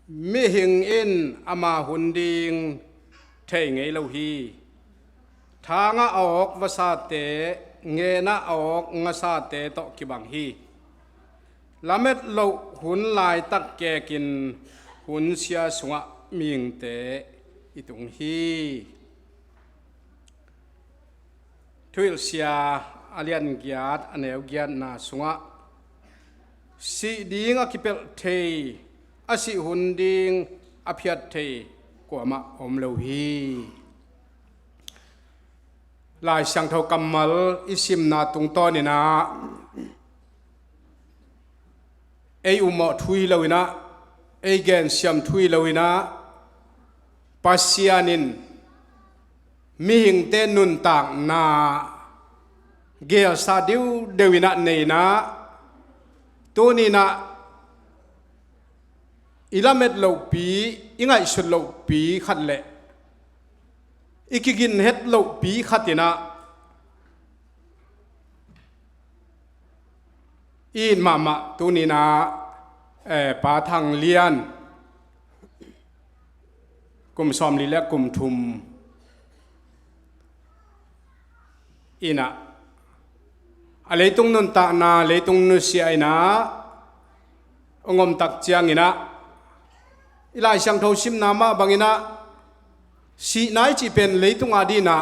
mi hing in ama hunding thei ngei lo hi thanga ok vasa te nge na ok nga sa te to ki bang hi lamet lo hun lai tak ke kin hun sia sunga ming te itung hi thuil sia alian giat aneu giat na sunga si dinga kipel thei asi hunding aphiat thei ko ma om lo hi lai sang tho kamal isim na tung to ni na ei umo thui loina ei gen siam thui loina pasianin mi hing te nun tak na gel sa diu dewina nei na tu ni na ilamet lo pi ingai sun lo pi khat le ikigin het lo pi khatina in mama tu ni na pa thang lian kum som li le kum thum ina aleitung nun ta na leitung nu si ai na ongom tak chiang ina ilai sang tho sim na ma bangina si nai chi pen leitung adi na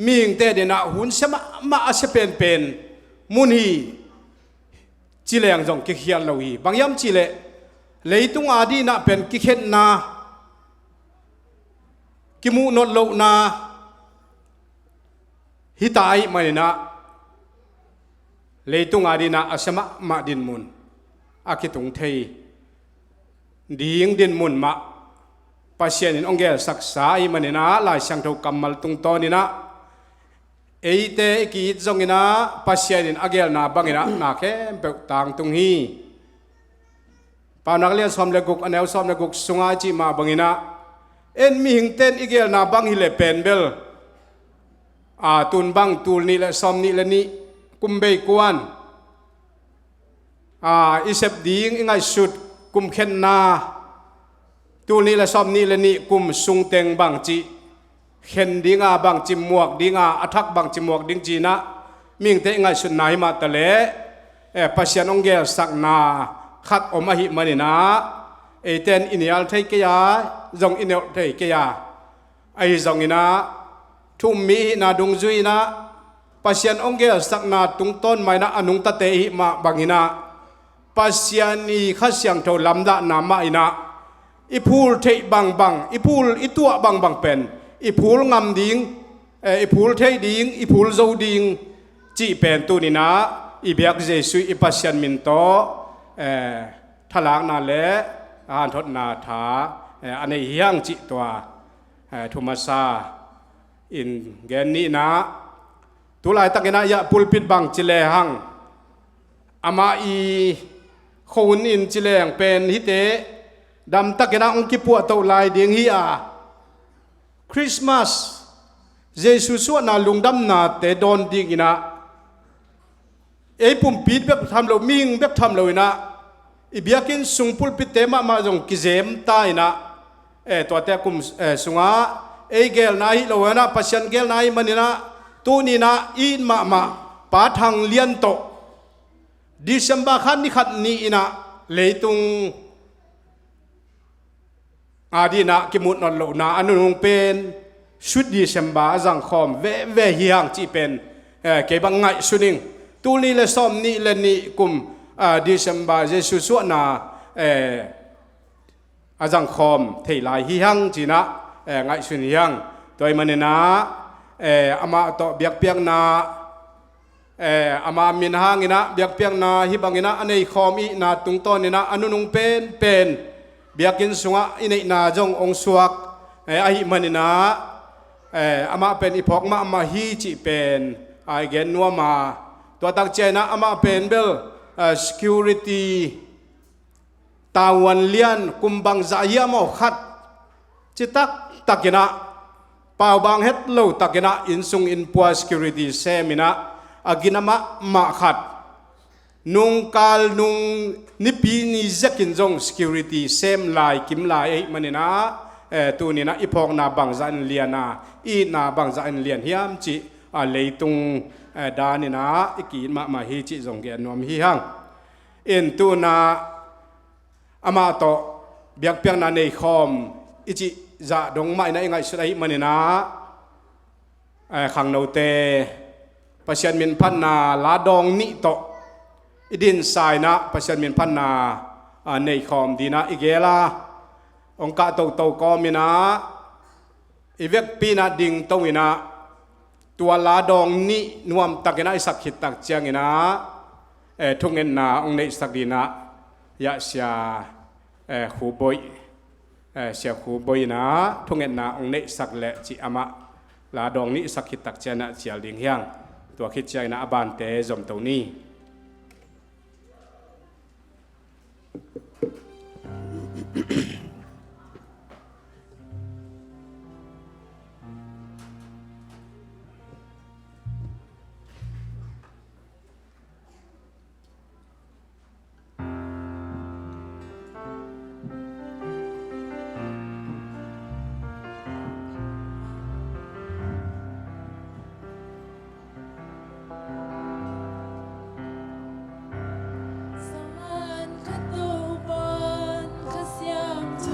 ming te de na hun sema ma ase pen pen mun hi chi leng jong ki khial lo hi bangyam chi le leitung adi na pen ki khet na ki mu not lo na hitai mai na leitung adi na asema ma din mun akitung thei ding din mun ma pasien in ongel saksa i manina lai sang tho kamal tung to ni na eite ki zongina pasien in agel na bangina na khem pe tang tung hi pa naklian som le guk aneu som le guk sunga chi ma bangina en mi hing ten igel na bang hi le pen bel a tun bang tul ni le som ni le ni kumbei kuan isep ding ingai sut kum khen na tu ni la som ni la ni kum sung teng bang chi khen dinga bang chi muak dinga athak bang chi muak ding chi na ming te ngai sun nai ma ta le pasian ong gel sak na khat om a hi mani na e ten inial thei ke ya zong inel thei ke ya ai zong ina thum mi na dung zui na pasian ong gel sak na tung ton mai na anung ta te hi ma bangina pasian ni khasyang tho lamda na ma ina ipul thei bang bang ipul itua bang bang pen ipul ngam ding ipul thei ding ipul zo ding chi pen tu ni na ibyak jesu ipasian min to thalak na le han thot na tha ane hiang chi twa thumasa in gen ni na tulai takena ya pulpit bang chile hang ama i khon in chileng pen hi te dam takena ong ki pu to lai ding hi a Christmas Jesus su na lungdam na te don ding ina ei pum pit bek tham lo ming bek tham lo ina ibiakin sung pulpit te ma jong kizem ta ina to te kum sunga ei gel na hi lo na pasien gel na hi manina tu ni na in ma pa thang lian to December khan ni khat ni ina leitung adina kimut non lo na anung pen shoot December jang khom ve hiang chi pen ke bang ngai suning tu ni le som ni le ni kum December Jesus su na ajang khom thei lai hi hang chi na ngai sun hiang toy manena ama to biak piak na ama min hangina biak piak na hi bangina anei khom i na tung ton ni na anunung pen biakin sunga inei na jong ong suak ai manina ama pen ipok ma hi chi pen ai gen nuwa ma to tak chena ama pen bel security tawan lian kumbang za ya mo khat chitak takina pau bang het lo takina in sung in pua security semina aginama ma khat นุงกาลนุงนิปีนิจักินจง security เซมลายกิมลายมันนี่นะตัวนี้นะอีพองนาบังจันเลียนาอีนาบังจันเลียนเฮียมจิเลยตุงดานี่นะอีกีมาฮีจิจงเกียนนวมฮีฮังอินตัวนาอามาโตเบียกเปียงนาในคอมอีจิจะดงไม่นะยังไงสุดท้ายมันนี่นะขังโนเตปัจจัยมินพันนาลาดองนิโตอิดินสายนะปัจจัยมินพันนาในคอมดีนะอีเกลาองค์กาโตก็มีนะอีเวกปีนาดิ่งตวินะตัวลาดองนินวมตักนะอิสักหิตตักเจียงนะทุกเงินนาองค์ในสักดีนะยะเสียหูบอยเสียหูบอยนะทุกเงินนาองค์ในสักเละจิอามาลาดองนี้สักหิตตักเจียนะเจียลิงเฮียงตัวคิดใจนะอบานเตจอมตัวนี้สมานขตูบอนขเสียมจู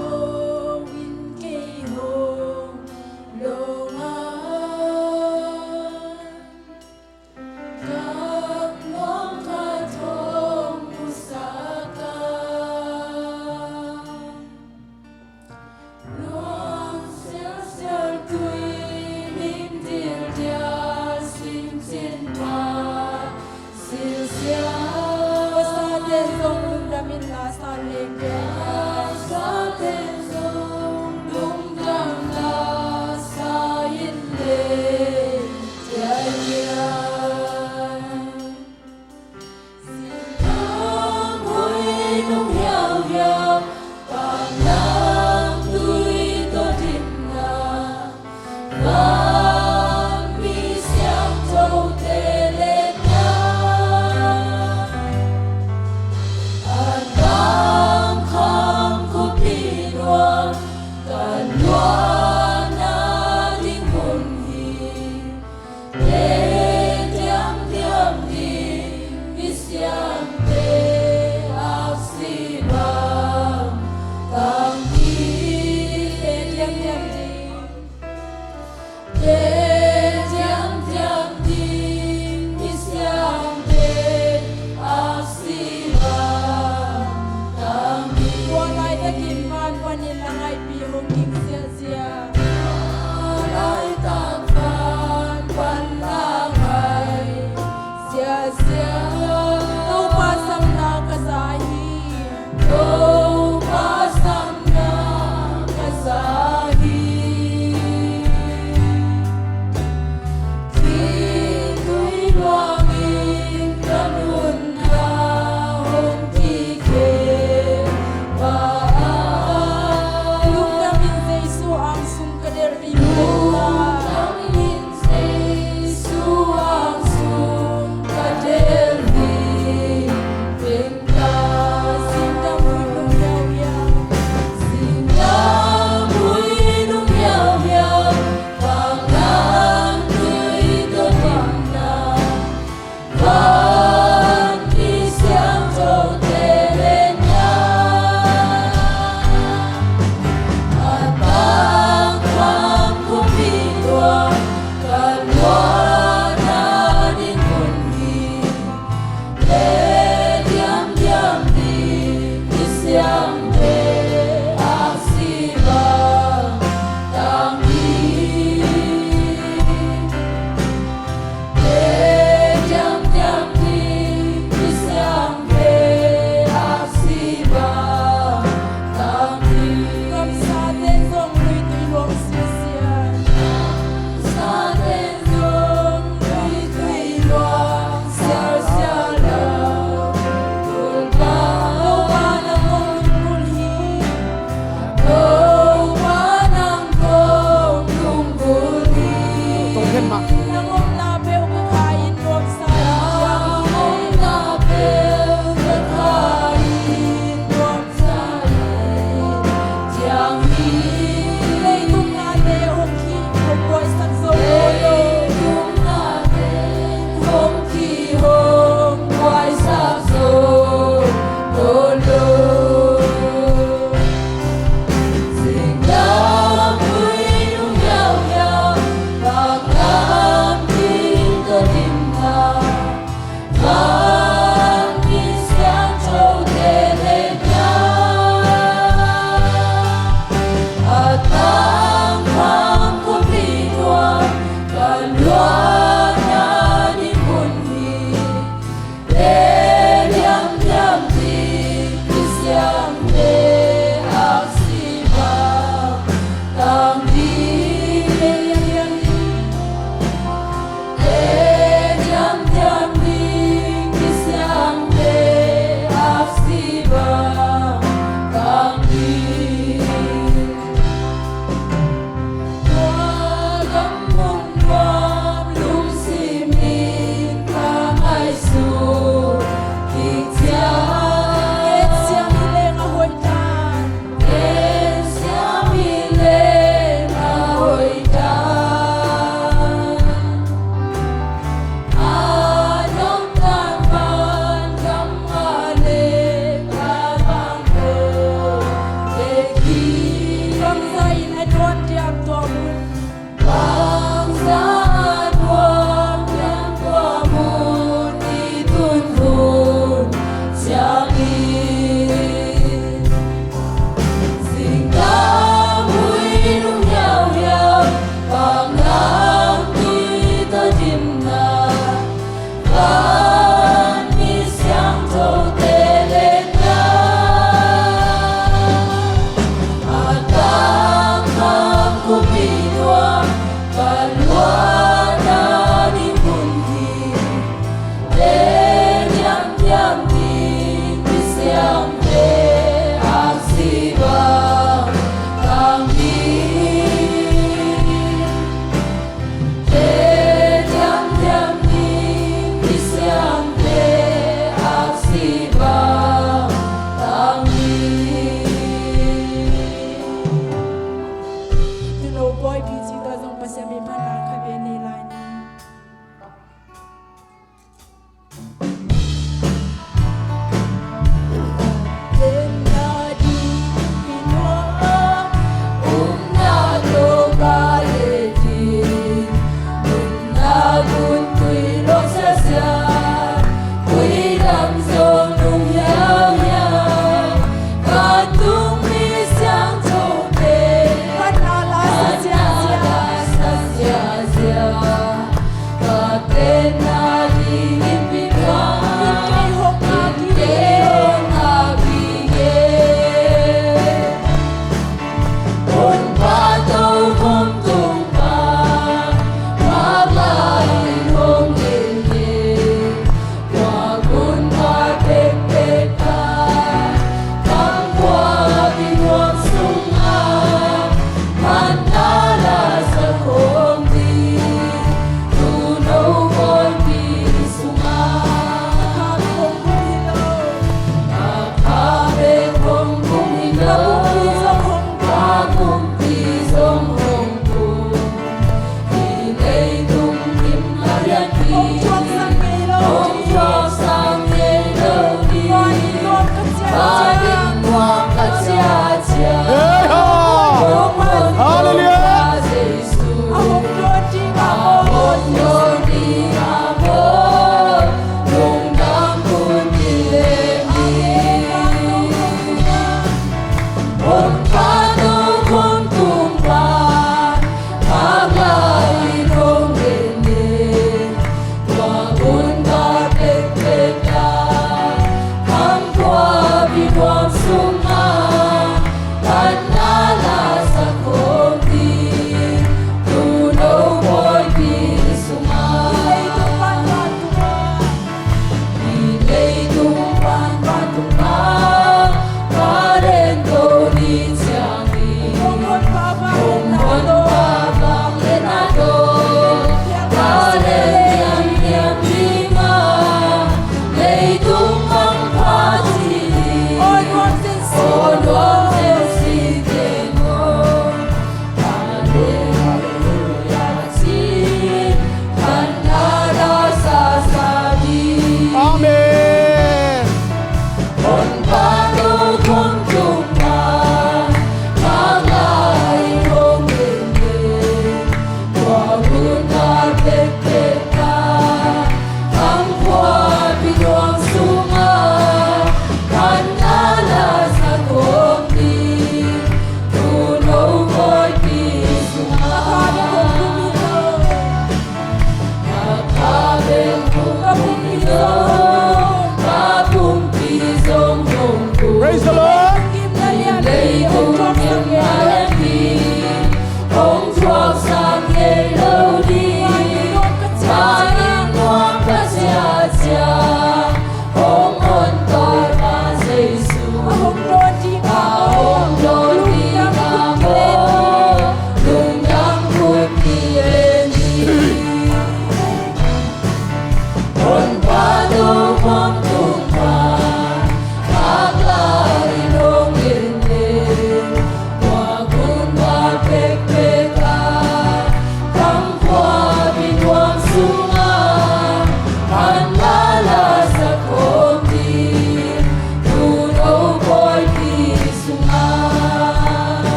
Praise the Lord.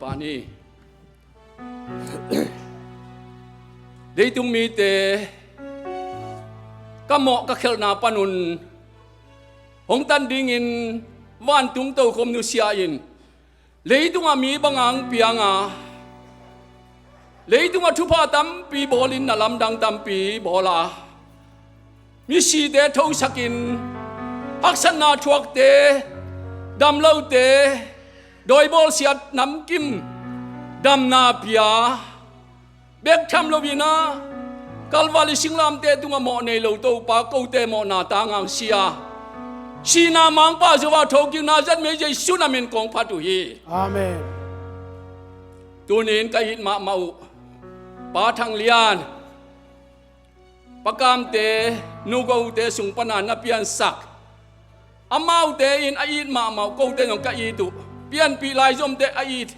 Pani Dei tung mi te Kamo ka khel na panun Hong tan dingin Wan tung tau kom nu siain Lei tung ami bangang pianga Lei tung thupa tampi bolin na lamdang tampi bola Mi si de thau sakin Haksan na thuak te Dam lau te Doi bol siat nam kim Dam na pia Bek tham lo vina Kalvali singlam te tunga mo nei lo to pa ko te mo na ta ngang sia Si na mang pa zo wa thok na zat me je su na min kong phatu hi Amen. Tunin ka hit ma mau Pa thang lian Pakam te nugo te sung panan na pian sak Amau te in ait ma mau ko te nong ka itu Pian pi lai zom te ait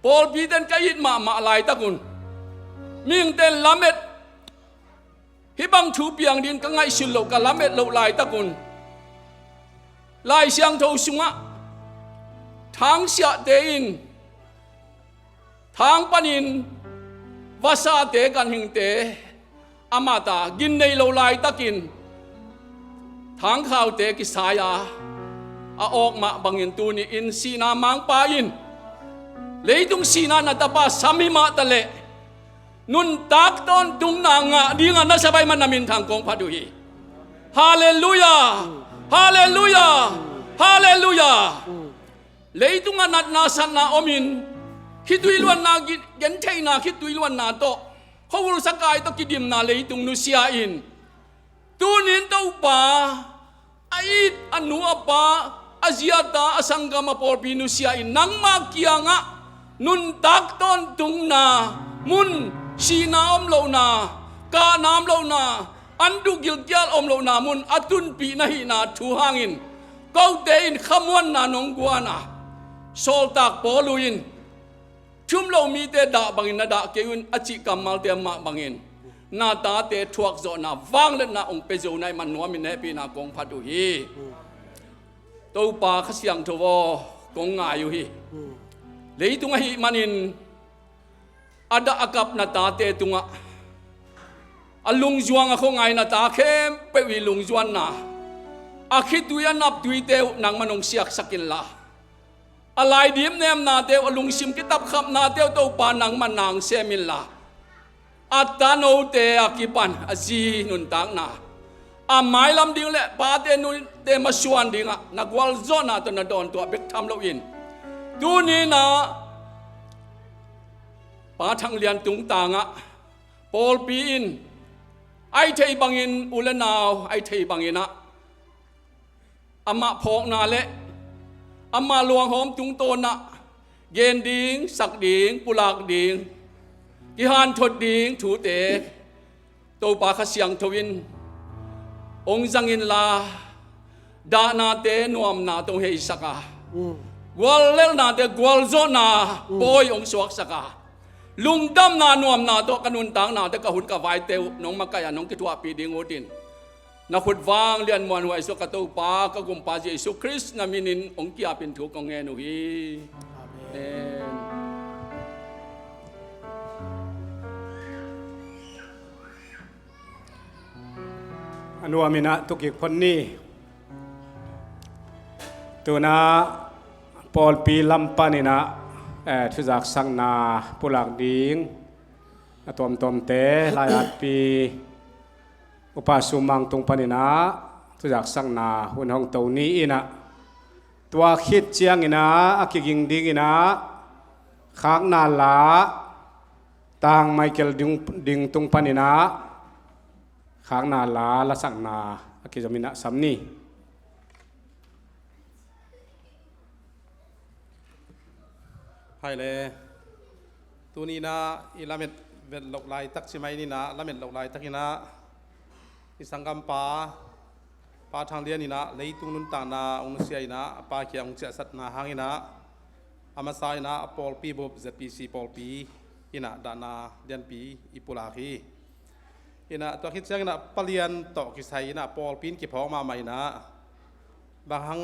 Pol pi ten ka it ma lai takun Ming ten lamet Hibang thu piang din ka ngai sul lo ka lamet lo lai takun Lai siang thâu sunga Thang sia te in Thang panin Vasa te kan hing te Amata gin nei lo lai takin Thang khao te kisaya A ok ma bangin tu ni in sina mang pa in Leitung sina na tapa sami ma tale Nun tak ton tung na nga di nga nasabay man namin thang kong paduhi Hallelujah Hallelujah Hallelujah Leitung nga nasan na omin Hituiluan na gentay na hituiluan na to Kawul sakay to kidim na leitung nusiain Tunin to pa Ait anu apa Aziata asangga mapor pinusiain Nang makia nga Nun tak ton tung na Mun sina om lo na Ka nam lo na Andu gilgyal om lo na Mun atun pinahi na tuhangin Kau tein khamuan na nong guana Sol tak poluin Chum lo mi te da bangin na da keun Achi kamal te ma bangin Na ta te thuak zo na Vang let na ong pezo na man nuamin hepi na kong patu hi Tau pa kasyang towo Kong ngayo hi Leitung hi manin ada akap na ta te tunga alung juang ako ngai na ta khem pe wi lung juan na akhit tuya nap tuite nang manong siak sakin la alai dim nem na te alung sim kitap khap na te to pa nang manang semin la at tano te akipan azi nun tang na amai lam ding le pa te nun te masuan dinga nagwal zona to na don to bek tham lo in tu ni na pa thang lian tung tanga pol pi in ai thei bangin ulenaw ai thei bangina ama phok na le ama luang hom tung to na gen ding sak ding pulak ding ki han thot ding thu te to pa kha siang thowin ong zangin la da na te nuam na to hei saka gwal lel na te gwal zo na boy ong suak saka lungdam na nuam na to kanun tang na te ka hun ka vai te nong makaya nong ki thua pi ding odin na khut wang lian mon wa iso ka to pa ka gum pa Jesu Christ na minin ong ki apin thu kong nge no hi amen anu amina tuki kon ni tuna Paul pi lampanina thu jak sang na pulak ding atom tom te layat pi upasumang tung panina thu jak sang na hun hong to ni ina tua khit chiang ina akiging ding ina khak na la tang Michael ding tung panina khang na la sang na akizamina samni hai le tu ni na ilamet vet lok lai tak chimai ni na lamet lok lai takina isangam pa thang lian ni na leitung nun ta na ong siai na pa ki ong cha sat na hangina amasai na Paul pi bob zpc Paul pi ina dana dian pi ipula khi ina to khit chang na palian to ki sai na Paul pin ki phok ma mai na bang hang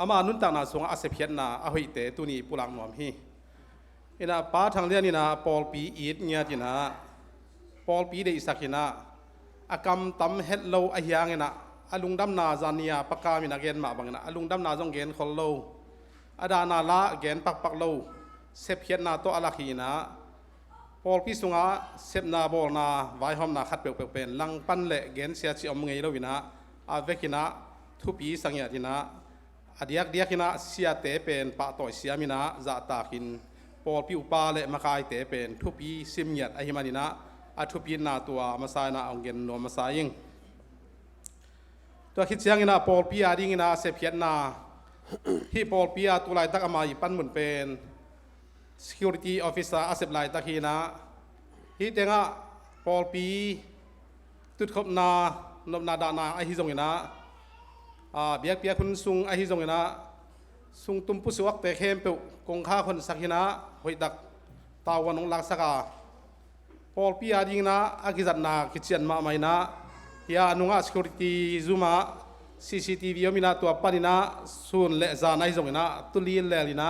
ama nun ta na sunga ase phiat na a hoi te tu ni pulang nom hi ina pa thang lian ni na Paul pi it nya ti na Paul pi de isakina akam tam het lo a hiang ina alung dam na zania pakka mi na gen ma bang na alung dam na jong gen khol lo ada na la gen pak lo se phiat na to ala khi na Paul pi sunga sep na bol na vai hom na khat pe pen lang pan le gen sia chi om ngei lo wina a vekina thu pi sangya dina adiak diakina sia te pen pa to sia mina za ta kin Paul pi upa le makai te pen thu pi sim yat a himanina a thu pi na tua masai na ong gen no masaying to khit chiang ina Paul pi a ding ina se phiat na hi Paul pi a tu lai tak amai pan mun pen security officer asep lai takina hi tenga Paul pi tut khop na nom na da na a hi zong ina biak pia kun sung a hi zong ina sung tum pu suak te khem pe kong kha khon sakina hoi dak tawan ong lak saka Paul pi a ding na a ki zat na ki chian ma mai na ya anunga security zuma CCTV yomina tua panina sun le za na hi zong ina tulin le lina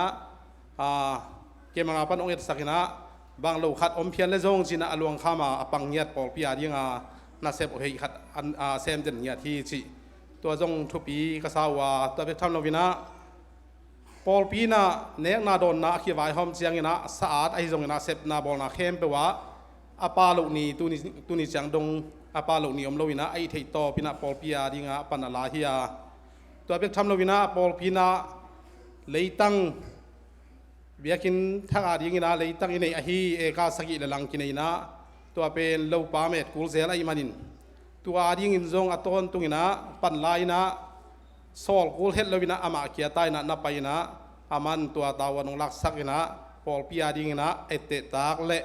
ke mga pan ong et sakina bang lo khat om phian le zong china alwang khama apang nyat Paul pi adinga na sep hei khat sem den nyat hi chi to zong thupi ka sawa to be tham lovina Paul pi na nek na don na khi vai hom chiang ina saat ai zong ina sep na bol na khem pe wa apa lo ni tu ni chang dong apa lo ni om lo ina ai thei to pina Paul pi adinga pan ala hiya to be tham lovina Paul pi na leitang biakin thang a ding ina leitang inei a hi e ka sagi le lang kinai na to pen lo pa met kul zel ai manin tu a ding in zong aton tung ina pan lai na sol kul het lovina ama kia tai na na pai na aman tu tawa nong lak sak ina Paul pi a ding ina ete tak le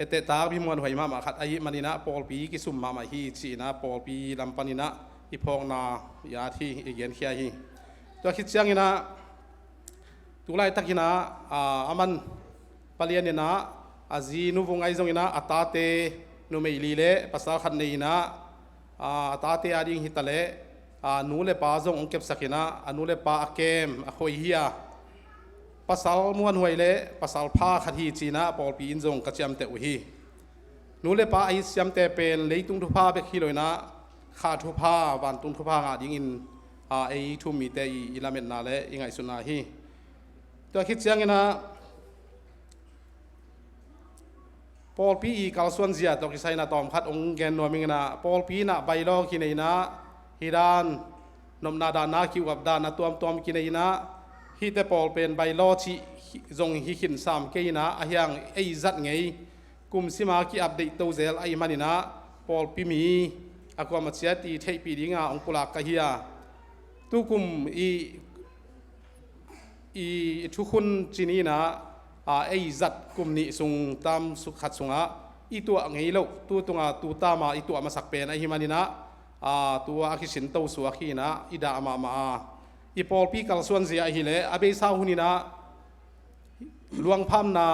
ete tak bi mon hoi ma khat ai manina Paul pi ki sum ma hi chi na Paul pi lam panina i phok na ya thi e gen khia hi to khit chiang ina tulai takina aman palian ina azi nu vungai zong ina atate nu mei li le pasal khat nei ina atate ading hitale nu le pa zong ong kep sakina anu le pa akem a khoi hiya pasal muan huai le pasal pha khathi china pol pi in jong ka cham te u hi nu le pa ai siam te pen leitung thu pha be khiloina kha thu pha wan tung thu pha nga ding in ai thu mi te i ilamen na le ingai suna hi to khit chiang ina Paul pi kalsuan zia to ki saina tom khat ong gen no mingna Paul pi na bailo ki nei na hiran nomna da na ki wab da na tom ki nei na hi te Paul pen bailo chi zong hi khin sam ke na a hyang ei zat ngei kum sima ki update to zel ai manina Paul pi mi akwa ma chia ti thei pi dinga ong pula ka hiya tu kum i thu khun chini na ai zat kum ni sung tam su khat sunga i tu ngei lo tu tunga tu ta ma i tu ma sak pen ai himanina tu a ki sin to su a khi na i da ma i Paul pi kal suan zia hi le abe sa hunina luang pham na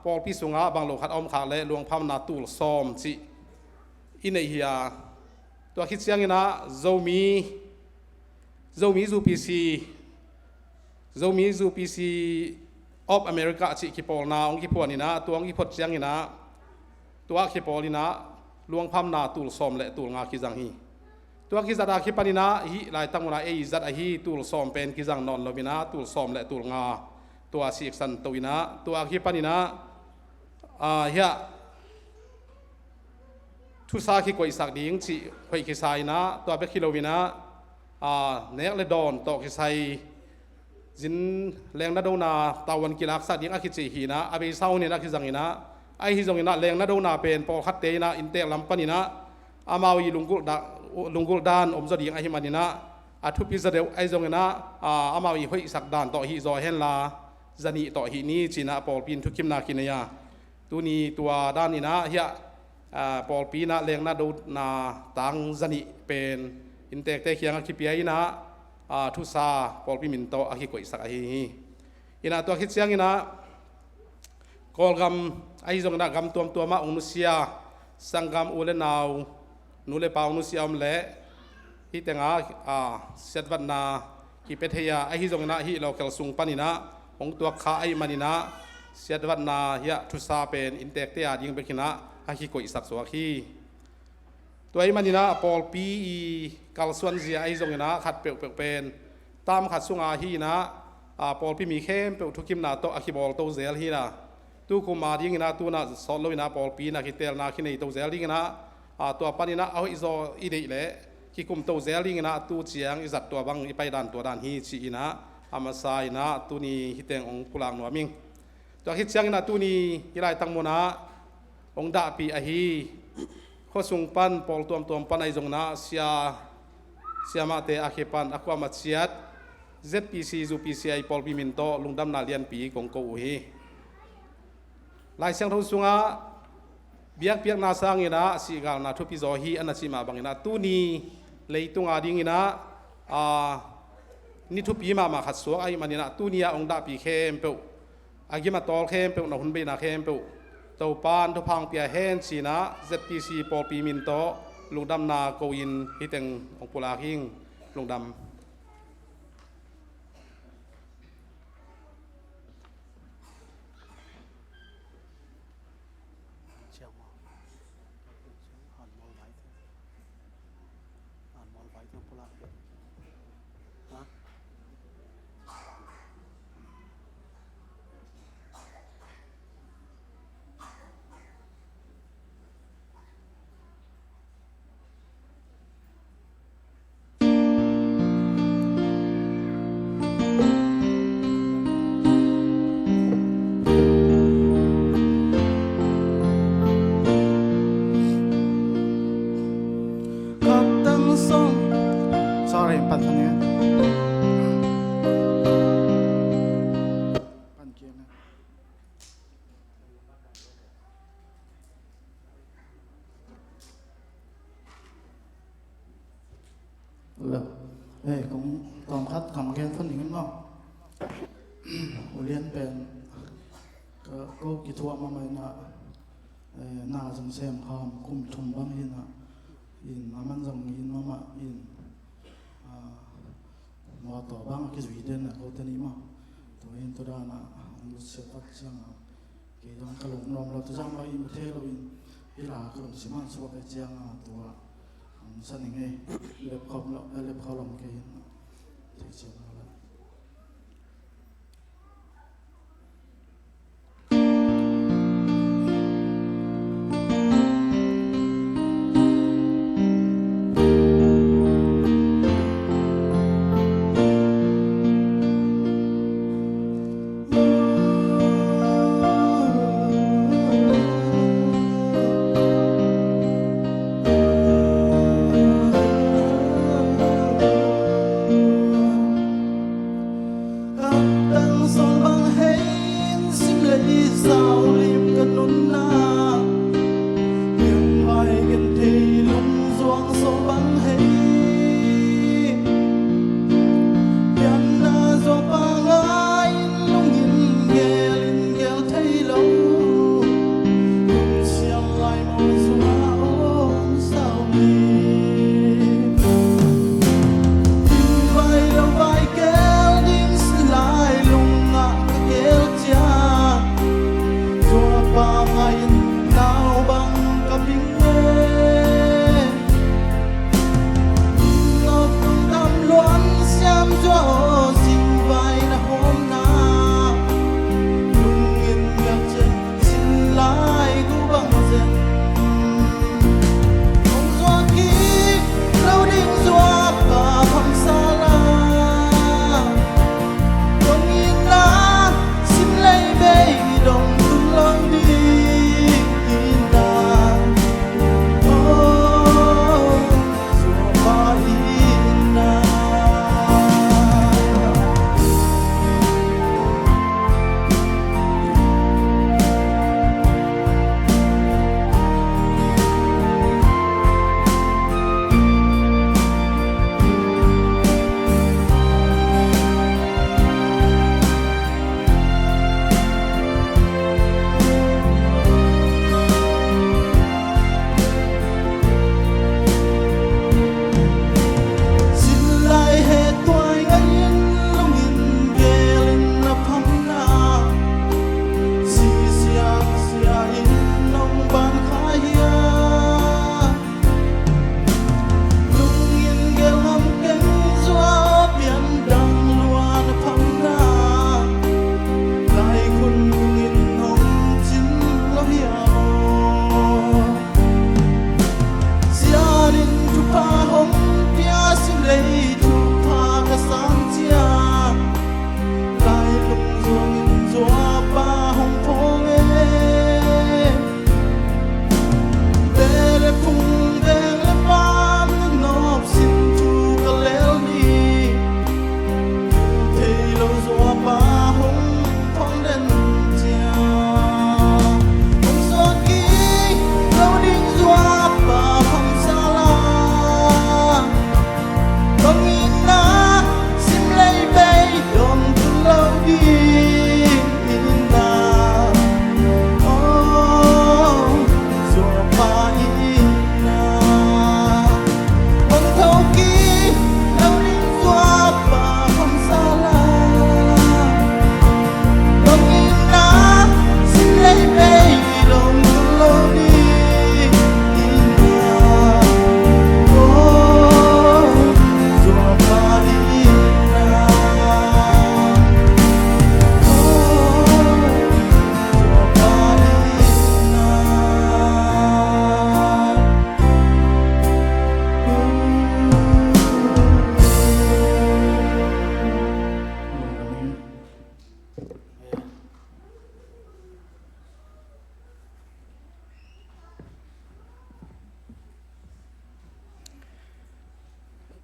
Paul pi sunga bang lo khat om kha le luang pham na tul som chi i nei hiya to khit chiang ina zomi zu pc of America chi ki pol na ong ki pon ina tuang ki phot chiang ina tua ki polina luang pham na tul som le tul nga ki jang hi tua ki zada ki panina hi lai tanguna ei zat a hi tul som pen ki jang non lobina tul som le tul nga tua si san toina tua ki panina ya thu sa ki koi sak ding chi khoi ki sai na tua be kilowina nek le don to ki sai jin leng na do na tawan kilak sa ding a ki chi hi na abe sau ni na ki jang ina ai hi jong ina leng na do na pen pol khat te na in te lam panina amawi lungul dan om zo ding a hi manina athu pi za deu ai jong ina amawi hoi sak dan to hi zo hen la zani to hi ni china pol pin thu kim na ki ne ya tu ni tua dan ina hia Paul pi na leng na do na tang zani pen in tek te khiang ki pi ai na thu sa Paul pi min to a hi koi sak a hi ina to khit chiang ina kol gam ai jong na gam tuam tuama ong nusia sangam ule naw nule paw nusia om le hi tenga setvat na ki petheya ai hi jong na hi local sung panina ong tua kha ai manina setvat na ya thu sa pen in tek te a ding bekina a hi koi sak so khi toy manina Paul pi kalsuan zia ai jong na khat pe pen tam khat sunga hi na Paul pi mi khem pe thukim na to a khi bol to zel hi na tu ko ma ding na tu na so lo na Paul pi na ki tel na ki nei to zel ding na to panina a hi zo i dei le ki kum to zel ding na tu chiang i zat to bang i pai dan to dan hi chi ina amasai na tu ni hiteng ong pulang no ming to hi chiang na tu ni ilai tang mo na ong da pi a hi kho sung pan pol tuam pan ai jong na siama te a khe pan akwa ma chiat zpc zu pci pol pi min to lungdam na lian pi kong ko hi lai siang thau sunga biak na sang ina si gal na thu pi zo hi ana chi ma bang ina tu ni leitung a ding ina ni thu pi ma khat so ai manina tu nia ong da pi khem pe agima tol khem pe na hun be na khem pe to pan to phang pia hen china zpc pol pi min to lungdam na ko in hiteng ong pula hing lungdam cũng tóm khát cầm khen phân hình nó liên bền cô kỹ thuật mà mày na dòng xem hòm cùng thùng băng in mà man dòng in mà in mà tổ băng cái gì đến là cô tên ý mà tôi in tôi đã là lu se tak chang ke dong kalong nom lo tu jang lo in the lo in ila kalong siman so ka chang tua san nge le khom lo le kholom ke in te chang lo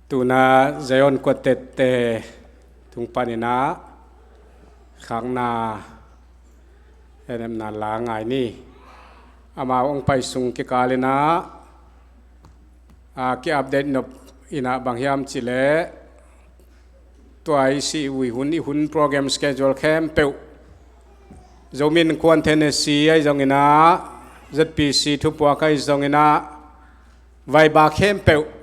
tu na zayon ko tete tung panina khang na enem na la ngai ni ama ong pai sung ki kalina a ki update no ina bangyam chile toai si wi hun program schedule kem pe zomin kwan Tennessee ai zongina ZPC thu pwa kai zongina vai ba kem pe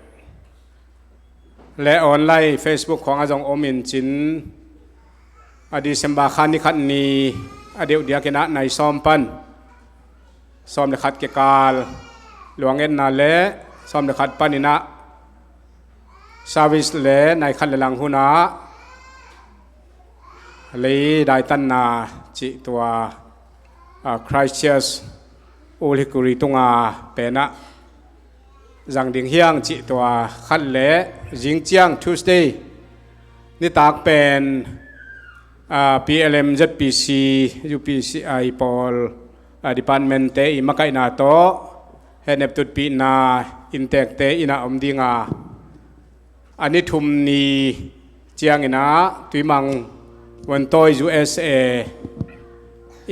le online Facebook ของอาจองอมินจิน ดีเซมบาคานิคันนีอเดียวเดียกินะในซ้อมปันซ้อมเดขัดเกกาลหลวงเอ็นนาเล่ซ้อมเดขัดปันินะซาวิสเล่ในคันเลลังหุนาลีได้ตันนาจิตัวคริสเชียสอุลิกุริตุงาเป็นนะจังดิ่งเฮียงจิตัวคันเล่จิงเจียงทูสเดย์นี่ตากเป็นPLM ZPC UPCI Pol Department te imakai na to henep tut pi na intek te ina omdinga ani thum ni chiang ina tuimang wantoi USA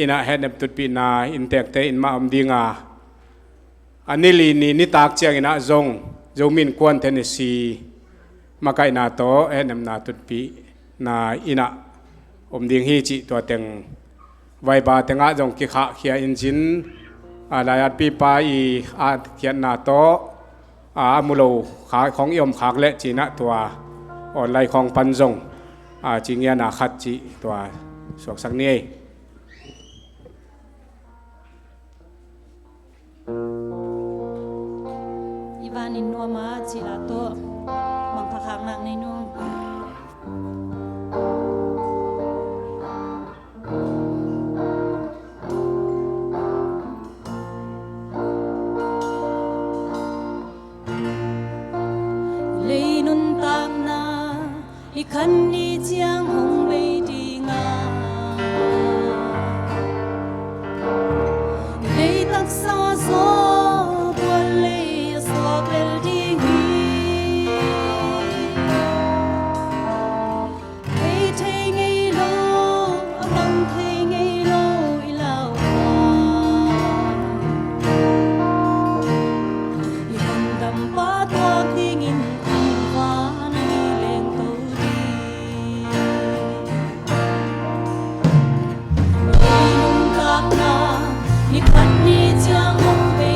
ina henep tut pi na intek te inma omdinga ani li ni tak chiang ina zong zomin kwan Tennessee makai na to henep na tut pi na inaดิ่งฮีจิตัวเต็งไวบาเต็งอาจงกิขะเขียอินจินลายปีปายอาเขียนนาโตมุโลขาของยมขากเละจีนะตัวออนไลน์ของปันจงจีเงียนาคัดจีตัวสวกสักนี้อีวานินนัวมาจิลาโตมังพะคังนางในนุ่ง看你将红梅的啊，泪打洒洒，不泪洒不的你，黑天的路，梦天的路，一老花，一红淡白花的银花。你看你将红梅。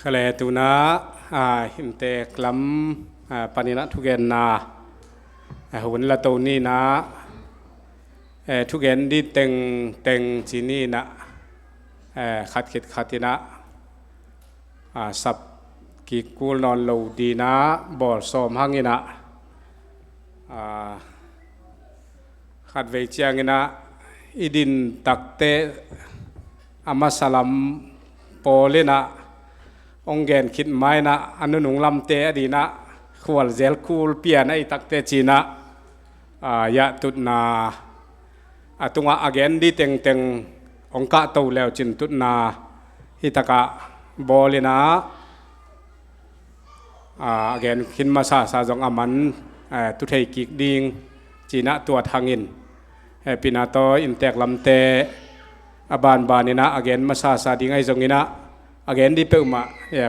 ขเลตุนะหิมเตกลำปานินะทุเกนนาหุ่นละตัวนี้นะทุเกนดีเต็งจีนี่นะขัดขิดขัดนะสับกีกูนอนลูดีนะบอลสอมหังนะขัดเวเจียงนะอีดินตักเตอามาสลัมโปเลนะองเกนคิดไม้นะอันนุงลำเตอดีนะขวลเซลคูลเปียนไอตักเตจีนะยะตุนาตุงอาเกนดีเต็งองกะโตแล้วจินตุนาฮิตากะบอเลนะอาเกนคินมาซาจงอามันตุเทกิกดิงจีนะตัวทางอินปีนาโตอินเตกลำเตอบานนี่นะอาเกนมาซาดิงไอจงอินะอาเกนดีเปิลมา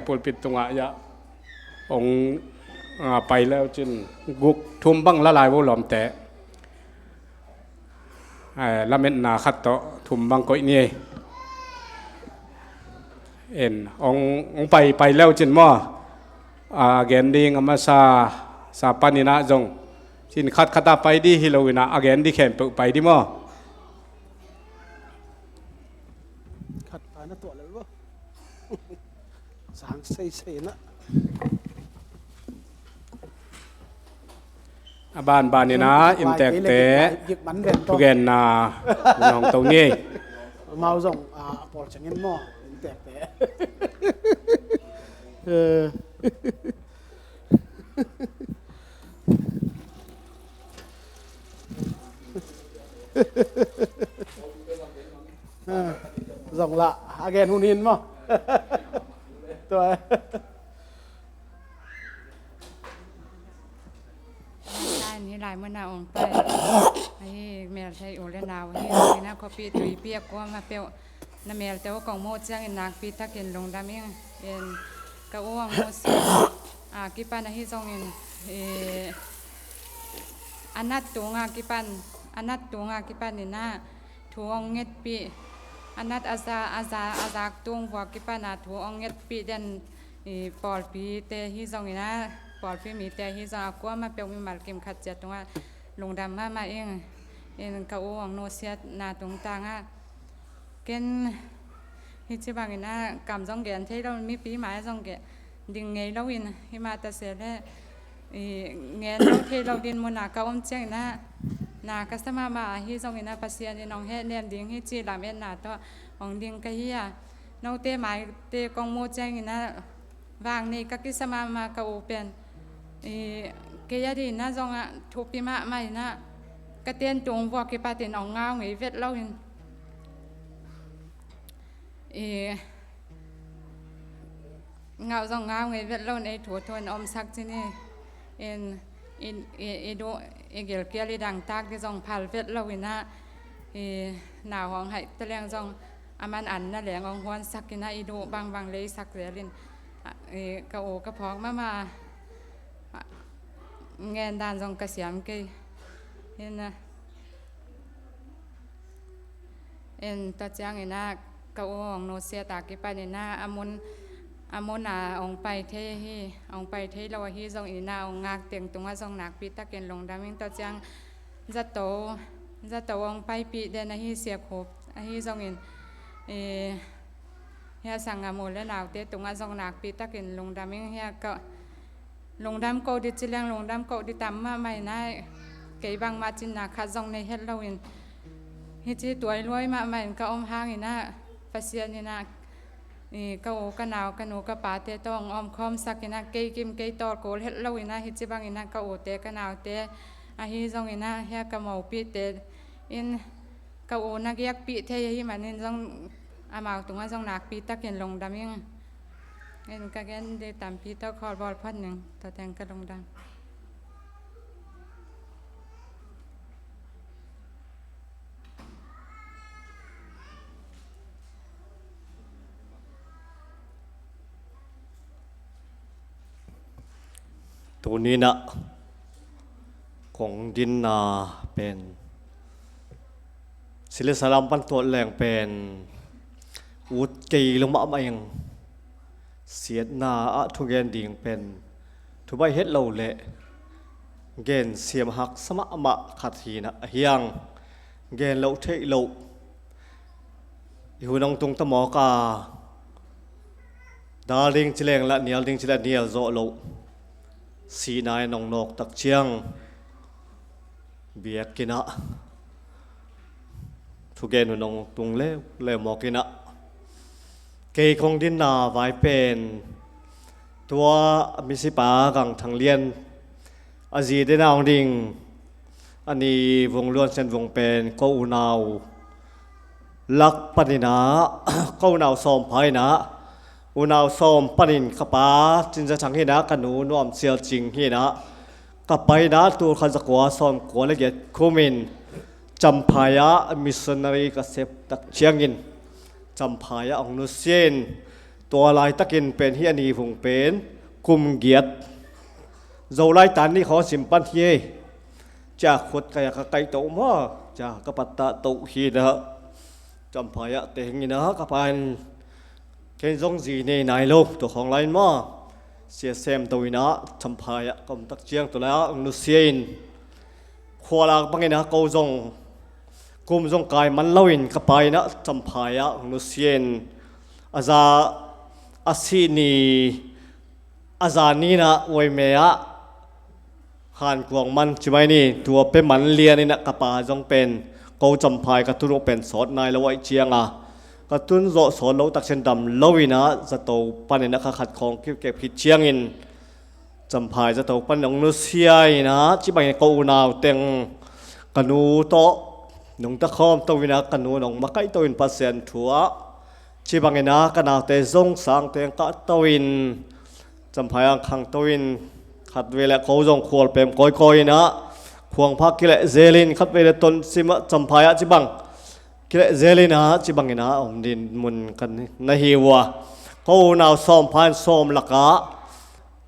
ปูลปิดตรงยะองไปแล้วจินกุกทุ่มบังละลายวอลอมเตละเม็ดนาขัดโตทุ่มบังก้อยนี่เอ็นองไปแล้วจินมั่วอาเกนดิงอามาซาปานินะจงจินขัดไปดีฮิโลวินะอาเกนดีแข่งไปดีมั่วขัดไปนะตัวเลยวะสางเซ่ๆนะบานนี่นะอิมแตกเตะทุกเกนนาน้องตรงนี้เมาส่งปอดจังเงินหม้อแตกแต่ส่งละอาแกนหุ่นหินมั้งตัวนี่ลายเมื่อนาองไปไอ้เมลใช้โอเลนาวนี่นะเขาปีตุยเปียกก็มาเปียวน้ำเมลแต่ว่ากองโมจังอินนักปีทักเห็นลงดามิงเอ็นกะอ้วงโมสิกิปันที่ทรงเอ็นอันนัดตัวงากิปันอันนัดตัวงากิปันนี่นะทวงเงียปีอันนัดอาซาตัวหัวกิปันนะทวงเงียปีเดนปอลปีเตที่ทรงนี่นะปอดพี่มีแต่ที่จะกลัวมาเปียวมีมาเก็มขัดเจ็ดตรงว่าลงดำมาเองเขาอ้วงโนเซียนาตรงต่างเกณฑ์ฮิจิบังนะกำจงเกณฑ์ที่เรามีปีหมายจงเกณฑ์ดึงไงเราอินฮิมาตาเสียแล้วเงี้ยเราที่เราดินมุนาเก้าอมเจ้งนะนาคัสมาฮิจงนะปัสยานี่น้องเฮ็ดเนียนดิ้งฮิจิลามเอ็นนาตัวของดิ้งกะเฮียน้องเตะหมายเตะกองโมเจ้งนะวางนี่ก็กิสมาเก้าเป็นเกียดีนะจงทุกปีมาไม่นะกระเตียนจงพวกกิปาตินออกเงาไงเวทเล่าเห็นเงาจงเงาไงเวทเล่าในถั่วทวนอมสักที่นี่ดูเกลเกียรีดังตากที่จงพัลเวทเล่าเห็นนะหนาวห้องให้ตะเลียงจงอามันอันนั่นแหละของฮวนสักกินะดูบางเลยสักเสียลินกระโอกระพองมาเงินดานจงกระเสียมกี่เห็นนะตัวจ้างนะกะองโนเสียตากิไปนะอามุนองไปเทฮีองไปเทเราฮีจงนาองงากเตียงตรงว่าจงหนักปีตะเกนลงดามิงตัวจ้างจะโตองไปปีเดนฮีเสียขบฮีจงเฮียสังอามุและหนาวเตตรงว่าจงหนักปีตะเกนลงดามิงเฮียก็ลงดำเกาดิจิเลงลงดำเกาดิตามมาไม่ได้เกี่ยบางมาจินนาคาจงในเฮลเราอินฮิจิตัวรวยมาไม่ก็อมหางอินะปัสยานินะก็โอกันหนาวกันโอก็ปาเตต้องอมคอมสักอินะเกี่ยกิมเกี่ยตอโกเฮลเราอินะฮิจิบางอินะก็โอเตกันหนาวเตฮิจงอินะเฮียก็มาปีเตอินก็โอนักยักปีเทยฮิมันอินจงอามาตรงว่าจงหนักปีตะเกียนลงดำยังเอ็นก็แค่ได้ตามพี่เต้าคอร์บอลพัดหนึ่งตัวแทงกระลงดังตัวนี้นะของดินนาเป็นศิลสลามปันตัวแรงเป็นอุดกีลงมาเอง เสียดนาทุเกนดิ่งเป็นทุบใบเฮ็ดเราเละเกนเสียมหักสมะมะขัดหีนะเฮียงเกนเราเทเราอยู่นองตรงตะหมอกาดาลิงจิเลงละเนียลดิงจิเลเนียลโซโลสีนายนองนกตักเชียงเบียกินะทุกเกนุนองตุงเล่หมอกินะเกยคงดินนาไว้เป็นตัวมิสิปากังทางเลียนอาจีได้นาวดิงอันนี้วงล้วนเส้นวงเป็นก็อุณาวลักปนินาก็อุณาวซ้อมไพ่นะอุณาวซ้อมปนินขปาจินจะชังให้นะกันหนูนวมเสียจริงให้นะกับไปนะตัวขันสกัวซ้อมกัวละเอียดคุมินจำพายะมิสนารีกเสพตักเชียงอินจำพายะองนุเซียนตัวลายตะกินเป็นเฮียนีผงเป็นกุมเกียรติโจไลตันนี่เขาสิมปันเฮียจากขวดกายกไก่โตมาจากกปัตตะโตฮีนะจำพายะเตงนี่นะกับไปเกณฑ์ทรงสีในนายโลกตัวของไลน์มาเสียเซมตัวนะจำพายะกำตักเชียงตัวแล้วองนุเซียนขวาลากบังเงินะกูทรงกุมทรงกายมันเล่าอินกับไปนะจำพายะองนุเซียนอาจาอาศีนีอาจารย์นี่นะอวยเมียหันกวงมันใช่ไหมนี่ตัวเป็นมันเลียนี่นะกระปาจงเป็นกูจำพายกระตุ้นเป็นสอดนายละไว้เชียงอ่ะกระตุ้นโจสอนเราตักเส้นดำละวินะจะโตปันนี่นะขัดของเก็บผิดเชียงอินจำพายจะโตปันองนุเซียนะที่ไปกูนาวเต็งกันนูโตนงตะคอมตัววินะกันนูนงมาใกล้ตัวอินเปอร์เซ็นต์ถัวชีบังเงินะกันเอาแต่ทรงสางแต่งกัตวินจำพายขังตวินขัดเวลาเขาทรงขวดเป็นก้อยๆนะควงพักกิเลเซลินขัดเวลาตนสิมจำพายจีบังกิเลเซลินนะจีบังเงินะอมดินมุนกันนะฮิวะเขาหนาวซ้อมพานซ้อมลักะ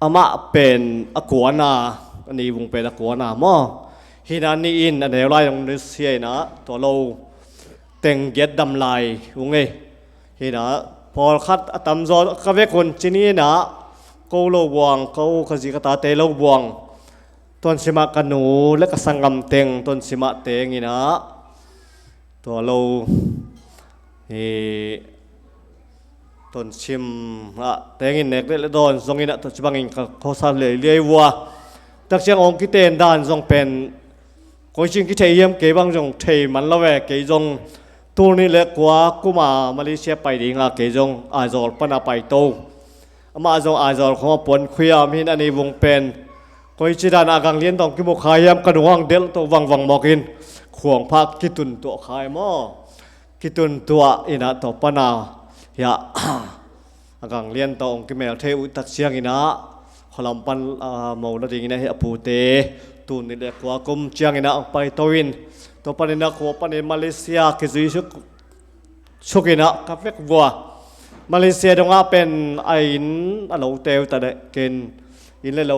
อามาเป็นอกัวนาอันนี้วงเป็นอกัวนาหม้อฮินานีอินอันเดียวไล่ตรงนี้เสียนะตัวเราเต็งเย็ดดำลายวงเอฮีนะพอคัดตำจอก็เวคนที่นี่นะเขาโลบวงเขาขจิกตาเตโลบวงต้นสิมากันหนูและก็สังกำเต็งต้นสิมาเตงนี่นะตัวเราต้นชิมเตงอินเนกและโดนทรงอินะต้นชิบังอินเขาสั่นเลยเลี้ยวัวตักเชียงองกิเตนด้านทรงเป็นคนชิงกิเทียมเก็บบางทรงเทมันละแวกเก็บทรงตัวนี้เล็กกว่ากูมาเลเซียไปดีงาเกจงอาจอลปนาไปโตมาจงอาจอลของปนคุยอามินอันนี้วงเป็นคอยจิดานอากังเลียนต้องกิโมขายามกันวังเดลตัววังมอกินขวงพักกิตุนตัวขายหม้อกิตุนตัวอินะตัวปนายะอากังเลียนต้องกิเมลเทอุตักเชียงอินะขลังปันมอลดิงอินะเฮปูเตตุนนี่เล็กกว่ากุมเชียงอินะไปโตวินตัวปนินักวัวปนิมาเลเซียกิจุยชุกินะกับเวกวัวมาเลเซียตรงนั้นเป็นไอ้เราเตวแต่เด็กกินอินเลยเรา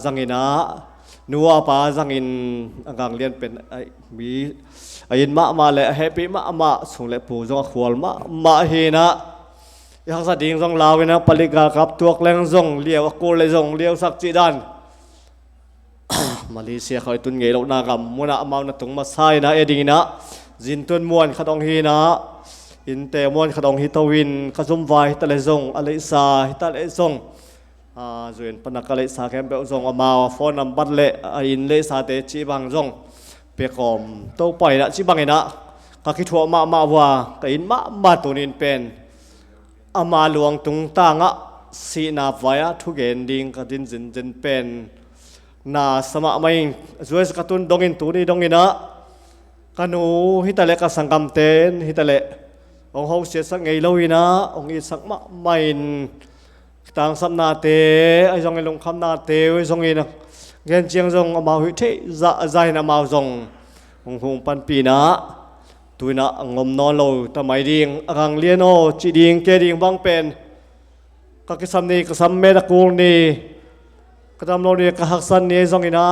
จังอินะนัวป้าจังอินกางเลียนเป็นไอ้มีไอ้มาเลยแฮปปี้มาส่งเลยผู้จงขวลมาเฮนะยังสัตย์ยิงจงลาวนะปลิกากับตัวแรงจงเลี้ยวกูเลยจงเลี้ยวสักจีดันมาเลเซียเขาตุนเงยเราหน้ากำมุนะมาหน้าตรงมาใส่นะเอดีนะจินตุนมวนขดองฮีนะอินเตมวนขดองฮีตวินขจุมไวตะเลซงอเลซาฮิตะเลซงจุนปนักเลซาแคมเปลซงอามาฟอนนัมบัตเลอินเลซาเตจิบังซงเปียกอมโตไปละจิบังเงนะก็คิดว่ามาว่าก็อินมาตัวนี้เป็นอามาหลวงตุงตางะสีนาไว้ทุกเอ็นดิ้งก็ดินจินเป็นนาสมัยไม่ช่วยสกัดตุนดงอินตูนี่ดงอินะกันหนูฮิตาเลกสังกัมเตนฮิตาเลองเขาเสียสักไงเลวินะองอีสักมะไม่ต่างสัมนาเตไอจงไอลงคำนาเตไอจงอินะเงินเจียงจงมาหุเทใจนะมาจงองหงปันปีนะตุยนะงมนอนโลทำไมดิ่งกังเลียนโอจีดิ่งเกดิ่งบางเป็นก็กิสัมนี่กิสัมเมตะกูนี่กระทำเราเนี่ยกระหักสันเนี่ยจงอินะ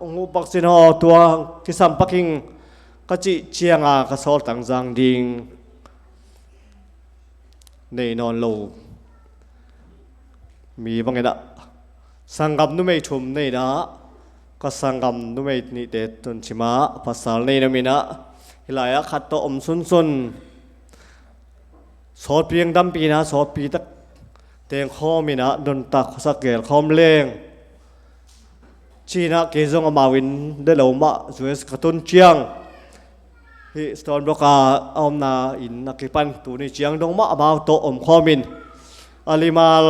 องค์ปักสินหอตัวกิสัมปักหิงกจิเชียงกระสอบต่างจังดิ่งในนอนโล มีบางเงินสังกัมนุ่มไม่ชุมนี่นะก็สังกัมนุ่มไม่นี่เด็ดจนชิมาภาษาในน้ำมีนะฮิลายะขัดตัวสุนสอดเพียงดำปีนะสอดปีตักเตียงข้อมีนะดนตักสักเกลคอมเลงชีนะเกจงอามาวินเดลมาสวยสกตุนเชียงฮิสตอนบล็อกอาอมนาอินนักปันตัวนี้เชียงดงมาอามาโตข้อมินอาลิมาล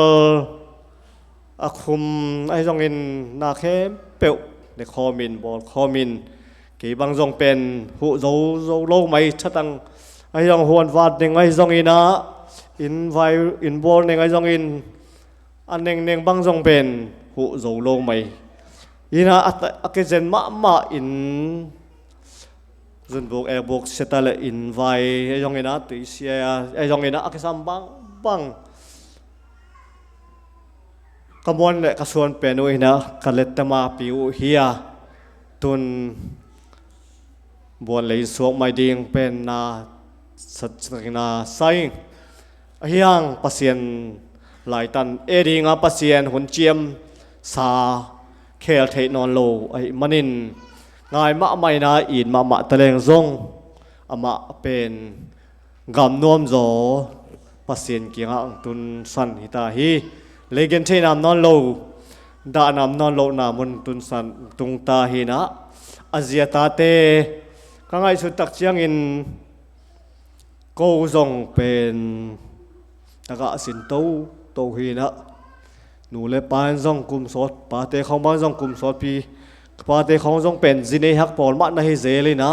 อาคุมไอ้จงอินนาเข้เปียวในข้อมินบอลข้อมินกี่บางจงเป็นหูโจโลกไม่ชัดตังไอ้จงหวนวาดหนึ่งไอ้จงอินนะอินไวอินบอลหนึ่งไอ้จงอินอันหนึ่งบางจงเป็นหูโจโลกไม่ยินะอักเจนมาอินจนบุกบุกเสตเลอินไวไอ้จงอินะตุยเสียไอ้จงอินะอักษรบางขบวนและกระทรวงเป็นอุ้ยนะกัเลตมาปิวเฮียตุนบวนเลยสวกไม่ดิ่งเป็นนาสัจนาไซเฮียงปัสเซียนหลายตันดิ่งปัสเซียนหุ่นเจียมสาเคลเทนอนโลไอ้มันินง่ายมะไม่นาอินมะตะเลงซงอามาเป็นกำนวมโจปัสเซียนกี่หังตุนสันหิตาฮีเลกินเทนามนอนโลดานามนอนโลนามุนตุนสันตุงตาฮีนะอาเซียตาเตกังไงสุดตักเชียงอินโกซงเป็นตะกะสินโตฮีนะหนูเลยปานซงกุมสดปาเตของบ้านซงกุมสดปีปาเตของซงเป็นจินเนฮักปอลมาในเซเลยนะ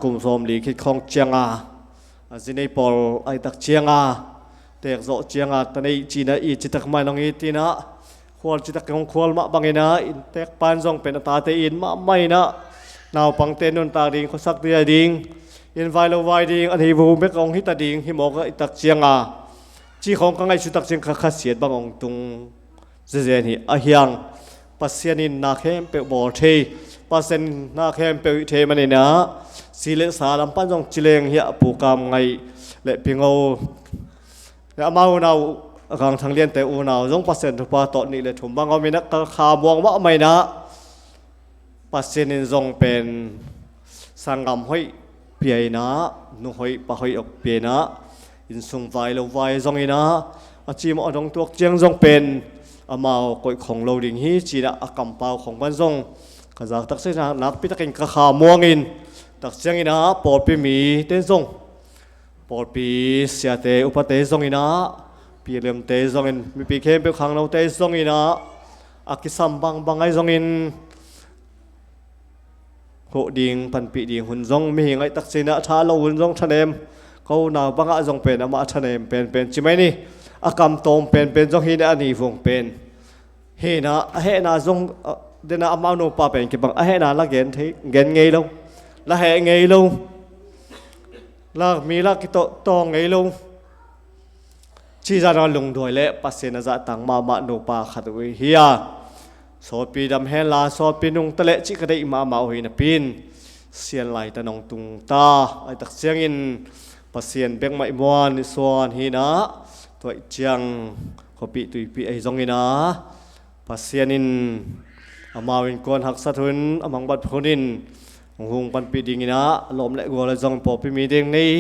กุมสมลีคิดของเชียงจินเนปอลไอตักเชียงเด็กโจเชียงตอนนี้จีน่าอีจิตตะไม่ลงอีทีนะควอลจิตตะของควอลมาบางอีนะอินเต็กปานซงเป็นตาเตอินมาไม่นะนาวปังเตนุนตาดิงเขาสักเดียดิงอินไวโลไวดิงอันนี้บูเมกองฮิตาดิงฮิโมกอิตักเชียงจีของกังไงชุดตักเชียงข้าเสียดบางองตุงเจเจนี่อาเฮียงปัสเซียนินนาเข้มเปบอลเทปัสเซนนาเข้มเปเทมันนี่นะสิเลสาลัมปันซงจิเลงเฮียปูกามไงเละพิงเอาแล้วมาเอากางทางเลียนแต่อูนาวจงปัสเซนทุปาตอนี่เลยถุมบางเอามีนักข่าวมองว่าไม่นะปัสเซนินจงเป็นสังกำห้อยเปียนะนุ่งห้อยปะห้อยออกเปียนะอินทรงไวเราไวจงอีนะอาจีมาดงตัวเจียงจงเป็นอามาก่อยของเราดิ่งฮีจีนะอากำเปาของบ้านจงกระจากตักเสียนักพิทักษ์กระขามวงอินตักเสียงอีนะปอดปีมีเต้นจงปอดปีเสียเตอุปเตจงอีนะปีเลื่อมเตจงอินมีปีเข้มเป็นขังเราเตจงอีนะอากิสัมบังไอจงอินโหดิ่งพันปีดิ่งหุ่นจงมีไงตักเสียนะชาเราหุ่นจงทะเลมเขาหนาวบังอาจงเป็นอามาทะเลมเป็นใช่ไหมนี่อากำตมเป็นจงฮีนะอันนี้ฟงเป็นเฮนะเฮนะจงเดนะอามาโนปาเป็นกี่บังเฮนะละเกณฑ์ที่เกณฑ์ไงลูละเฮไงลูละมีละกิโตไงลูชีจานลงด้วยเละปัสเซนะจะตั้งมาโนปาขัดวิเฮียสอดปีดำเฮลาสอดปีนุงตะเลจิกระไดมาหินะปินเสียนไหลตะนองตุงตาไอตักเสียงอินปัสเซียนเบงไม่มวนส่วนฮีนะตัวเจียงขปีตุยปีไอจงอินะปัสเซียนินอามาวินกวนหักสะทุนอามังบัดพนินหงปันปีดิงินะลมและกัวละจงปอปีมีเดงนี้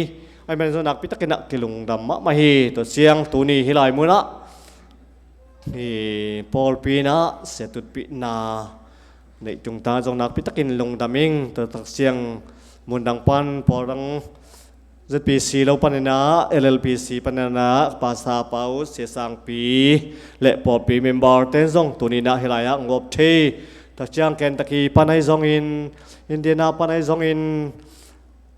ไอแมนสนักปิตะกินักกิลุงดำมะมาฮีตัวเสียงตัวนี้ฮิลายมุนะนี่ปอลปีนะเสตุปีนาในจุงตาจงนักปิตะกินลงดำมิงตัวตักเสียงมุนดังปันปอดังZPC เราปันนะ LLPC ปันนะภาษาเปาเสียสังปีและปอดปีเมมเบอร์เต้นซงตัวนี้นะเฮลายะงบเทตักเจียงแกนตะกีปันให้ซงอินเดียนาปันให้ซงอิน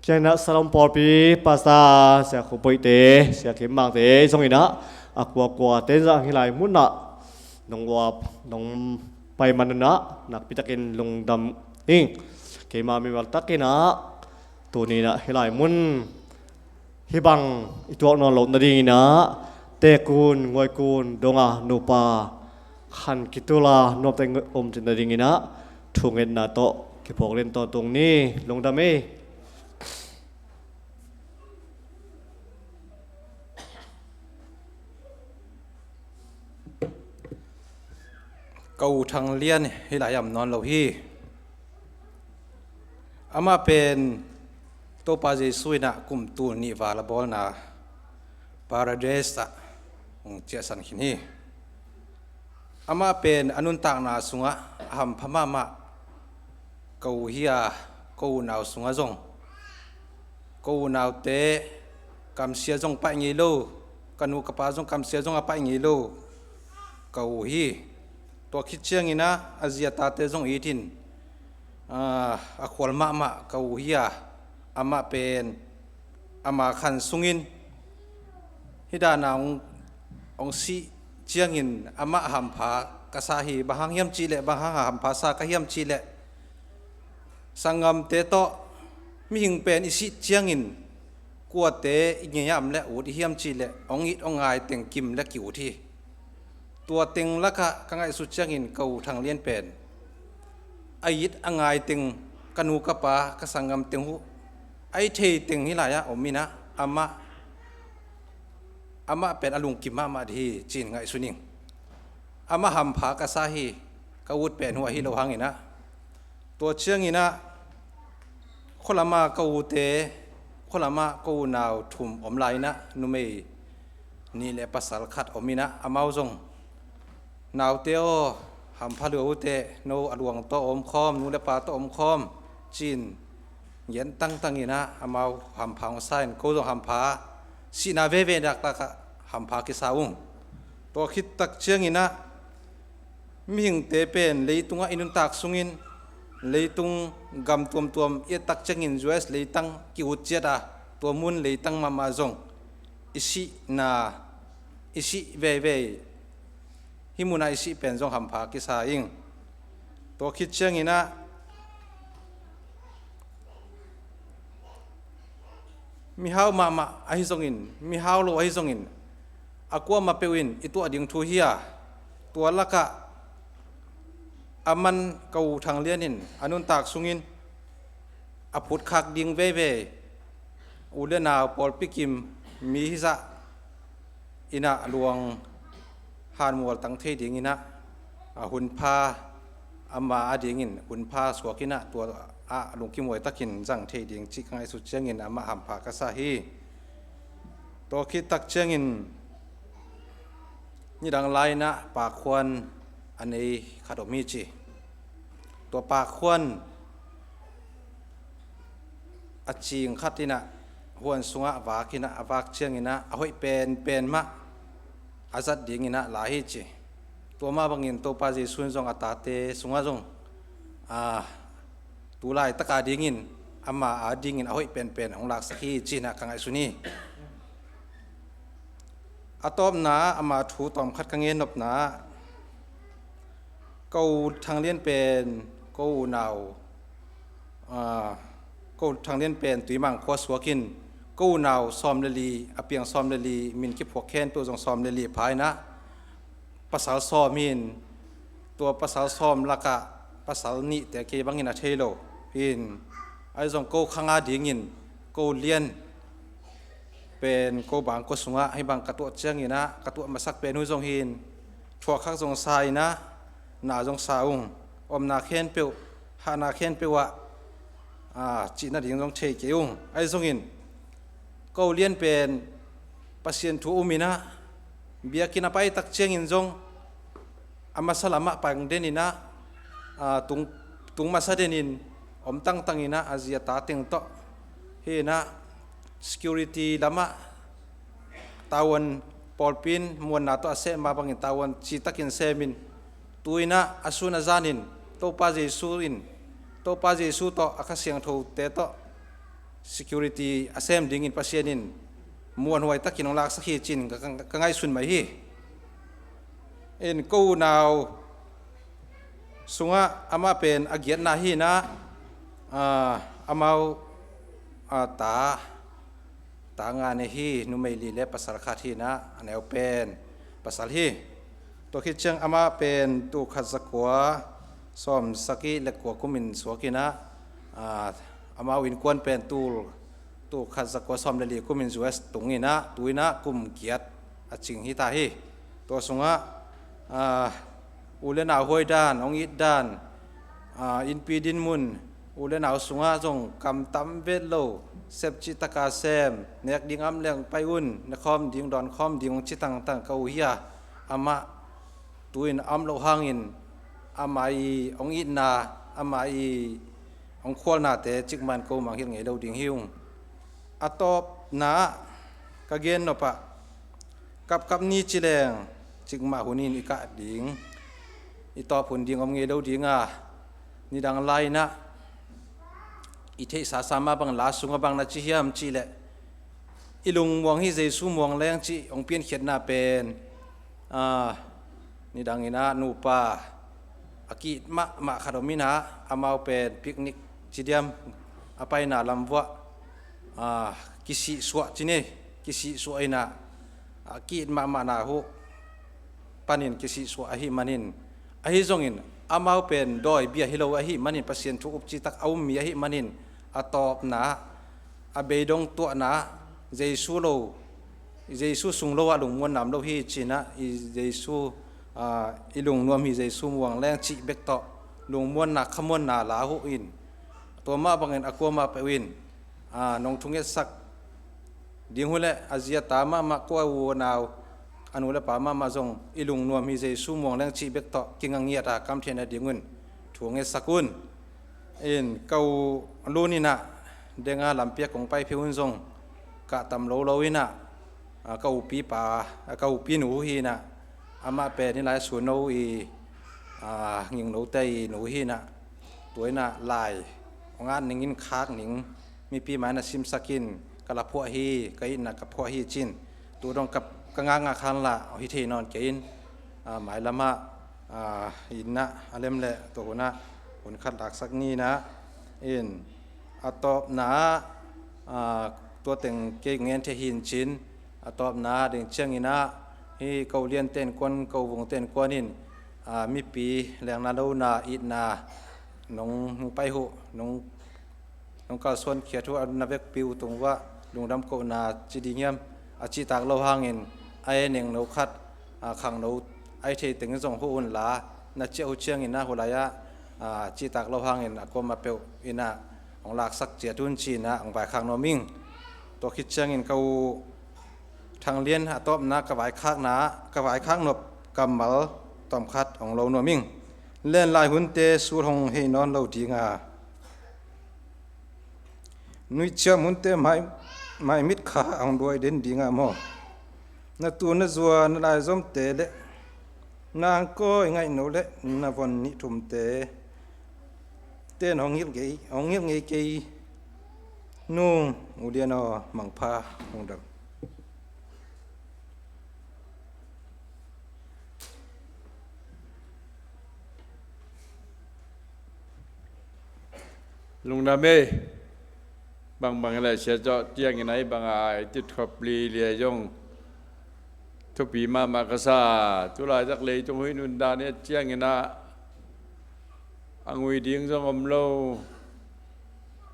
เจนะสลอมปอดปีภาษาเสียขุปยเตเสียเข็มบางเตซงอินะอักวัวเต้นจังเฮลายมุนนะนงวับนงไปมันนะนักพิทักษ์ลงดำอิงเกมามีวัลตักกินะตัวนี้นะเฮลายมุนฮิบังอีตัวนอนหลบนาดีนะเตกูนงวยกูนดงาโนปาขันกิตุลานบแต่งอมจินนาดีนะทุ่งเงินนาโตกิพกเล่นต่อตรงนี้ลงดำเอ กูทางเลียนให้หลายยำนอนเราฮีอามาเป็นตัวปาเจสุยนะกุมตูนิวาลาบอลนะปาราเดสะองเจสันขินีอามาเป็นอนุนตากนาสุงะหัมพม่ามะกูเฮียกูนาวสุงะจงกูนาวเตกำเสียจงไปงี้โลกันูกปาจงกำเสียจงไปงี้โลกูฮีตัวคิดเชียงนะอาเซียตาเตจงอีทินอควอลมะกูเฮียอามาเป็นอามาขันสุงินฮิดานาองซีเชียงินอามาหัมพากษาฮีบางเฮียมจีเลบางหัมพาสากเฮียมจีเลสังกมเตโตมีหิงเป็นอิสิเชียงินกัวเตอิเงียมและอุดเฮียมจีเลองอิดองไงเต็งกิมและกิวที่ตัวเต็งละคะกังไงสุดเชียงินกูทางเลียนเป็นไอยิดองไงเต็งกันูกปากสังกมเต็งหูไอเทเต็งฮิลายะอมินะอามาเป็นอลุงกิมมาดีจีนไงสุนิงอามาหัมผากษาฮีกวุฒเป็นหัวฮิโลหังอินะตัวเชียงอินะคนละมากูเตคนละมากูนาวทุ่มอมไลนะนุเมนี่แหละภาษาขัดอมินะอามาจงนาวเตโอหัมพาลูเตโนอลวงโตอมคอมนูเลปาโตอมคอมจีนเย็นตั้งอินะอามาหัมพางไซน์กูจงหัมพาสินาเวดักตะหัมพากิสาวุงตัวคิดตักเชียงอินะมีหิงเตเป็นเลยตุงอินุนตักสุงินเลยตุงกำตัวเอตักเชียงอินจูเอสเลยตั้งกิวเจดาตัวมุนเลยตั้งมาจงอิสิเวฮิมุนาอิสิเป็นจงหัมพากิสาอิงตัวคิดเชียงอินะมีฮาวมาอหิจงอินมีฮาวโลอหิจงอินอากวมาเปวินอิตัวดิ่งทูเฮียตัวละกะอามันกูทางเลียนินอนุนตากสุงินอพุทคักดิ่งเวอุเลนาปอลปิกิมมีฮิซะอินะหลวงฮานมัวตั้งเทดิ่งอินะหุนพาอามาอดิ่งอินหุนพาสวกินะตัวลุงกิมวยตะกินจังเทดิ่งจิกไงสุดเชียงอินอามาหัมพากษาฮีตัวคิดตักเชียงอินนี่ดังไลนะปากควนอันนี้ขาดมีจีตัวปากควนอาจิงขัดที่นะหวนสุงะวากินะวากเชียงอินะเอาให้เป็นมะอาจัดดิ่งอินะหลายจีตัวมาบังอินตัวปาจีสุนจงอัตตาเตสุงะจงตัวไล่ตะกาดิ่งอินอามาดิ่งอินเอาให้เป็นของหลักสักทีจีนะกังไอสุนีอาตอมนาอามาถูตอมคัดกังเงินนบนากูทางเลียนเป็นกูนาวกูทางเลียนเป็นตุยมังขวสวกินกูนาวซอมเลลีอเปียงซอมเลลีมินคิพวกแค้นตัวจงซอมเลลีภายนะภาษาซอมินตัวภาษาซอมละกะภาษานิแต่เกบังอินาเทโลพินไอจงกูขังอาดิ่งอินกูเลียนเป็นกูบางกูสุงะให้บางกระตัวเชียงอินะกระตัวมาสักเป็นหุจงหินชัวข้างจงไซนะนาจงสาวงอมนาเขียนเปียวหานาเขียนเปียวจีน่าดิ่งจงเชยเกี่ยวไอจงอินกูเลียนเป็นปัสเซียนทูอุมินะเบียกินาไปตักเชียงอินจงอามาสลามะปังเดนินะตุงมาซาเดนินอมตั้งอินะอาเซียตาเต็งโตเฮนะ security lama tawan polpin muan nato ase ma bangin tawan chitakin semin tuina asuna zanin to pa jesu to akasyang tho te to security asem ding in pasienin muan huai takin ong lak sakhi chin ka ngai sun mai hi en ko naw sunga ama pen agiat na hi na amauตางานฮีนุไม่ลีเล็บภาษาคาทีนะแนวเป็นภาษาฮีตัวคิดเชิงอามาเป็นตัวขัดสกัวซ้อมสกีเล็กกว่ากุมินสวกินะอามาวินควนเป็นตัวขัดสกัวซ้อมเดลีกุมินสวสตรงนี้นะตัวนะกุมเกียรติจิงฮิตาฮีตัวสงะ อูเลนาวห้วยด้านองอิดด้านอินปีดินมุนอูเลนาวสุงาจงกำตำเวทโลเซบจิตกาเซมเนกดิงอัมเลียงไปอุ่นนคอมดิงดอนคอมดิงจิตังตังเกาเฮียอามาตุยนอัมโลหางินอามาอีองอิดนาอามาอีองควอลนาเตจิกมันเกามังเฮียงเงยเราดิงฮิวอัตอบนากะเกนนปะกับนี้จิเลงจิกมาหุนินอิกะดิงอีตอบผลดิงอมเงยเราดิงนี่ดังไลนะอิเทสาสามาบังลาสุงบังนาจิเฮียมจิเลอิลุงมองฮิเจซูมองแรงจิองเปียนเขียนนาเป็นนี่ดังอินะนูปาอากิมาคาร์มินะอามาเป็นปิกนิกจิเดียมอาไปนาลำวะกิสิสวะจิเนกิสิสวะอินะอากิมานาหูปานินกิสิสวะอหิมันินอหิจงอินอามาเป็นดอยเบียฮิโลอหิมันินปัสเซียนทุกจิตักเอามีอหิมันินอาตอบนะอาเบดงตัวนะเจซูโลเจซูสุงโลว่าลุงมวนนำโลฮีจีนะเจซูอีลุงนวมฮีเจซูมวงแรงจิเบกตอลุงมวนนักขมวนนาลาหูอินตัวมาบังเอิญอากวมาไปวินนงทุงเอสักดิ้งหุ่นเละอาเซียตามามากว่าวัวนาวอนุเลปามาจงอีลุงนวมฮีเจซูมวงแรงจิเบกตอกิงังเงียตากำเทียนดิ้งหุ่นถุงเอสักุนเกาลูนี่นะเดงาลำเปียกของไปพิวจงกะตำโลโลวินะเกาปีป่าเกาปีหนูฮีนะอามาเป็นนี่หลายส่วนโนอียิงหนูเตยหนูฮีนะตัวน่ะลายงานหนิงค้างหนิงมีปีหมายนะซิมสกินกะละพวฮีกะอินนะกับพวฮีจินตัวดองกับกะงางาคันละฮิเทนอนเกินหมายละมาอินนะอเลมเละตัวน่ะผลขัดหลักสักนี้นะอัตอบนาตัวแต่งเก่งเงินเทหินชินอัตอบนาเด็กเชียงอินะให้เกาเลียนเต้นกวนเกาวงเต้นกวนนินมีปีแรงนาดูนาอินาน้องไปหูน้องก็ส่วนเขียนทุกอันนับเวกปิวตรงว่าลุงดำโกนาจีดีเงียมอาจิตากเราห่างเงินไอเน่งนกขัดขังนกไอเทตึงส่งหูอุ่นลานาเจ้าเชียงอินะหัวไหลจีตากเราห่างเงินก็มาเปลอินะของหลักสักเจียดุนจีนะของไปขังนมิงตัวคิดเชียงอินเขาทางเลียนตอบนะกระไหวข้างนะกระไหวข้างนบกำมัลตอมคัดของเรานมิงเล่นลายหุ่นเตสูทงให้นอนเราดีงานุยเชื่อมุนเตไม่มิดขาเอาด้วยเด่นดีงามอนักตัวนักจัวนลายจอมเตเลนางก็ไงโนเลนวันนิทุมเตเต้นห้องเงียบเกยนุ่งอุเดียนอมังพาหงดำลุงดำเมบางอะไรเสียจอเจียงไหนบางอะไรติดขบลีเลียยงทุกปีมากระซาตุลาจักเลยจงหินุนดาเนี่ยเจียงนะอังวิดิ้งจงอมโล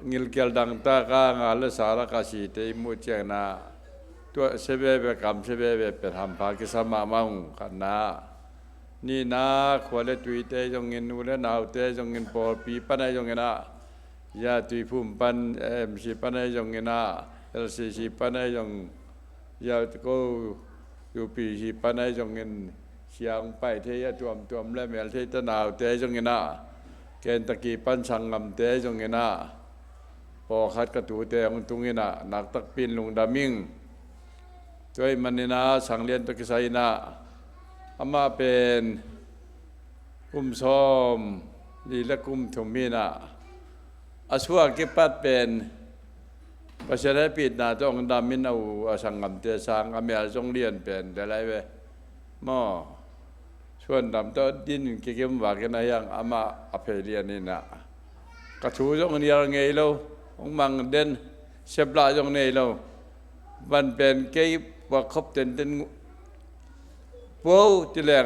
งิลเกลดังตากางาลสารคาสีเตยมุเจียงนะตัวเสเบเบกำเสเบเบเป็นทำภากิสมามังกันนะนี่นะขวาเลตุยเตยจงเงินนูเลนาวเตยจงเงินปอปีปันไอจงเงินนะยาตุยพุ่มปันสิปันไอจงเงินนะLCCปันไอจงยาก็อยู่ปีสิปันไอจงเงินเชียงไปเทียตัวมและเมลเทตนาวเตยจงเงินนะเกณฑ์ตะกี้ปันสังงำเตยจงเงินนะพอคัดกระตูเตยของตุงเงินนะนักตักปินลุงดามิงตัวมันนี่นะสังเลียนตะกี้ไซนะอามาเป็นกุมซ้อมลีและกุมถุมีนะอาชัวกิปัดเป็นประชาธิปิดนะจงดามินเอาสังกำเตสังอเมริกาจงเลียนเป็นแต่ไรเว้หม้อชวนดำตัวดินเกี่ยวกับว่ากันนะยังอามาอภัยเรียนนี่นะกระทูจงเนียงไงเราองมังเด่นเชฟลาจงเนี่ยเรามันเป็นเกี่ยวกับครบเต็นปูที่แรง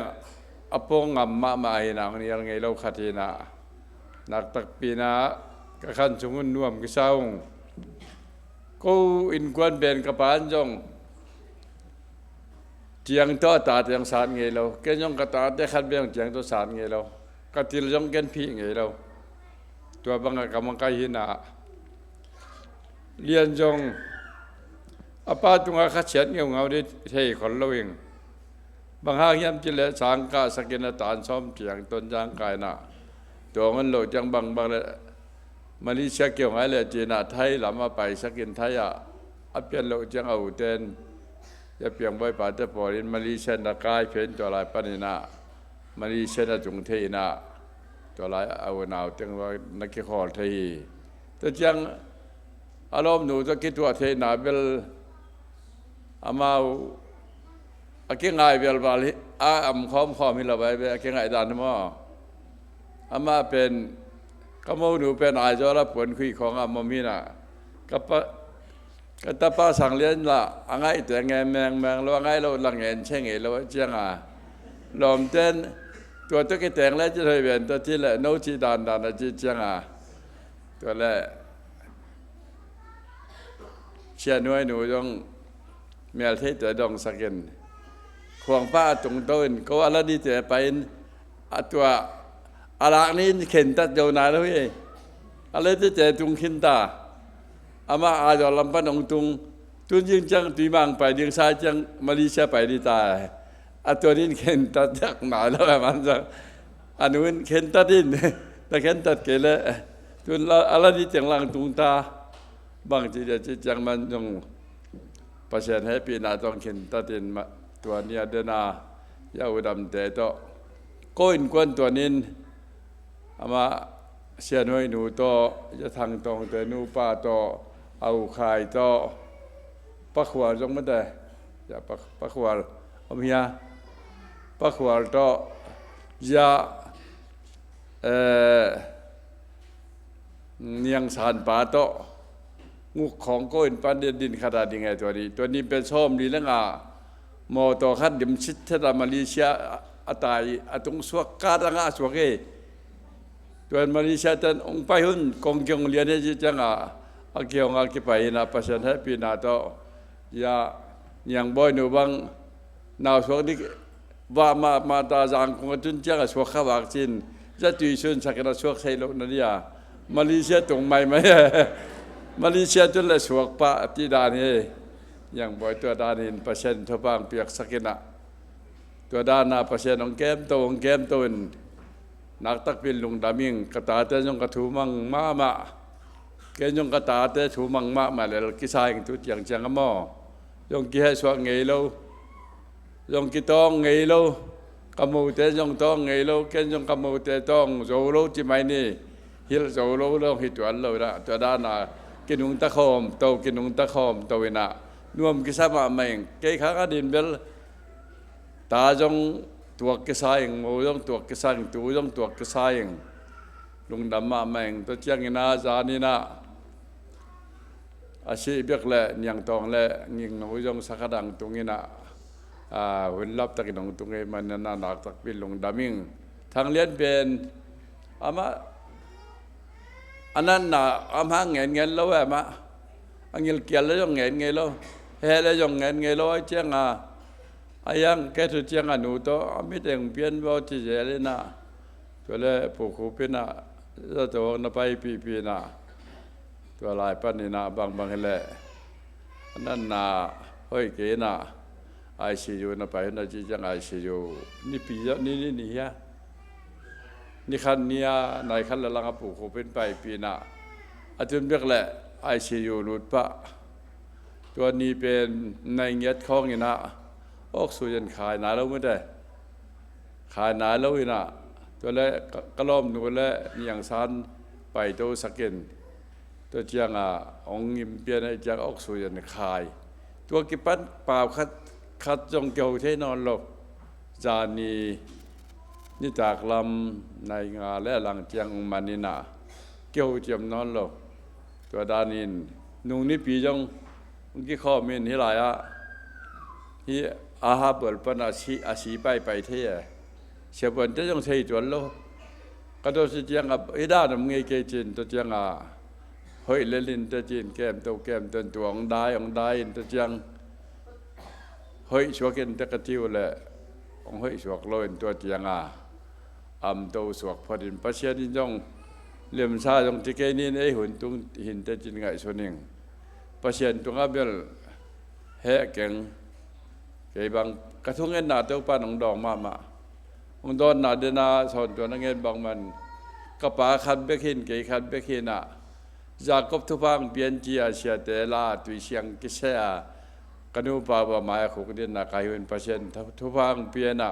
อปงงำมาให้นางนี่ยังไงเราขัดที่น่ะนักตักปีน่ะกระขันชงนุ่มกระเซ้ากูอินกวนเป็นกระปานจง เจียงตัวตาเจียงสารเงยเราแกยองกตาได้ขัดเบียงเจียงตัวสารเงยเรากติลยองแกนพี่เงยเราตัวบังกำมังกายหินาเรียนจงอาป้าตุงอาขัดเฉียนเงาได้เทคนเราเองบางห้างยามจิเลสังกาสกินตานซ้อมเจียงต้นจางกายน่ะตัวมันโหลจังบางเลยมาเลเซียเกี่ยวไงเลยจีน่าไทยหลามาไปสกินไทยอับเปลี่ยนโหลจังเอาเต้นจะเปลี่ยนไว้ป่าจะปล่อยมาเลเซียนักกายเพี้ยนตัวลายปนินามาเลเซียนักจงเทน่ะตัวลายเอาหนาวจังว่านักขี้ขอไทยแต่จังอารมณ์หนูจะคิดว่าเทน่ะเบลอามาอากิงไงเบลบาลีอำคอมมิลาไปเบลอากิงไงดานมั่วอามาเป็นก็มูหนูเป็นอาจจะรับผลคุยของอามามีน่ะก็ตาป้าสั่งเลี้ยงละอังไงแต่แงแมงแล้วอังไงเราหลังเงินเช่งเอแล้วเจียงลมเต้นตัวตัวกิแต่งแล้วจะได้เป็นตัวที่แหละโนจีดานจีเจียงตัวแรกเชียน้อยหนูต้องเมียเทแต่ดองสักเกินขวงป้าตรงต้นก็อะไรดีแต่ไปตัวอะไรนี้เข็นตัดโยนาแล้วเว้ยอะไรที่เจตุงขินตาอามาอาจจะลำพันองตุงตุนยิงจังตีมังไปยิงซ้ายจังมาเลเซียไปดีตาตัวนี้เข็นตัดจากหนาแล้วมันจะอันนู้นเข็นตัดดินแต่เข็นตัดเกล้ตุนอะไรที่จังลังตุงตาบางทีจะจังมันต้องประเสริฐให้ปีนาต้องเข็นตัดดินตัวนี้เดนายาอุดมแต่โตก้นกวนตัวนี้อามาเสียน้อยหนูโตจะทางตรงแต่หนูป้าโตเอาขายโตปักหัวจงไม่ได้จะปักหัวเอาเมียปักหัวโตจะเนียงสานป่าโตงูของก้นปันดินขนาดยังไงตัวนี้เป็นส้มดีแล้วมอตัวขัดดิมชิดที่เรามาเลเซียอาตายอาตรงสวกกาดังสวกตัวมาเลเซียท่านองไปหุ่นกองจงเรียนให้จังอาเกี่ยวกับไปนะประชาชนปีนาโตยาอย่างบ่อยหนูบางนาวสวกนี่ว่ามาตาจางคงจุนจังสวกข้าววัคซีนจะตุยชุนสักการสวกใส่ลงนั่นยามาเลเซียตรงไหมมาเลเซียจนเลยสวกปะที่ดานี่อย่างบ่อยตัวด้านนี้เปอร์เซ็นต์ทั่วบางเปียกสักนะตัวด้านหน้าเปอร์เซ็นต์ของแก้มตัวนักตักเป็นลุงดามิงกระตาเตยงกระถูมังมาแกยงกระตาเตยถูมังมาเลยกิสายทุกอย่างจังม้อยงกิให้สวกเงยโลยงกิตองเงยโลกมูเตยงตองเงยโลแกยงกมูเตตองโจโลจิไม่นี่ฮิลโจโลลงฮิตวันโลนะตัวด้านหน้ากินุงตะคอมโตกินุงตะคอมโตวินะนวมกิสามาเมงเกยข้างดินเบลตาจงตัวกิสายงโมจงตัวกิสายงตัวจงตัวกิสายงลุงดำมาเมงตัวเจียงนาจานีนาอาชีพเบียกเล่ยังตองเล่ยิงหนูจงสักดังตรงนี้นะหุ่นลับตะกินตรงนี้มันน่าหนักตะเป็นลุงดำมิงทางเลี้ยนเป็นอามาอันนั้นน่ะอามาเงินแล้วแหวะอันเงินเกี่ยวแล้วยังเงินแล้วเฮแล้วยังเงินแล้วเจียงอายังแกทุเจียงหนูโตไม่ได้เปลี่ยนว่าที่เจริญนะตัวเล่ผู้คู่เป็นนะจะตัวนับไปปีนะตัวลายปันนี่นะบางเล่นั่นนะเฮ้ยเกนะICUนับไปนะจีจังICUนี่ปีนี่ฮะนี่คันนี้นายคันละลังผู้คู่เป็นไปปีนะอาจจะเรียกแหละICU หลุดปะตัวนี้เป็นในเงียดของนี่นะออกสุยันขายหนาแล้วไม่ได้ขายหนาแล้วอีนะตัวแรกกระล้อมหนูและอย่างซันไปตัวสกินตัวเจียงองยิมเปียนเจียงออกสุยันขายตัวกิปันเปล่าคัดจงเกี่ยวเทนอนหลบจานีนี่จากลำในงาและหลังเจียงมานินาเกี่ยวเจียมนอนหลบตัวดานินนุ่งนี่ปีจงกี่ข้อมีนที่หลายที่อาหาเปิดปนอาชีไปเที่ยเชื่อวันจะต้องใช้จวนโลก็ตัวสิเจียงกับไอ้ด้านมึงไงเกจินตัวเจียงเฮ้ยเลลินตัวจีนแก้มตัวตัวองได้ตัวเจียงเ ฮ้ยชัวกินตะกะติวแหละองเฮ้ยสวกลอยตัวเตียงโตสวกพอดินปัสเซียดินจงเลี่ยมซาจงที่เกนี่ไอ้หุ่นตุงหินแต่จินไงส่วนหนึ่งปัสเซียนตุงอาเบลแหกเก่งเกี่ยบางกระทุ้งเงินหนาเต้าปานองดองมาองดอนหนาเดนาสอนตัวนักเงินบางมันกระป๋าขัดเบกินเกี่ยขัดเบกินจากบทุพังเปลี่ยนจีอาเซียเตลาตุยเชียงกิเซียกันอุปาบะมาขุกเดินนักไอหุ่นปัสเซียนทุพังเปลี่ยน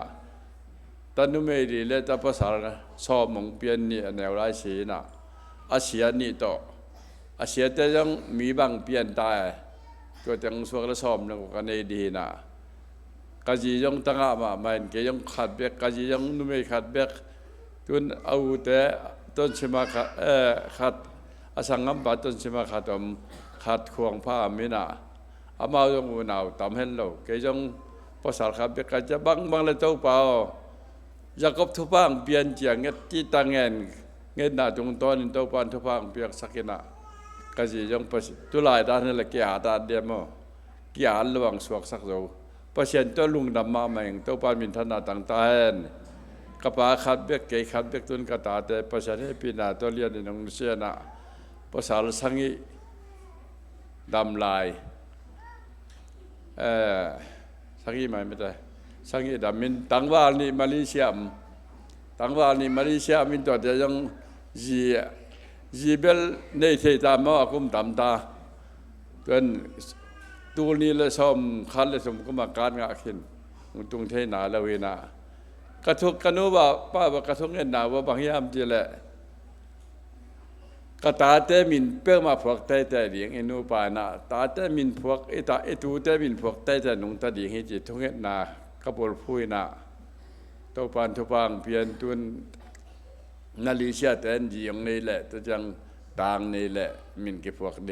ตันนุเมรีเลตภาษาสอบมงเปลี่ยนนี่แนวไรสีอาเซียนี่ต่ออาเซียแต่ยังมีบางเปลี่ยนตายก็จังสวกละสอบนึกกันในดีกะจียังตั้งมามันเกยังขัดเบกกะจียังนุเมขัดเบกตุนเอาแต่ต้นชิมาขัดอาสังกัมปัตต้นชิมาขัดควงผ้ามินาอามาจงอุณาวตามเห็นเราเกยังภาษาขัดเบกกะจะบางเลยเจ้าเปล่าอยากบทุพังเปลี่ยนเจียงเงที่ตั้งเงินหน้าจงตอนเจ้าปานทุพังเปลี่ยนสักนะกะจียังภาษาตุลายด้านนี้แหละเกี่ยดานเดียมเกี่ยระหว่างสวกสักโจเปอร์เซ็นต์ตัวลุงดำมาเองตัวปานมินธนาต่างตาเห็นกระป๋าขัดเบกเกยขัดเบกตุนกระตาแต่เปอร์เซ็นต์ให้ปีนาตัวเรียนในนองเสียนะภาษาสังกีดำลายสังกีไม่ได้สังกีดำมินต่างว่านี่มาเลเซียมินตัวเดียวยังจีเบลในเทตามว่ากุมตามตาเป็นตัวนี้เลยซ้อมคันเลยสมก็มาการงาขึ้นตรงเทนาละเวนะกระทุกกันนู้ว่าป้าว่ากระทุกเงินหนาว่าบางยามจีแหละกระตาเตมินเพื่อมาพวกเตแต่เดียงอินูปานะตาเตมินพวกไอตูเตมินพวกเตแต่หนุ่งตาดีให้จิตทุกเงินนากระปุกพุยนะตัวปานทุพังเพียนตุนนาลีเซียแต่นจียงนี่แหละตัวจังต่างนี่แหละมินกี่พวกเด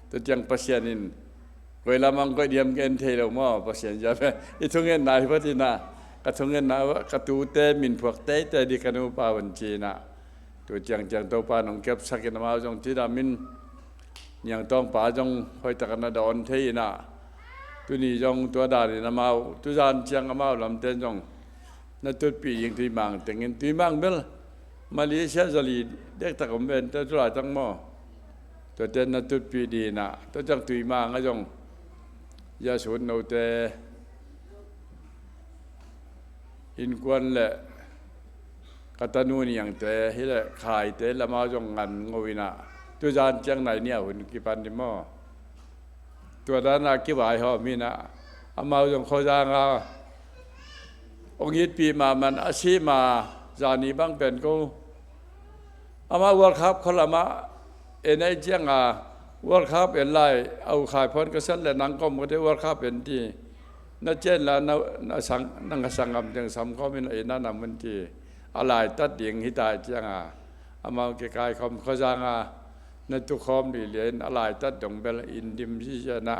ตัวจังปัสยานินเวลามันก็เดียมเงินเทลมาปัสยานจะไปอีทุกเงินนายพัฒนากระทุกเงินนากระตูเตมินพวกเตแต่ดีกันอุปาวันจีนะตัวจังตัวปานองเก็บสักนมาจงที่ดามินยังต้องป่าจงคอยตะกันดอนเทนะตัวนี้จงตัวดารินามาตัวจานจังมาลำเต้นจงนั่นตัวปียิงตุยมังแต่เงินตุยมังเบลมาเลเซียจะลีเด็กตะกมเป็นตัวจุฬาจังมอตัวเต้นนั่นตัวปีดีนะตัวจังตุยมังก็จงยาสูนเอาแต่อินกวนแหละกตันูนี่อย่างแต่ที่แหละขายแต่ละมาจงงันงวินะตัวจานจังไหนเนี่ยหุ่นกี่ปันดิมอตัวด้านนักกี่วายหอมีนะอามาจงเขาจางองค์ยิดปีมามันอาชีมาจานีบังเป็นกูอามาวัลคับคนละมาเอ็นไอเจียงวัลคับเป็นไรเอาขายพ้นกษัตริย์และนังก้มก็ได้วัลคับเป็นที่นั่นเจนแล้วนั่งสังกำจังสามก็เป็นไอ้นั่นนำมันที่อะไรตัดเดียงหิตายเจียงอามาเกกายคำเขาจางนั่นตุคอมดีเลียนอะไรตัดดงเบลอินดิมที่ชนะ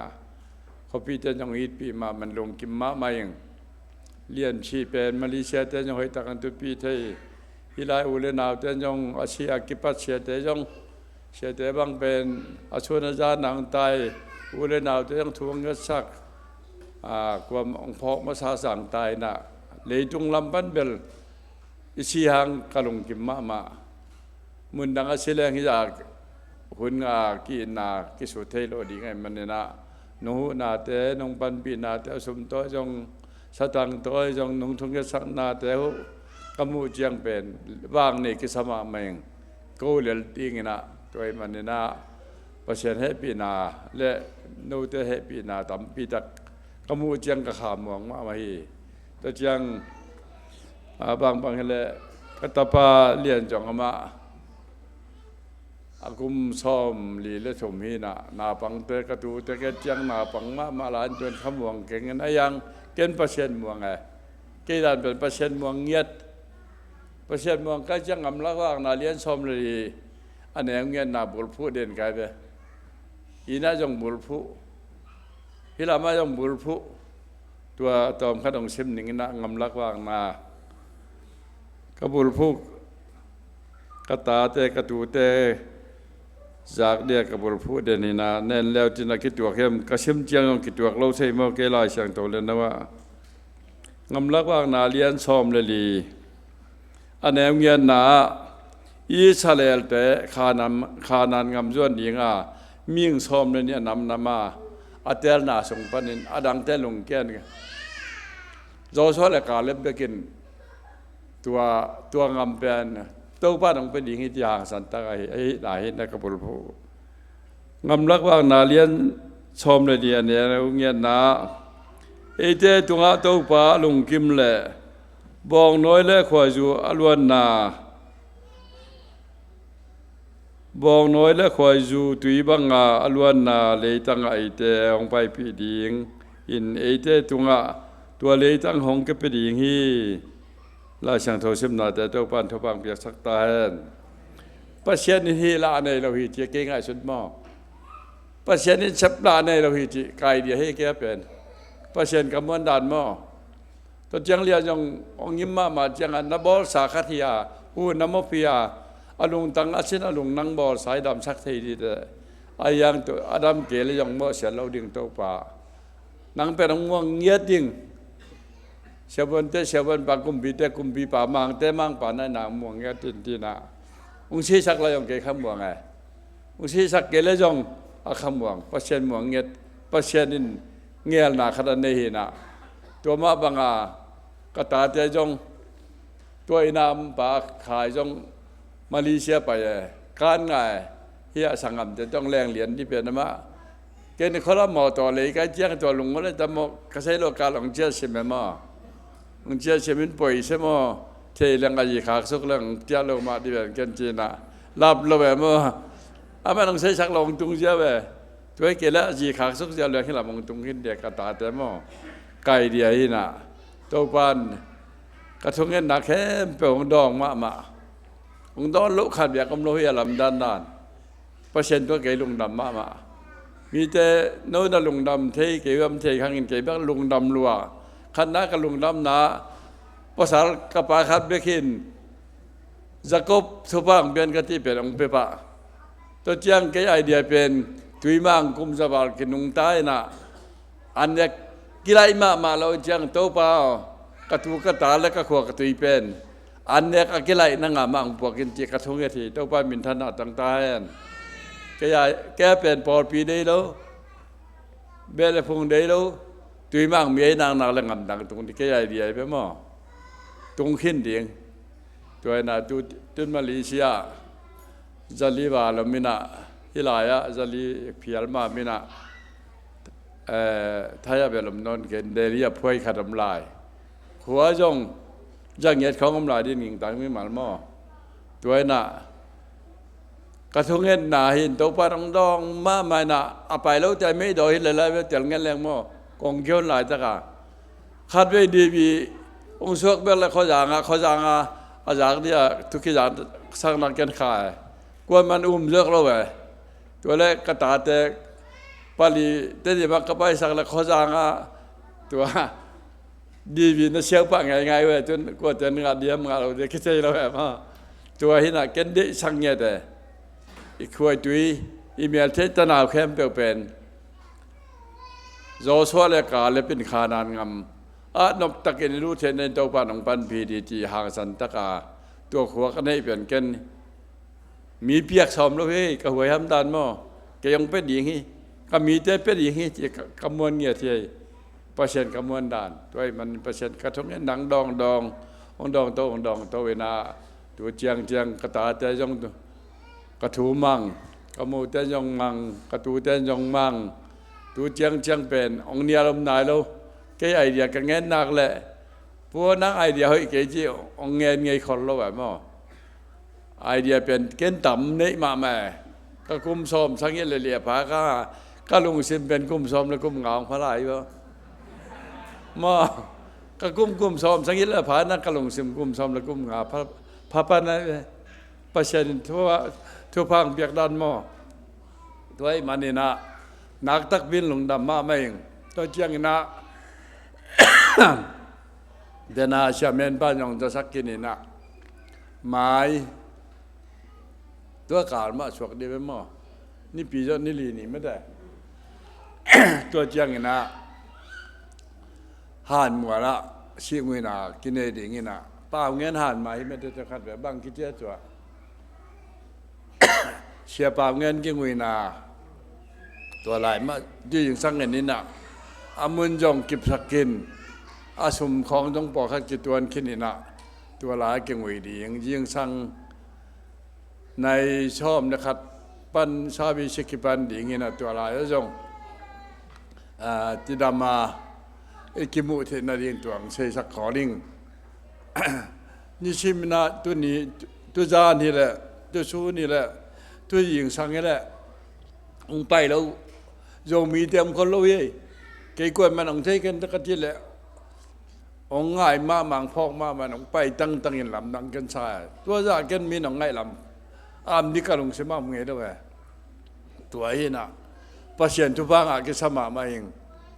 เขาพี่จะยังยิดปีมามันลงกิมมะมาอย่างเลียนชีเป็นมาเลเซียแต่ยังให้ตะกันตุปีไทยฮิลายอุเลนาวแต่ยังอาเซียกิปัสเซียแต่ยังเสียแต่บางเป็นอาชวนอาจารย์นางไตอุเลนาวแต่ยังทวงเงินสักความองค์พ่อมาสาสั่งตายนะเลยจงลำบันเบลอิชิฮังกะลงกิมมามุนดังอาเซียงฮิจากหุ่นกีนากิสุเทโลดีไงมันเนี่ยนะนูนาเตนงปันปีนาเตสมโตจงสตังตัวจงนุ่งทุ่งเกศนาเตวกมูเจียงเป็นว่างนี่กิสมาเมงกูเลี้ยดิ้งนะตัวมันนี่นะเปอร์เซ็นต์ให้ปีนาและนูเตให้ปีนาตั้มปีตักกมูเจียงกะขามวงมาฮีตัวเจียงบางเฮเลกัตปาเลียนจงมาอากุมซ้อมลีและชมฮีนาปังเตกระตูเตกเจียงนาปังมาลานจนขมวงเก่งนะยังเกณฑ์เปอร์เซ็นต์มวงไงเกณฑ์เป็นเปอร์เซ็นต์มวงเงียดเปอร์เซ็นต์มวงก็จังกำลังว่างนาเลียนซ้อมเลยอันนี้เงียดนาบุลผู้เด่นกันไปอีน่าจงบุลผู้ฮิลามาจงบุลผู้ตัวตอมขนมชิมหนึ่งนะกำลังว่างนากบุลผู้กตาเตกระตูเต จากเดียกับบุรุษผู้เดนินาแน่นแล้วจินกิจตัวเข้มกระชิมเจียงกิจตัวเราใช้มาเกลายเสียงโตเลยนะว่างำลักว่างนาเลียนซ้อมเลยลีอันแนวเงียนนาอีสาเลลแต่ขานานงำจวนดีงามิ่งซ้อมเลยเนี่ยนำมาอาเตลนาส่งปันินอดังเตลงแกนโจชวเลกาเล็บไปกินตัวงำเป็นตัวป้าต้องเป็นดิ่งที่ยางสันตะไอ้หลายนักบุรุษผู้งำลักว่างนาเลียนซ้อมเลยดีอันเนี่ยเงียนนาไอ้เจ้าตัวตัวป้าลงกิมเล่บองน้อยเล่ขวาจูอลวนนาบองน้อยเล่ขวาจูตุยบังอาอลวนนาเลยตั้งไอเต้องไปปีดิ่งอินไอเต้ตัวเลยตั้งห้องก็ปีดิ่งฮีลาช่างโทชิมนาแต่ตัวปันทุบังเปียกสักตาเห็นปัจเจกนี้ละในเราหิจิเก่งไอสุดมอปัจเจกนี้ชับละในเราหิจิไกลเดียให้แก่เป็นปัจเจกกำมวลดานมอตัวจังเลียจงองยิมมาจังอันนับบอลสาขัทียาหูนัมพิยาอลุงตังอาชินอลุงนังบอลสายดำสักทีดีแต่อายังตัวอดัมเกลียงมอเสียเราดิ่งตัวป่านังเป็นง่วงเงียดดิ่งเชวันเตเชวันปากุมบีเตกุมบีป่ามังเตมังป่าในนางม่วงเงียดตินน่ะองค์ชีสักเรายองเกขม่วงไงองค์ชีสักเกลียงอาขม่วงปัจเจกม่วงเงียดปัจเจกนินเงียนาขนาดนี้น่ะตัวมาบังอากตาเตจงตัวอินามปากขายจงมาเลเซียไปการไงเฮียสังคมจะต้องแรงเหรียญที่เป็นนะมะเกณฑ์เขาละหมอต่อเลยก็เจียงตัวลุงก็เลยจะมอกระใช้โลกาลองเจียใช่ไหมมะลองเจียใช่ไหมป่วยใช่ไหมเทเรื่องอะไรขาดสุกเรื่องเจียโลมาที่เป็นเกณฑ์จีน่ะรับเราแบบมะอามันต้องใช้ชักลงตุงเจียแบบตัวเกล้าจีขาดสุกเจียเรื่องที่เรามองตุงหินเด็กกตาแต่มะไก่เดียหิน่ะตัวปันกระทงเงินหนักแค่เปล่าดองมาองดอนลุกขัดแบบกำลังเฮียลำด้านเปอร์เซ็นต์ตัวเกลุงดำมามีแต่โน้นลุงดำเทเกยเทข้างเงินเกยบ้างลุงดำลัวขันนักกับลุงดำนาภาษากระปาขัดเบกินจะกบทุบังเป็นกติเป็นองเปปะตัวเจียงเกยไอเดียเป็นตุยมังกุมสบาลกินุงใต้น่ะอันเนี้ยกีฬามาเราเจียงโตเปล่ากระตูกระตาและกระขวกระตุยเป็นอันเนี้ยกีฬานั่งมังพวกกินจีกระทงเอทีโตเปล่ามินทันต่างตาเห็นแกเป็นปอปีได้แล้วเบลฟงได้แล้วตุยมังมีไอ้นางนักเล่นงำดังตรงที่แกใหญ่ดีไปมั้งตรงขึ้นเดียงตัวน่ะตุนมาเลเซียจะลีบาลมินะฮิลายะจะลีพิอัลมามินะท้ายเป็นลมนอนเกินเดลียพวยขัดลำลายหัวจงจังเงียดของลำลายดินหิงต่างไม่หมายมั่วตัวน่ะกระทงเงินหนาหินตัวปาดองมาไม่น่ะเอาไปแล้วใจไม่ดอยเลยเตียงเงินแรงมั่วกองเขียวหลายตะกาคาดไว้ดีบีองค์สวกเบลเขาอย่างอาจารย์เนี่ยทุกอย่างสร้างนักเก็นขายกวนมันเลือกเราไปตัวแรกกระตาแต่ปาลีเตจิบักกไปสักละข้อจางตัวดีวีนเชี่ยวปังไงเว้ยจนกว่าจะงานเดียมงานเราเด็กคิดใจเราแบบว่าตัวหิน่ะเกณฑ์ดิสังเกตอีกคุยตุยอีเมลเทตนาเข้มเปลี่ยนโจสวาเลกาเลเป็นขานานงำนบตะกินรู้เทนในตัวปานของปันพีดีจีหางสันตะกาตัวขวกในเปลี่ยนกันมีเปียกสอมแล้วเฮ้ยกระหวยทำดานมั่วแกยังเป็นอย่างนี้ก็มีแต่เป็นอย่างนี้ที่กำมวลเงียที่เปอร์เซ็นต์กำมวลด่านด้วยมันเปอร์เซ็นต์กระทงเนี่ยหนังดองโตเวนาตัวเจียงกระตาแต่ยองกระถูมังกระมูแต่ยองมังกระตูแต่ยองมังตัวเจียงเป็นองเนียลมนายแล้วแกไอเดียกันเงินนักแหละพวกนักไอเดียเฮ้ยแกจีองเงินไงคนเราแบบมั้งไอเดียเป็นเกณฑ์ต่ำนี่มาแม่ก็กุมซ้อมสังเกตเลียผาก็ลุงซิมเป็นกุมซ้อมแล้วกุมเงาพระไรวะมาก็กุมซ้อมสังเกตเลยผานั่นก็ลุงซิมกุมซ้อมแล้วกุมเงาพระปันนั้นประชันทั่วพังเบียกดันมาด้วยมันนี่นะนักตักบินลงดำมาไม่ยังตัวเจียงนะเดนาเชเมนบ้านยองจะสักกินนี่นะหมายตัวการมาชวกดีไปมั้ง นี่ปีจนนี่ลีนี่ไม่ได้ ตัวเจียงนะห่านมัวละชิงวินากินเอดิงินะป้าเงินห่านมาไม่ได้จะขัดแบบบางกิจเจ้าตัวเชียป้าเงินกินวินาตัวลายมายืงสังเงินนี่นะอามุนจงกิบสักกินอาสมของต้องปอกขัดกิจตัวขินินะตัวลายกินวิดียังสังในชอบนะครับปันชาบิชิกิปันดีงินะตัวลายแล้วจงติดามากิมุเทนาเรียงตัวเสสักขอลิงนี่ชิมนะตัวนี้ตัวจานนี่แหละตัวชูนี่แหละตัวหญิงสังนี่แหละองไปแล้วโยมีเต็มคนเราเย่เกี่ยกวนมันองเทกันตะกี้แหละองง่ายมามังพอกมามันองไปตั้งยันลำดังกันชายตัวจานกันมีน้องง่ายลำนี่ก็ลงเสมามึงเองด้วยตัวไอ้น่ะปัจจัยทุกฝั่งอาจจะสมามาเอง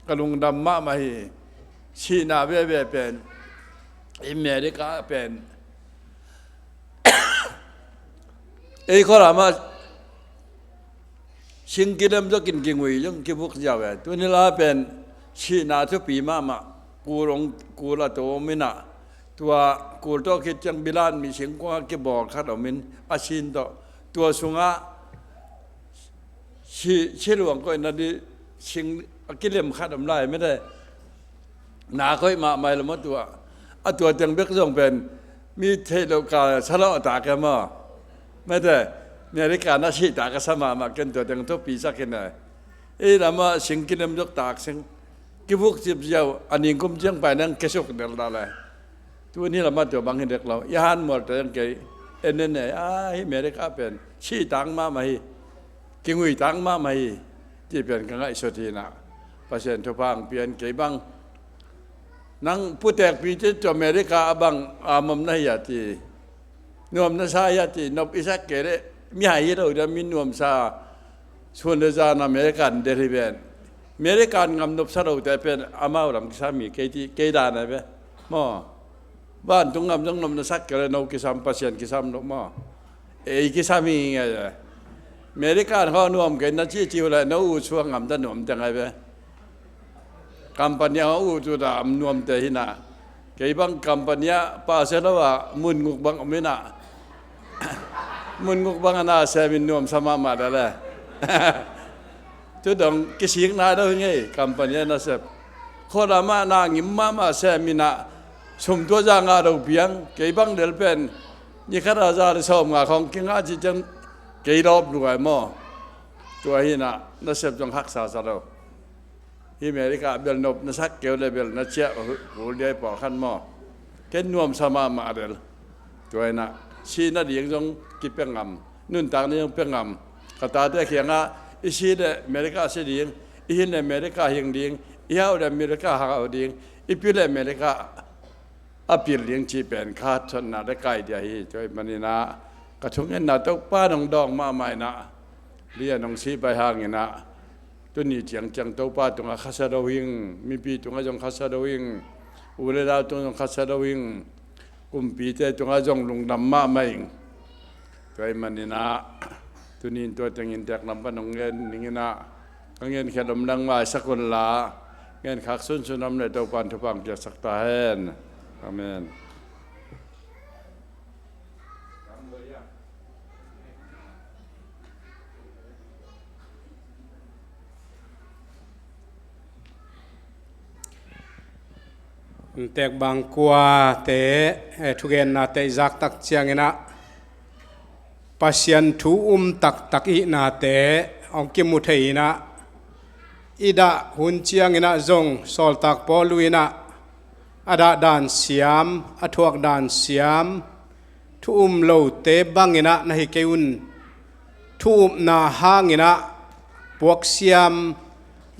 กลุงดำมามาให้ชีนาเว่เป็นอเมริกาเป็นข้อละมาชิงกินจะกินกินวิยังกินพวกเจ้าเว่ตัวนี้ละเป็นชีนาทุกปีมากูละตัวมินะตัวกูตัวคิดจังบิลานมีเสียงกว่าเก็บบอกขัดเอามินอาชินตัวสุงะชีหลวงก็นั่นดิชิงกิเลมขัดอำลายไม่ได้หนาค่อยมาไม่ละมั้งตัวจังเบกส่งเป็นมีเทโลกาชะลอตาแกมาไม่ได้เมริกานาชีตากสมากันตัวจังทุกปีสักแค่ไหนละมาชิงกิเลมยกตากชิงกิบุกจิบเจ้าอันนี้กุมเชียงไปนั่งเกษกเดลดาเลยตัวนี้ละมาตัวบางเด็กเรายานหมดแต่ยังเกยเนี่ยเมริกาเป็นชีตังมาไม่กิงวิตังมาไม่ที่เป็นกันไอ้สุธีนะเปอร์เซ็นต์ทุกฝั่งเปลี่ยนเกี่ยบังนั่งผู้แตกปีที่จอเมริกาบังมุมนายที่นวมนาซายที่นบอิสักเกเรมีหายเราเดี๋ยวมีนวมซาชวนเดินอเมริกันเดริเวนอเมริกันงำนบซาเราแต่เป็นอามาหลังสามีเกดานอะไรหม้อบ้านตรงงำตรงนมนาซักเกเรนกิสามเปอร์เซ็นต์กิสามนบหม้อกิสามีไงอเมริกันเขาหน่วมกันนั่นจิวเลยนู่นช่วงงำแต่หน่วมจังไงเว้กัมปัญญาเขาจุดอ่ำนวมแต่หินะเกี่ยบังกัมปัญญาป้าเสร็จแล้วว่ามุนงุกบังอเมรินะมุนงุกบังอนาเซมินนวมสมามาได้เลยจุดดงกิสิงนาได้ไงกัมปัญญาน่าเสพคนละมานางอิมมาเซมินะสมตัวจางอาเราเบียงเกี่ยบังเดลเป็นยี่ข้าราชการสอบงาของกิงอาจิจังเกี่ยรอบดูไอ้หม้อตัวหินะน่าเสพจงหักษาสารที่อเมริกาเบลนบนัสักเกลเลเบลนัเชียหูเดียปอขันหม้อเก็นนวมสมามาเดลตัวน่ะชีน่ะเดียงจงกิเปงำนุ่นต่างนี่ยังเปงำกตาเตะเขียงอ่ะอีชีเดอเมริกาเสียดีงอีหินอเมริกาเฮียงดีงอีฮาวเดอเมริกาหาเอาดีงอีพิเลอเมริกาอภิเลียงชีเป็นคาดชนน่ะได้ไกลเดียฮีช่วยมันนี่นะกระชงเงินน่ะตกป้าดองดองมาใหม่นะเรียนน้องชีไปห่างนี่นะตัวนี้จังตัวป้าตรงอาคาซาดวิงมีปีตรงอาจงคาซาดวิงอุเรดาตรงคาซาดวิงกุมปีเตตรงอาจงลงดำมาไม่ตัวมันนี่นะตัวนี้ตัวจังอินแตกนำปนงเงินนี่นะเงินแค่ดมดังมาสักคนละเงินขักสุนสุนำในตัวปันทุพังจะสักตาแห่นอาเมนแตกบางกว่าเตะทุกเอ็นนาเตะจักตักเชียงนะปัศยันทูตักอีนาเตะองกิมุทัยนะอิดะหุ่นเชียงนะจงสอลตักปอลุยนะอดาดานเสียมอทวกดานเสียมทุโลเตะบังนะนาฮิเกอุนทุนาหางนะพวกเสียม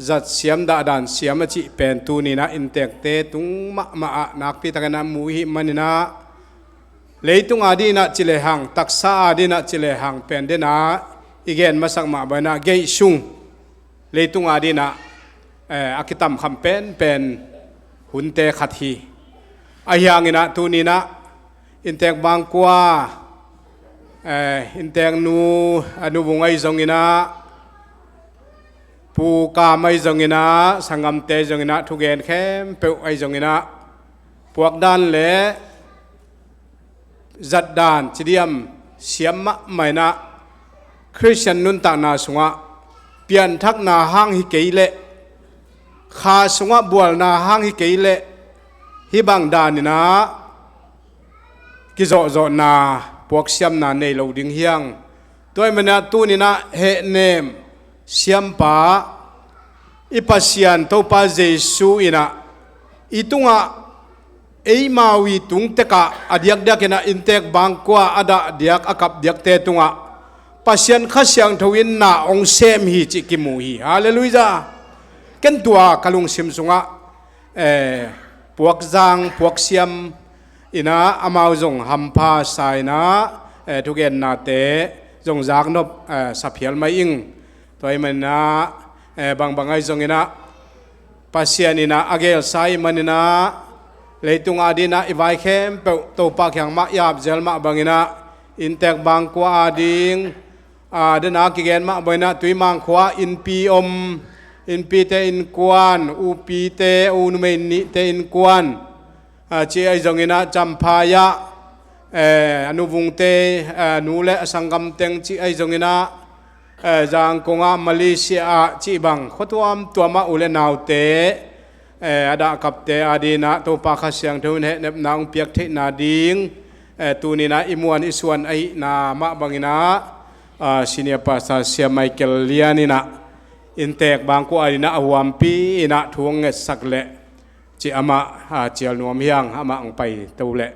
จัดเสียมดาดานเสียมจิเป็นตูนี่นะอินเตกเตตุงมานักพิตกันนะมุหิมันนะเลยตุงอาดีนะจิเลหังตักษาอาดีนะจิเลหังเป็นเดนะอีกเกนมาสักมาบานะเกยซุงเลยตุงอาดีนะอากิตัมคำเป็นหุ่นเตขัดฮีอายังนะตูนี่นะอินเตกบางกว่าอินเตกนูอนุวงไอซงนะ ปูกาไม่จงอินะสังกำเตจงอินะทุกเกนเข้มเปไอจงอินะพวกด้านเละจัดด่านจิเดียมเสียมะไม่นะคริสเตียนนุนตานาสงะเปลี่ยนทักนาห้างฮิเกยเละขาสงะบัวนาห้างฮิเกยเละฮิบังดานนี่นะกิโจนาพวกเสียมนาในเราดิ่งเฮียงตัวมันนะตัวนี่นะเฮเนมเสียมป่าอิปัสยันตัวป่าเจสุอินะอีตุงะเอมาวีตุงเตกะอดียกเดียกนะอินเตกบางกว่าอดาเดียกอากับเดียกเตตุงะปัสยันข้าเสียงทวินนาองเซมฮีจิกิมูฮีฮาเลลูยาเกันตัวกะลุงซิมสุงะพวกจางพวกเสียมอินะอามาวจงฮัมพาไซนะทุกเอ็นนาเตจงจากนบสับเพียลไม่อิงตัวมันนะบางไอจงอินะปัสยันอินะอเกลไซมันอินะเลยตุงอาดีนะอีไวเข้มเปตัวปากอย่างมายาบเจลมาบางอินะอินเตกบางกว่าอาดิงเดินอากิเกนมาบางนะตุยมังขวาอินปีอมอินปีเตอินกวนอูปีเตอูนุเมนิเตอินกวนจีไอจงอินะจำพายะอนุวงเตนูเลสังกัมเตงจีไอจงอินะจางกงอามาเลเซียจีบังขตัวมตัวมาอุเลนาวเตอดากับเตอดีนะตัวปากเสียงทุนเหน็บนางเปียกเทนาดิงตัวนี้นะอิมวนอิสวนไอนามาบังอินะสิเนียปัสเซียไมเคิลเลียนินะอินเตกบางกูอาดีนะอวมปีนะทวงเงสักเละจีอามาเจียลนวมเฮียงอามาอังไปตัวเละ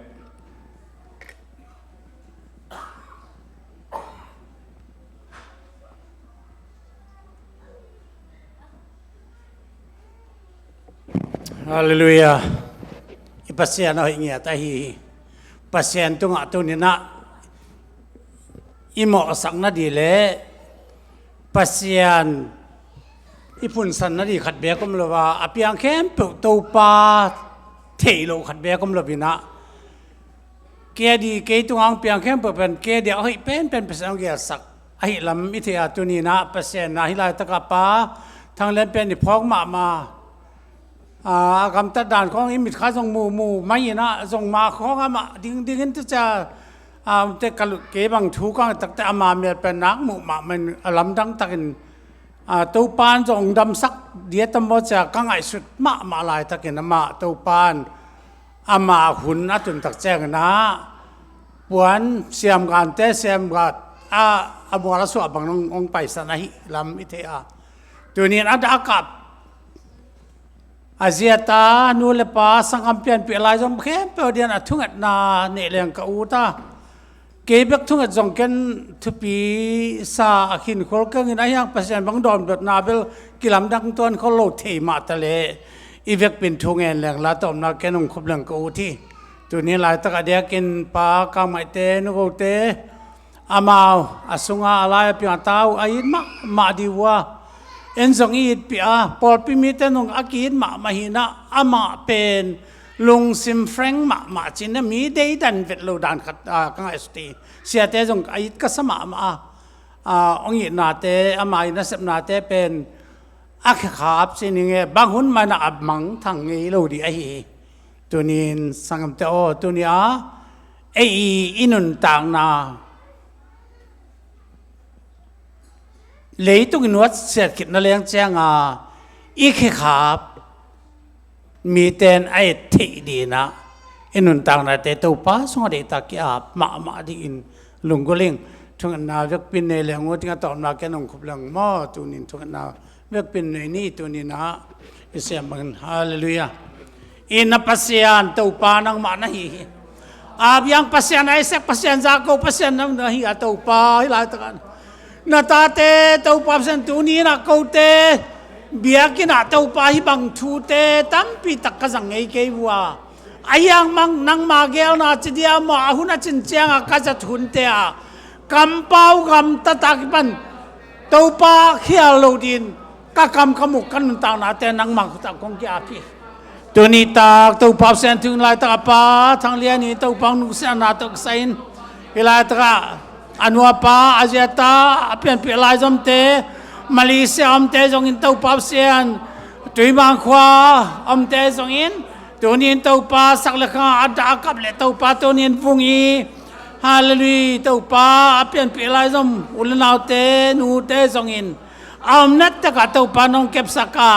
ฮาเลลูยาอีปัสยานเอาอย่างเงี้ยแต่ฮีปัสยานตรงตัวนี้นะอีหมอสังนาดีเละปัสยานอีปุ่นสันนาดีขัดเบียก็มลว่าอภิยังเข้มเปิดตัวปาเทโลขัดเบียก็มลวินะเกียดีเกียตรงอังเปียงเข้มเปิดเป็นเกียเดียวให้เป็นภาษาอังกฤษสักไอ้ลำอิทยาตัวนี้นะปัสยานนะฮิลายตะกปาทางเล่นเป็นพอกมาคำตัดด่านของอิมิตข้าส่งหมู่ไม่นะส่งมาของอามาดิ้งที่จะแต่กลุเก็บังถูกก็แต่อามาเมียเป็นนักหมู่มามันลำดังตะกินตัวปานส่งดำสักเดียตมจะกังไอสุดมาลายตะกินมาตัวปานอามาหุ่นอาตุนตักแจ้งนะปวนเสียมกันแต่เสียมกันบัวละสวบังองไปสนาหิลำอิทยาตัวนี้นะอากาศอาเซียตานูเลปาสังคมเปลี่ยนเปลี่ยนลายจงเข้มเปลี่ยนเดียนทุ่งอัดนาเนเลียงกับอูตาเก็บทุ่งอัดจงกันทุปีซาขินโคลกังอินอายังเปอร์เซ็นต์บางดอนแบบนาเบลกิลำดังตัวเขาโลดเทมาทะเลอีเวกเป็นทุ่งเงินแหล่งลาตอมนาแกนงคบเลียงกับอูที่ตัวนี้ลายตะกเดียกินปากางไมเตนุโกเตอามาวอสุงาลายเปียตาวอายินมาดีวะเอ็นสงอีดปีปอดพิมิตนงอากีดมาหินะอามาเป็นลุงซิมแฟรงมาจินมีเดย์ดันเวทโลดานขัดกังไอสตีเสียแต่จงอายิดก็สมาองอีนาเตอามาอินะเสพนาเตเป็นอาคขาบสินิเงบางหุ่นมันอับมังทางเงโลดีไอตัวนี้สังคมเตโอตัวนี้อินุนต่างนาเลยตุกินวัดเสร็จกินนั่นเลี้ยงแจ้งอีกครับมีเต้นไอ้ที่ดีนะอินุนต่างนะแต่ตัวป้าสงเดตากีอาบมาดีอินลุงก็เลี้ยงทุกนาเวกเป็นในเลี้ยงวัดที่ตอนมาแกนงคุบเลี้ยงหม้อตัวนี้ทุกนาเวกเป็นในนี่ตัวนี้นะอิสยามันฮาเลลูยาอินนับปัสยานตัวป้านังมานะฮีอาบยังปัสยานไอ้เสกปัสยานจากกูปัสยานนังนะฮีตัวป้าให้หลายตะกันนาตาเตตัวป้าเส้นตัวนี้นะกูเตเบียกินาตัวป้าฮิบังทูเตตั้มปีตักกระสังไงเกี่ยวอายังมังนังมาเกลนาจิเดียมาหุ่นจินเจียงก็จะทุนเตะกำเป้ากำตะตากิปันตัวป้าเขียโลดินก็กำขมุกกันต่างนาแต่นังมังตะกงกีอาพีตัวนี้ตาตัวป้าเส้นถึงลายตะป้าทางเลียนี่ตัวป้านุเสียนาตัวเส้นเวลาตะอันว่าป้าอาเจตาเปลี่ยนเปลี่ยนลายจำเต มาเลเซียอมเตจงอินเตาปาเซียนตุยบางขวาอมเตจงอินตัวนี้เตาปาสักเล็กอาดากับเลเตาปาตัวนี้ฟุงอีฮาเลลูยเตาปาเปลี่ยนเปลี่ยนอะไรจมอุลนาวเตนูเตจงอินอมนัดตะกัดเตาปานองเก็บสักกา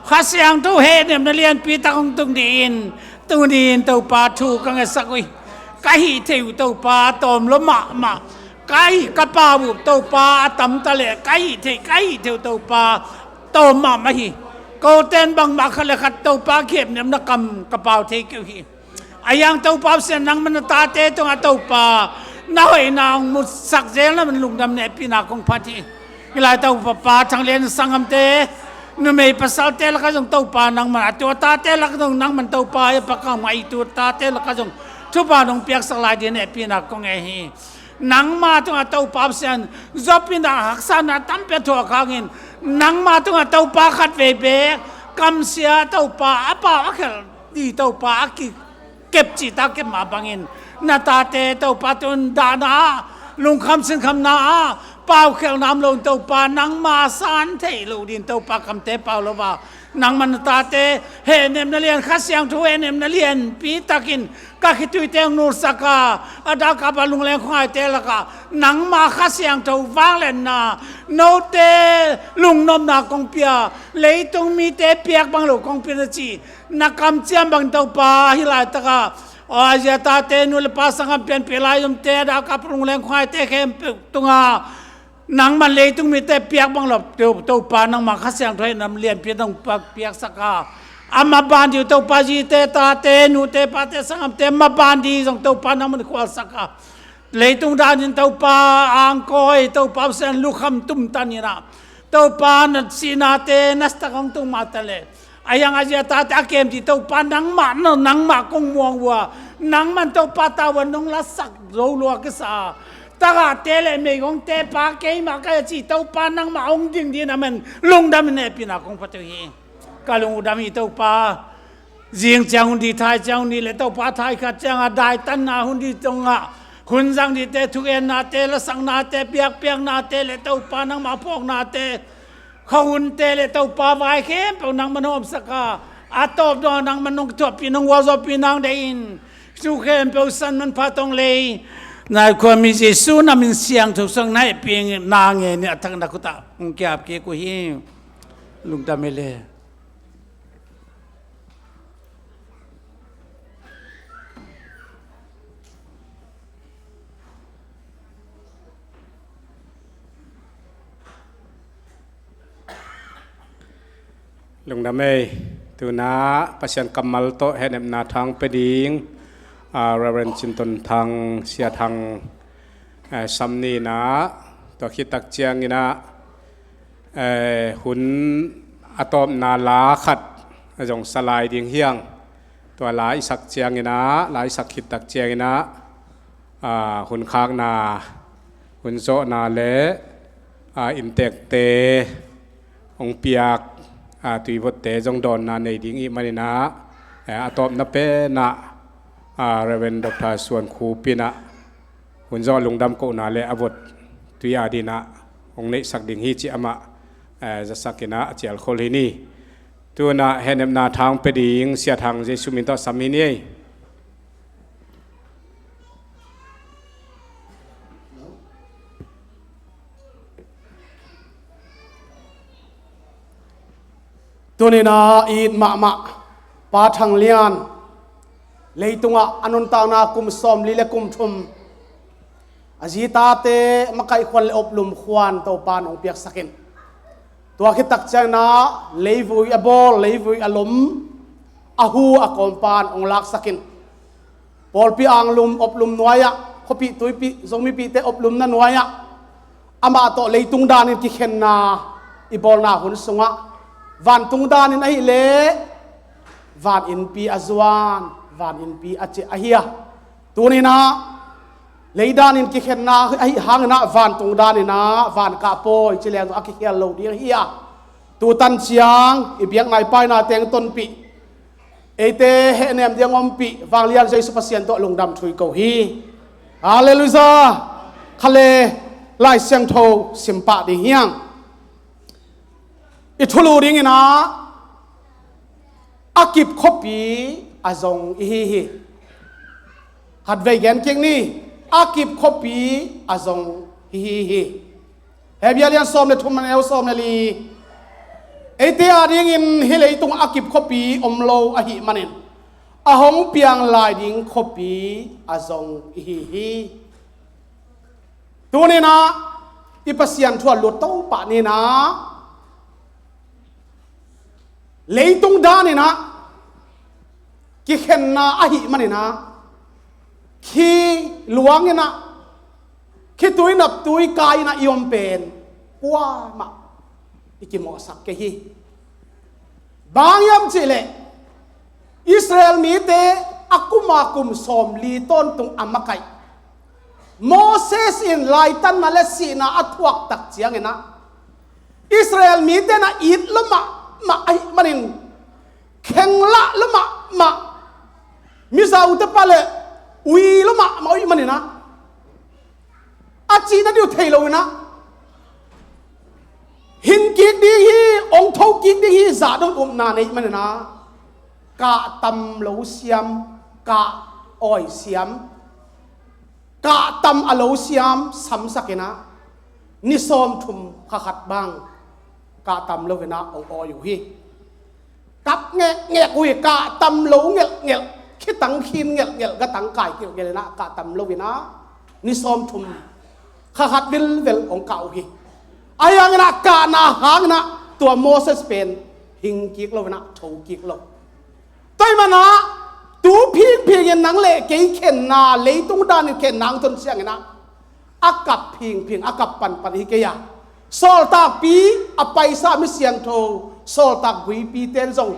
ข้าเสียงตัวเฮเนี่ยมันเรียนปีตะคงตุงดีนตัวนี้เตาปาถูกกังสักวิกะหิเทวเตาปาตอมละมาไก่กระปาบุบเตาปลาตำตะเลไก่เทไก่เทวเตาปลาโตมาไม่ฮีโกเตนบางมาขลักเตาปลาเข็มเนี่ยนักกำกระเป๋าเทกิวฮีอายังเตาปลาเสียนังมันตาเตตรงเตาปลาน้อยนางมุดสักเจนแล้วมันลุงดำเนปีนาคงพัทีเวลาเตาปลาทางเรียนสังคมเตนุ่มไม่ภาษาเตแล้วก็จงเตาปลานางมันตัวตาเตแล้วก็จงนางมันเตาปลาปากกาไม่ตัวตาเตแล้วก็จงทุบานงเปียกสักลายเดียนปีนาคงไงฮีนังมาตรงเตาปาเสียนจบปินดาหักษานาตั้มเป็ดหัวข้างอินนังมาตรงเตาปาขัดเวเบกำเสียเตาปาอปาอักดีเตาปากิเก็บจิตาเก็บมาบังอินนาตาเตเตาปาตุนดานาลุงคำสินคำนาเป่าเขียวน้ำลงเตาปานังมาสานเทลูดินเตาปาคำเตเป่าลว่านังมันตาเตเฮเนมนาเลียนข้าเสียงทุเฮเนมนาเลียนปีตะกินก็คิดตุยเตงนูสกาอดากาบาลุงเลงควายเตละกานังมาข้าเสียงทุวางเลนนาโนเตลุงนมนากงเปียเลยตรงมีเตเปียกบังโลกงเปียจีนักคำเจียมบังเตาปาฮิลายตะกาอาเจตาเตนุลปาสังเปียนเปลายยมเตดากาบลุงเลงควายเตเข้มตุงานังมันเลยต้องมีแต่เปียกบางหลบเต้าปานังมาข้าเสียงถอยนำเลียนเปียต้องเปียกสักกาอามาบานอยู่เต้าปาจีเตตาเตนูเตปาเตสังเตมาบานดีส่งเต้าปานังมันขวาสักกาเลยต้องดานินเต้าปาอังกอยเต้าปาเสียนลูกคำตุ้มตันนี่นะเต้าปานัดสีนาเตนัสตะของตุ้มมาตะเลอายังอาเจตาตะเกมที่เต้าปานังมานังมากงม่วงวัวนังมันเต้าปาตาวันนงละสักโรลัวกิสาตาเตเลไม่กงเตปาเกยมาก็จีเต้าปานังมาองดิ่งดีนะมันลุงดำเนี่ยปีนักของพัทยากาลุงดำอีเต้าปาเจียงเจ้าหุ่นดีไทยเจ้านี่เลยเต้าปาไทยขัดเจ้าได้ตันนาหุ่นดีตรงอ่ะคุณสังดีเตทุกเอ็นนาเตละสังนาเตเปียกเปียกนาเตเลยเต้าปานังมาพอกนาเตเขาหุ่นเตเลยเต้าปาไว้เข้มเปนังมันอมสกาอาตบดอนังมันนงทบปีนังวาซปีนังได้อินสุเข้มเปสันมันพาตรงเลยนายความมีเจสูนามินเสียงถูกส่งให้เพียงนางเงี้ยเนี่ยทั้งนักกุตาอุงเกียบเกี่ยกุฮิลุงตาเมเลลุงดาเมตัวน้าประชันกำมัลโตเห็นนาทางไปดิ้งเรเวนจินตนทางเสียทางซัมนีนะตัวคิดตักเจียงนี่นะหุ่นอะตอมนาลาขัดจงสลายดิ่งเฮียงตัวหลายสักเจียงนี่นะหลายสักคิดตักเจียงนี่นะหุ่นค้างนาหุ่นโซนาเลอินเตกเตองเปียกตุยบดเตจงดอนนาในดิ่งอีมันนะอะตอมนับเป็นนะเรเวนดรส่วนคูปินะหุ่นจอลุงดำโกนาเลอวดตุยอาดีนะองในสักดิ่งฮีจิอามะจะสักนะเจียลโคลินีตัวนะเห็นนาทางไปดิ่งเสียทางเจสุมินตสามินีตัวนี้นะอีดมาปาทางเลียนเลยตรงอนุนตานาคุมสอมลีเลคุมทุมอาจีตาเตมาไกควันเลอบลุมขวานตัวปานองเปียกสักินตัวคิดตักเจนะเลยวุยอบอลเลยวุยอลมอาหูอากอมปานองลักสักินปอลปีอังลุมอบลุมนัวยะขปีตุยปีทรงมีปีเตอบลุมนันนัวยะอามาโตเลยตุงดานินกิเขนนาอีบอลนาหุนสงะวันตุงดานินไอเล่วันอินปีอาจวนวันอินปีอาเจอเฮียตัวนี้นะเลยดานินกิเขนนาไอหางนะวันตุงดานินะวันกาโปยเจริญอากิเฮียโลดีเฮียตัวตันเชียงอีเบียงไงไปนาเตงต้นปีเอเตเฮเนมเดียงอมปีวางเลียนใจสุภาษิตตัวลงดำถุยเกาฮีฮาเลลูยาทะเลไล่เสียงโทสิมปะดิเฮียง อิทุลูดิงนะอากิบคบปีอาจงฮีหัดเวกันเก่งนี่อากิบคบปีอาจงฮีเฮบียเลียนซอมเลทุมันเอลซอมเลลีไอเตียดิงินเฮเลยตุงอากิบคบปีอมโลอหิมันินอาหงเปียงลายดิงคบปีอาจงฮีตัวนี้นะอีปัสยันทั่วหลุดเต้าปะนี่นะเลยตุงดานี่นะกิเข็นนาอหิมันนี่นะขีหลวงนี่นะขีตุยนับตุยกายนะยอมเป็นปัวมาอีกิโมสักเกฮีบางยามจิเลอิสราเอลมีเตอากุมากุมสอมลีต้นตุงอามาไกโมเสสอินไลตันมาเลสีนาอัตวักตักเจียงนะอิสราเอลมีเตนะอิดละมาไอมันนินเข่งละละมามิซาอุตปาเลวีละมาอีมันนี่นะอาจีนั่นอยู่เทโลนะหินกิกดีฮีองค์ทอกิกดีฮีซาดงนาในมันนะกะตำโลเซียมกะอ้อยเซียมกะตำอโลเซียมสัมสักนะนิสอมทุมขัดบังกะตำโลเวนะองอ้อยอยู่ฮีกับเงะกุยกะตำโลเงะคิดตังคินเงะก็ตังไก่เกี่ยวกันนะกะตำโลเวนะนิสอมทุมขัดวิลองเก่าฮีไอ้ยังนะกะนาหางนะตัวโมเสสเป็นหิงกิกโลเวนะโถกิกโลต้อยมานะตูพิงยังนังเละเกี่ยเข็นนาเลยตุงดานเข็นนางจนเสียงนะอากับพิงอากับปันฮิเกียโซลตากปีอไปซามิเสียงโทโซลตากกุยปีเต้นซง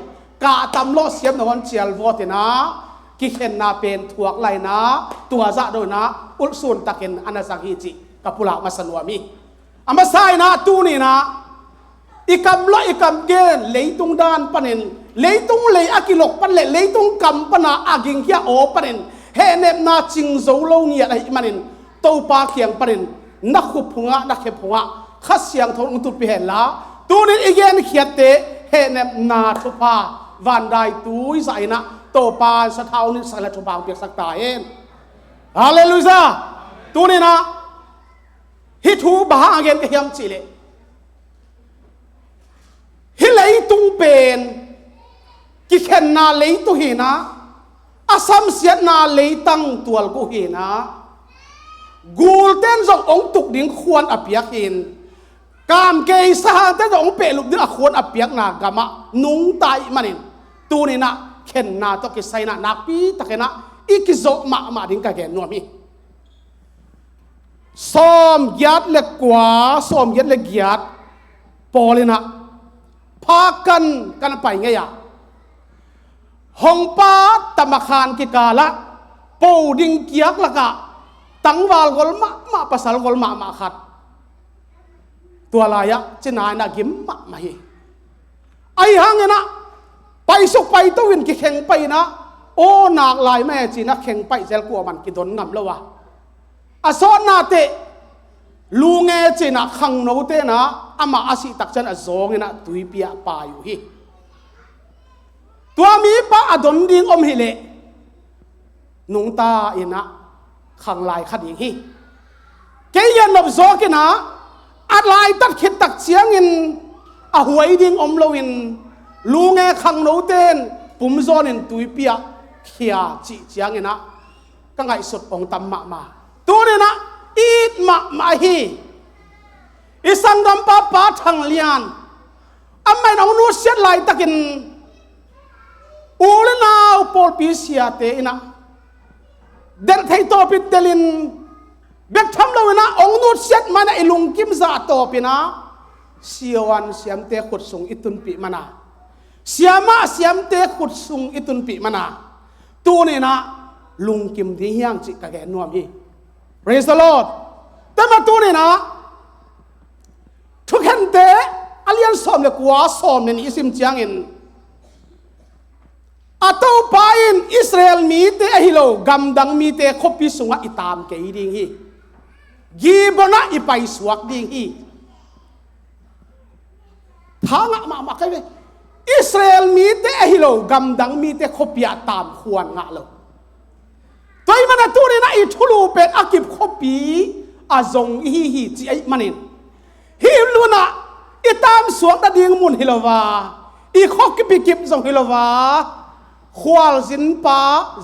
กะตำโลเสียมนวันเชียลวอเตนะกิเข็นนาเป็นถวกไหลนะตัวจะโดยนะอุลสุนตะเข็นอนาสักฮิจิกับปุระมาสนวมีอามาไซนะตูนี่นะอีกำละอีกำเกนเลยตุงดานปันินเลยตุงเลยอากิลกปันเลยตุงกำปนาอากิงเฮียโอปันินเฮเนบนาจิงโซโลเนียอะไรมันินโตปาเขียงปันินนักขุพงะนักเข็บพงะขัดเสียงทนอุตุปิเฮละตูนี่อีกเกนเขียดเตเฮเนบนาทุพาวันได้ตุยใส่นะโตปาสะเทานี่สารทุพาเปียกสักตาเองฮาเลลูยาตูนี่นะฮิทูบาเกนเฮียมจิเลฮิเลยตุงเป็นกิเข็นนาเลยตุหีนะอาซัมเสียนาเลยตั้งตัวกูหีนะกูเต้นจงองตุกดิ้งควรอภิยักหินกามเกยสหเต้นจงเปลุกดิ้งควรอภิยักนากามะนุงตายมันนินตูนี่นะเข็นนาตกิไซนะนักปีตะเข็นนะอีกิโซมาดิ้งกะแกนัวมีซ้อมยัดเล็กกว่าซ้อมยัดเล็กยัดปอเลยนะพากันไปไงอ่ะหงป้าตมคานกิกาละปูดิงเกียกละกะตังวาลกอลมาภาษากอลมาขัดตัวลายะจะนายนักิมมาฮีไอ้หังนะไปสุกไปตัววินกิเข่งไปนะโอ้นักลายแม่จีนักเข่งไปเจลกัวมันกิโดนงำแล้ววะอาสอนนาเตลูเงจีนักขังโนเตนะอามาอาศิตักจันอโซงนะตุยเปียปาอยู่ฮีตัวมีป้าอดนดิงอมฮิเลนุงตาอินะขังลายขัดยิงฮีเกียนนบโซกินะอัดลายตัดขิดตักเชียงอินอหวยดิงอมโลวินลูเงขังโนเตนปุ่มโซนินตุยเปียเขียจีเชียงอินะก็ไงสุดองตัมมาตัวนี้นะอีดมาฮีอิสังดัมป้าทังเลียนอเมนเอานูเสียลายตะกินอูเลนาวปอลปีเซียเตอินะเดินไทยโตปิดเดลินเบ็ดทำเรานะองนูเสียมันไอลุงกิมซาโตปินะเสียวันเสียมเตขุดสุงอิตุนปีมันนะเสียมาเสียมเตขุดสุงอิตุนปีมันนะตัวนี้นะลุงกิมที่เฮียงจิกะแกนัวมี Praise the Lord แต่มาตัวนี้นะทุกคนเตะอเลียนสอมเลยกว่าสอมเนี่ยอิสิมจียงอินอาตัวไปอินอิสราเอลมีเตะฮิโลกำดังมีเตะคบพิสุงะอิตามเกยดิ่งฮีกีบนะอิไปสวักดิ่งฮีพ thang ma ma kai ve Israel mi te hilo gam dang mi te khopia tam khuan nga lo toy mana tu ni na I thulu pet akip khopi azong hi chi ai manin hi luna itam suak da ding mun hilova I khok ki kip zong hilova khwal zin pa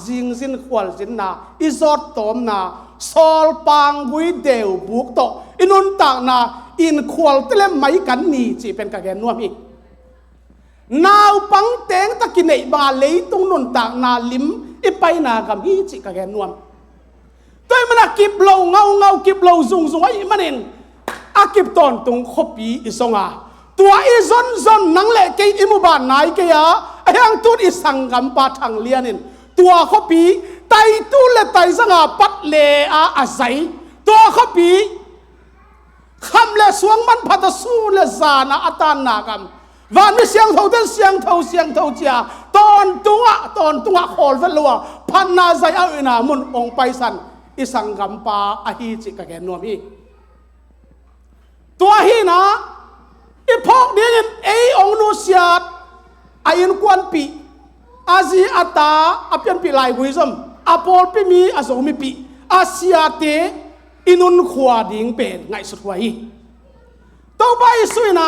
jing zin khwal zin na izot tom na sol pang bui deu buk to inun ta na in khwal tlem mai kan ni chi pen ka gen nuam hi naw pang teng takinei ba leitung nun ta na lim ipai na gam hi chi ka gen nuam toy mana kip lo ngau kip lo zung ai manin akip ton tung khopi isonga tua izon zon nang le ke imu ba nai ke ya ayang tut isangam pa thang lianin tua khopi tai tu le tai zanga pat le a azai tua khopi kham le suang man phata su le zana atan na gam van mi siang thau ten siang thau chia ton tunga khol velwa phan na zai a ina mun ong paisan isangam pa a hi chi ka gen nom hi tua hi na ipok dingin ong nu siat ayin kwan pi azi ata apian pi lai huizom apol pi mi azomi pi asiate inun khwa ding pen ngai sut wa hi to bai suina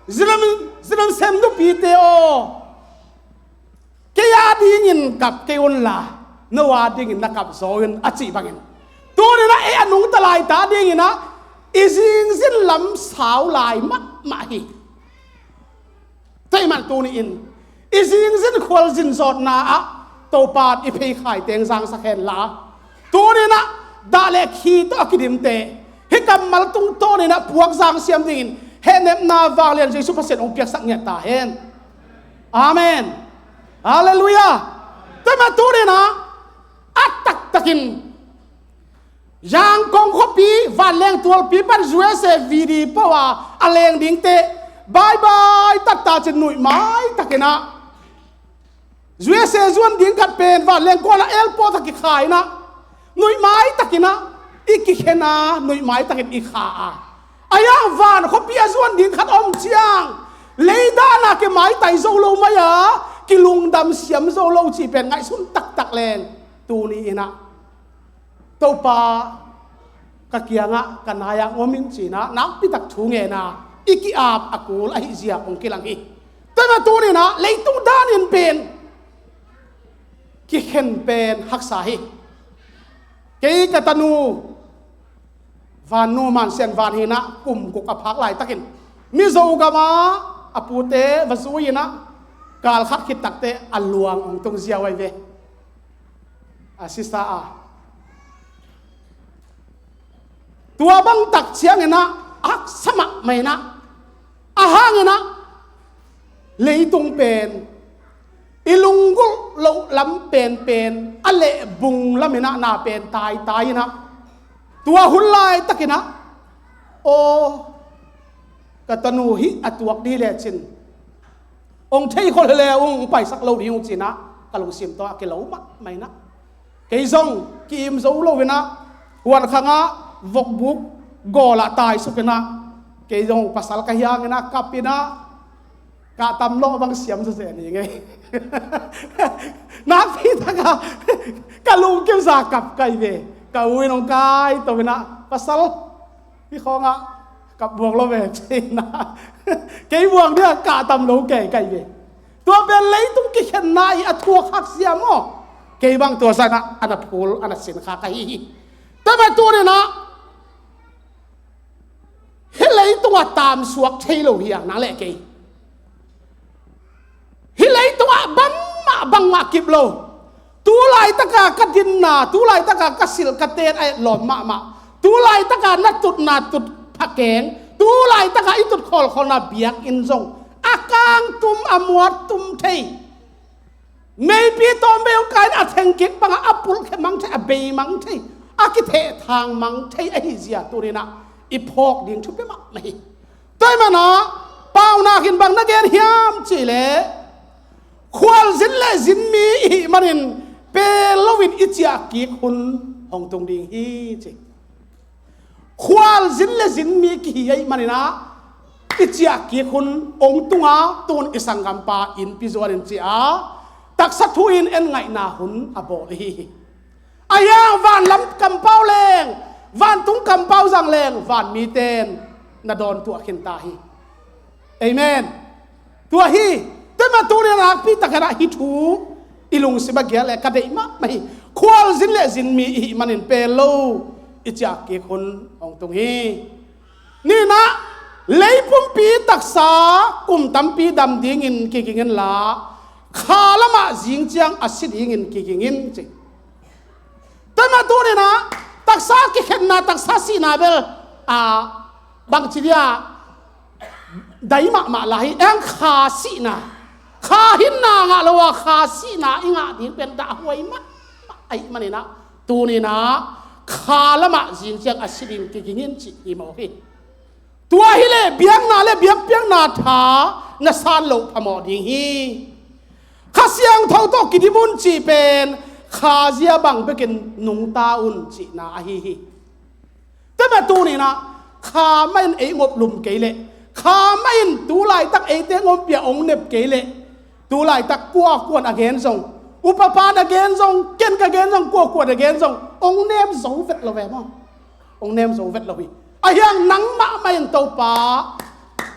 zilam sem du pi te o ke ya dingin kap ke on la no wa dingin nakap zoin achi bangin tu ni na anung talai ta dingina izing zin lam sao lai ma hi tay man tu ni in izing zin khwal zin zot na a to pat I phei khai teng jang sa khen la tu ni na da le khi to akidim te he kam mal tung to ni na puak jang siam ding he nem na wa len jesu pasen ong piak sak nya ta hen amen hallelujah tay man tu ni na atak takin yang kong khopi van leng tual pi pan zue se vidi pawa aleng ding te bye bye tak ta chen nui mai takena zue se zuan ding kat pen van leng ko la el po tak khai na nui mai takena iki khena nui mai takin I kha a ayang van khopi azuan ding khat om chiang leida na ke mai tai zo lo maya kilung dam siam zo lo chi pen ngai sun tak len tu ni ina to pa kakianga kanaya ngomin china nak pitak thunge na iki ap akul ai zia ong kilang hi tama tu ni na leitung danin pen ki khen pen haksa hi ke katanu van no man sen van hina kum ku ka phak lai takin mi zo gama apute vazuina kal khak khit takte aluang ong tung zia wai ve asista a tua bang tak chiang ena ak sama mai na ahang ena leitung pen ilungul lo lam pen ale bung lamena na pen tai na tua hulai takina o katanu hi atuak di le chin ong thei khol le ong pai sak lo di ong china kalung sim to ke lo ma mai na ke zong kim zo lo wena wan khanga vok buk gola tai supena ke jong pasal ka hiang na kapina ka tam lo bang siam se ni ngai na phi ta ka lung kem sa kap kai ve ka ui nong kai to na pasal pi khonga kap buang lo ve china ke buang dia ka tam lo ke kai ve to ben lei tum ki khen nai a thua khak siam mo ke bang to sana ana phul ana sin kha kai ta ma tu ni na hilai tua tam suak thelo hiang na le ke hilai tua bang ma kip lo tu lai taka kadin na tu lai taka kasil katen ai lom ma tu lai taka natut phakeng tu lai taka itut khol na biak in zong akang tum amuat tum thei maybe to meu kain a thengkit bang apul ke mang thei a be mang thei akithe thang mang thei ai zia turina ipok ding chu pe ma mai toy mana pau na hin bang na gen hiam chi le khwal zin le zin mi hi manin pe lowin ichia ki khun hong tung ding hi chi khwal zin le zin mi ki ai manina อิจฉากีคุณองตุงาตูนอิสังกัมปาอินพิจวารินจีอาตักสัตว์อินเอ็นไงนาหุนอโบลีอายาวันลำกำเป้าแรงวันตุงกำเป้าจังแรงวันมีเตนนาดอนตัวขินตาฮีเอเมนตัวฮีแต่มาตัวนี้รักพี่ตะกระฮิทูอิลุงสิบเกียร์เลยกระเดยมะไม่ควอลสินเลสินมีอิมันอินเปโลอิจฉากีคุณองตุงฮีนี่นะเลยปุ่มปีตักษากุมตั้มปีดำดิ่งอินกิกิงินละข้าละมาจิงจังอาศิดิ่งอินกิกิงินจิแต่มาตัวนี้นะตักษากิเห็นนะตักษาสีนาเบลบางทีเนี่ยได้มาลายเอ็งข้าสีนาข้าหินนางะละว่าข้าสีนาอิงะดิ่งเป็นดาหวยมะไอ้มันนี่นะตัวนี้นะข้าละมาจิงจังอาศิดิ่งกิกิงินจิอิโมฮีตัวฮิเลเบียงนาเลเบียงเปียงนาทานาซานโลพมอดิงฮีข้าเสียงเท่าโตกิดิมุนจีเป็นข้าเสียบังไปกินนุงตาอุนจีนาฮีแต่มาตัวนี้นะข้าไม่เองบลุมเกลเลข้าไม่ตัวไหลตักเอเตงบเปียองเน็บเกลเลตัวไหลตักกัวกวนอเกนซงอุปปาอเกนซงเกนกะเกนซงกัวกวนอเกนซงองเนมโซเวตละเวมั้งองเนมโซเวตละวิอายังนังมาไม่ยันโตปา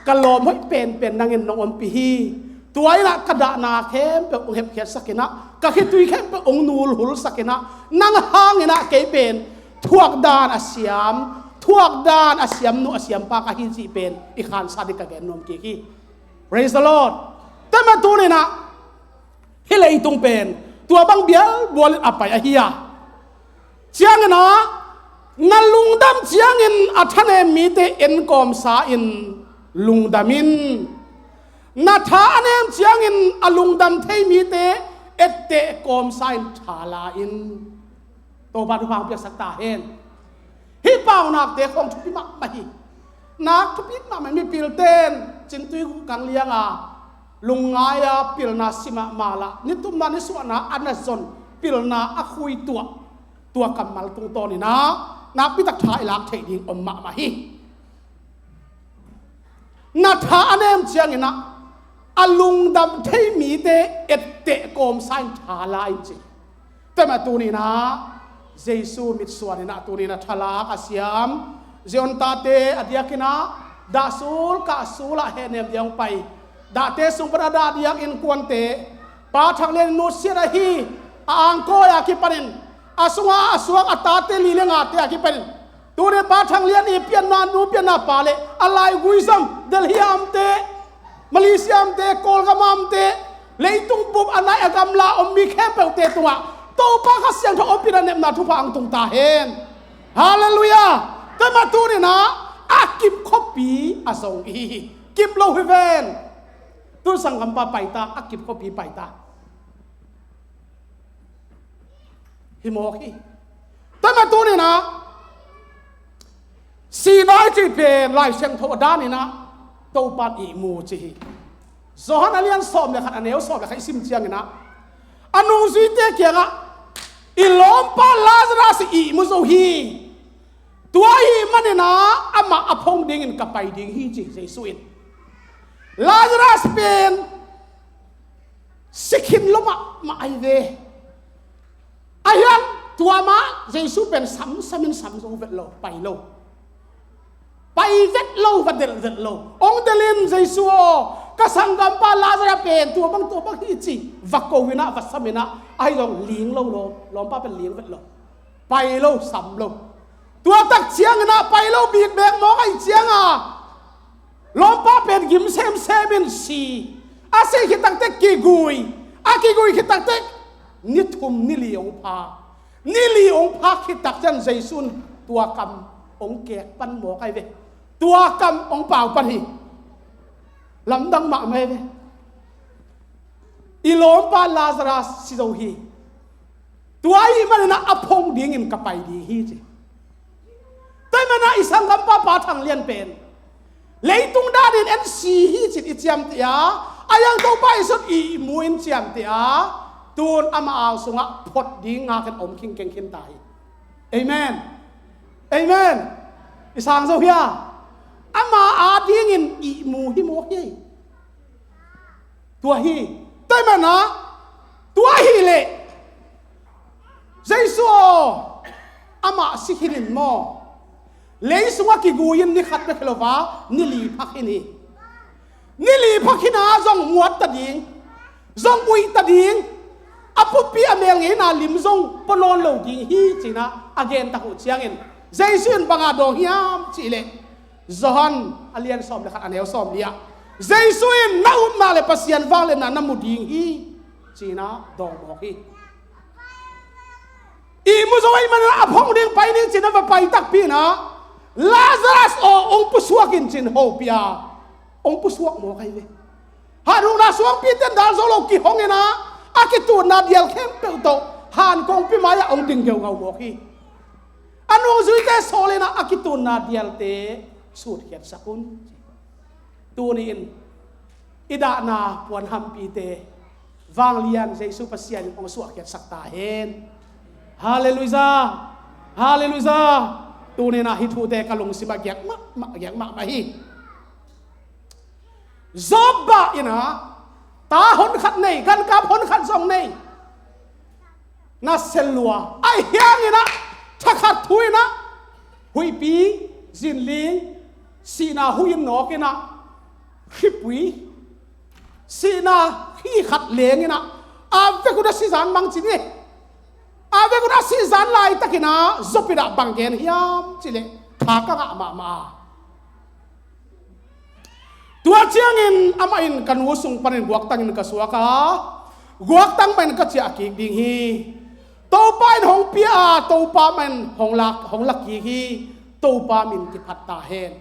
กะลมให้เป็นนางเงินนองอมปีฮีตัวไอ้ละกระดานาเข้มเป็นองเห็บเขียดสักนะกะคิดตุยเข้มเป็นองนูลหุลสักนะนางหางนะเกเป็นทวกดานอาเซียมทวกดานอาเซียมนูอาเซียมปากะฮิจีเป็นอีขานซาดิกะแกนนมกีกี praise the Lord แต่มาตัวนี้นะที่เลยตรงเป็นตัวบังเบียบวลอภัยอาฮิยาเชียงนะนันลุงดำเชียงอินอัฐเนมีเตเอ็นกอมสาอินลุงดำอินนัทาเนมเชียงอินอลุงดำเทมีเตเอเตกอมสาอินทาลาอินโตบาดุพังเปียสักตาเฮนฮิปาวนักเตะของทุพิมักไม่นักทุพิมักไม่มีปิลเตนจินตุยกังเลียงลุงไงปิลนาสิมามาละนิตุมานิสวนาอันนั้นซนปิลนาอคุยตัวกำมัลตรงตอนนี้นะนับพิทักษ์ถ่ายลักเทดิงอมมาฮีนัทาเนมเชียงนะอลุงดำเทมีเตเอเตโกมไซน์ทาลายจีแต่มาตัวนี้นะเยซูมิดส่วนนี้นะตัวนี้นะทาลากอาเซียมเจอนตาเตอดียกินะดาสูลกาสูลเฮเนมเดียงไปดาเตสุปราดาเดียกอินกวนเตปาทังเลนนุสิระฮีอังโกยาคิปันินอาสวงอัตตาเตลีเลงอาเตอากิเป็นตัวเรปาทังเลียนอีเปียนนานูเปียนนาปาเลอะไรกุยซัมเดลฮิอัมเตมาเลเซียมเตโกลกามามเตเลยตุงบุบอันไหนอากำลาอมมีแค่เปลเตตัวโตปาขัสยังทอปิระเนมนาทุพังตุงตาเฮนฮาเลลูยาแต่มาตัวนี้นะอากิบคบีอาสงอีกิบโลฮิเวนตัวสังกัมปาไปตาอากิบคบีไปตาฮิโมกีแต่มาตัวนี้นะสีน้อยจีเป็นลายเชียงโทดานี่นะโตปันอีมูจีสอนอะไรสอบเลยขัดอันเนวสอบเลยขัดซิมเจียงนะอนุสิเตเกียงอ่ะอีลมปาลาซารัสอีมุโซฮีตัวฮีมันเนี่ยนะอามาอพงดิ่งกับไปดิ่งฮีจีเจสุอินลาซารัสเป็นสิกินลมมาไอเวอายังตัวมาเยซูเป็นซ้ำโซเวตโลไปโลไปเวตโลวัดเดลโลองเดลินเยซูก็สังกัมปาลาซาเป็นตัวบางฮิจิวักโกวินะวัสมินะไอ้ลงเลี้ยงโลลมป้าเป็นเลี้ยงเวตโลไปโลซ้ำโลตัวตักเชียงนะไปโลบีดแบงมองไอ้เชียงลมป้าเป็นกิมเซมซีอาเซคิตักเตกิกุยคิตักเตนิทุมนิลีองพาคิดตักจันเจสุนตัวกำองเกกปันหมอกไอเวตัวกำองเปล่าปันหีลำดังมาไม่เวอีโลมปาลาซารัสซิโซฮีตัวไอ้มันนะอพงดิ่งกับไปดีฮีจีแต่มันนะอิสังกัมปาปาทางเลียนเป็นเลยตุงดาดินเอ็นซีฮีจิตอิจยมเตียอายังตัวไปสุดอีมูอินเจียมเตียตูนอามาเอาสุงะพดดีงากันอมคิงเก่งขินตายเอเมนอิสางโซเฮีย ama ading in I mu hi mo hi tua hi tai ma na tua hi le jaisu ama sihirin mo lei sunga ki guin ni khat be khlowa ni li phakini ni li phakina zong muat ta ding zong ui ta ding apu pi amel nge na lim zong ponon lo ding hi china again ta hu chiang in jaisun banga do hiam chi le zohan alian som le khat anel som lia jaisun na um na le pasian wang le na namuding hi china dong mo hi I mu zoi man apong ding pai ning china va pai tak pi na Lazarus o ong pusuakin chin ho pia ong pusuak mo kai ve hanu na suang pi ten dal zo lo ki hong ina akitu na dial khem pe to han kong pi maya ong ding geu ngau mo ki anu zui te solena akitu na dial te sut khiat sakun tu ni in ida na puan ham pi te wang lian jesu pasian ong suak khiat sak ta hen hallelujah hallelujah tu ni na hitu te kalung si bagyak ma hi zobba ina ta hon khat nei kan ka hon khat song nei na selwa ai hiang ina thakhat thuina hui pi jin ling sina huin no kina khipui sina khi khat leng ina ave ku da si zan mang chi ni ave ku da si zan lai takina zopida bangen hiam chile kha ka ma tua chiang in ama in kan wusung panin guak tang in kasuaka guak tang man ka chia ki ding hi to pa in hong pia to pa man hong lak ki hi to pa min ki phatta hen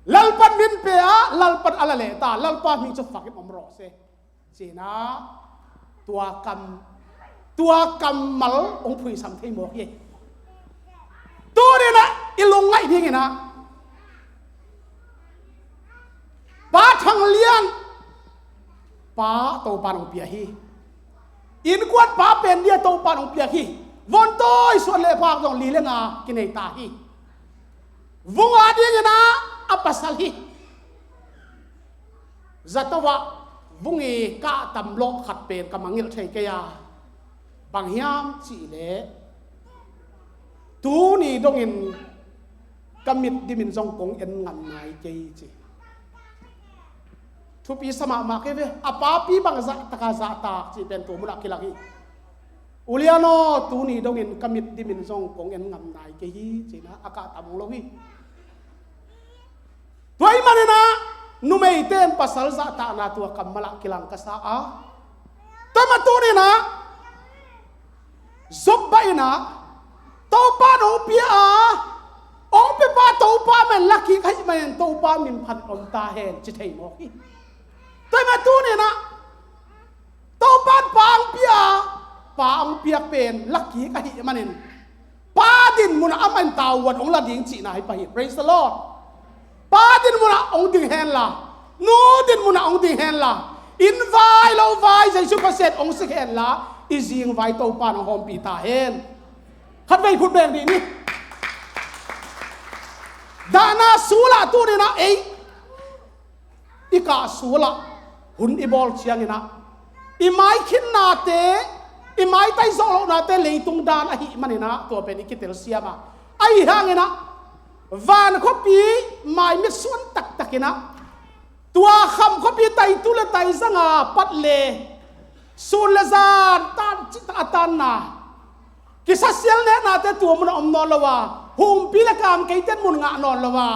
lalpan min pe a lalpan alale ta lalpa min chu fakip omro se china tua kam mal ong phui sam thei mo hi tu ni na ilung ngai ding ina pa thang lian pa to pa nong pia hi in kwat pa pen dia to pa nong pia hi von toi so le pa dong li le nga kinai ta hi vung adi na apasal hi zatawa vungi ka tam lo khat pen kamangil thei ke ya bang hiam chi le tu ni dong in kamit dimin jong kong en ngan nai ke chi thu pi sama ma ke ve apa pi bang za taka za ta chi pen to mula kilaki uliano tu ni dong in kamit dimin jong kong en ngam nai ke hi china aka tam lo hi toy manena numei ten pasal za ta na tu kamala kilang ka sa a tama tu ni na zobba ina to pa no pi a ong pe pa to pa men laki khai men to pa min phan om ta hen chi thei mo hi toy ma tu ni na to pan pang pia pang pia pen laki ka hi manin pa din mun aman tawat ong la ding chi na hi pa hi praise the lord pa din mun ong ding hen la nu din mun ong ding hen la in vai lo vai jesu pa set ong si hen la izing vai to pan ong hom pi ta hen khat vai phut beng di ni dana sula tu ni na ei ika sula hun ibol chiang ina imai khin na te imai tai zo na te leitung dan a hi manina to pe ni kitel siama ai hang ina van khopi mai mi sun tak takina tua kham khopi tai tu le tai zanga patle sun le zan tan chita atan na kisa sial ne na te tu mun om no lawa hum pi la kam kai ten mun nga non lawa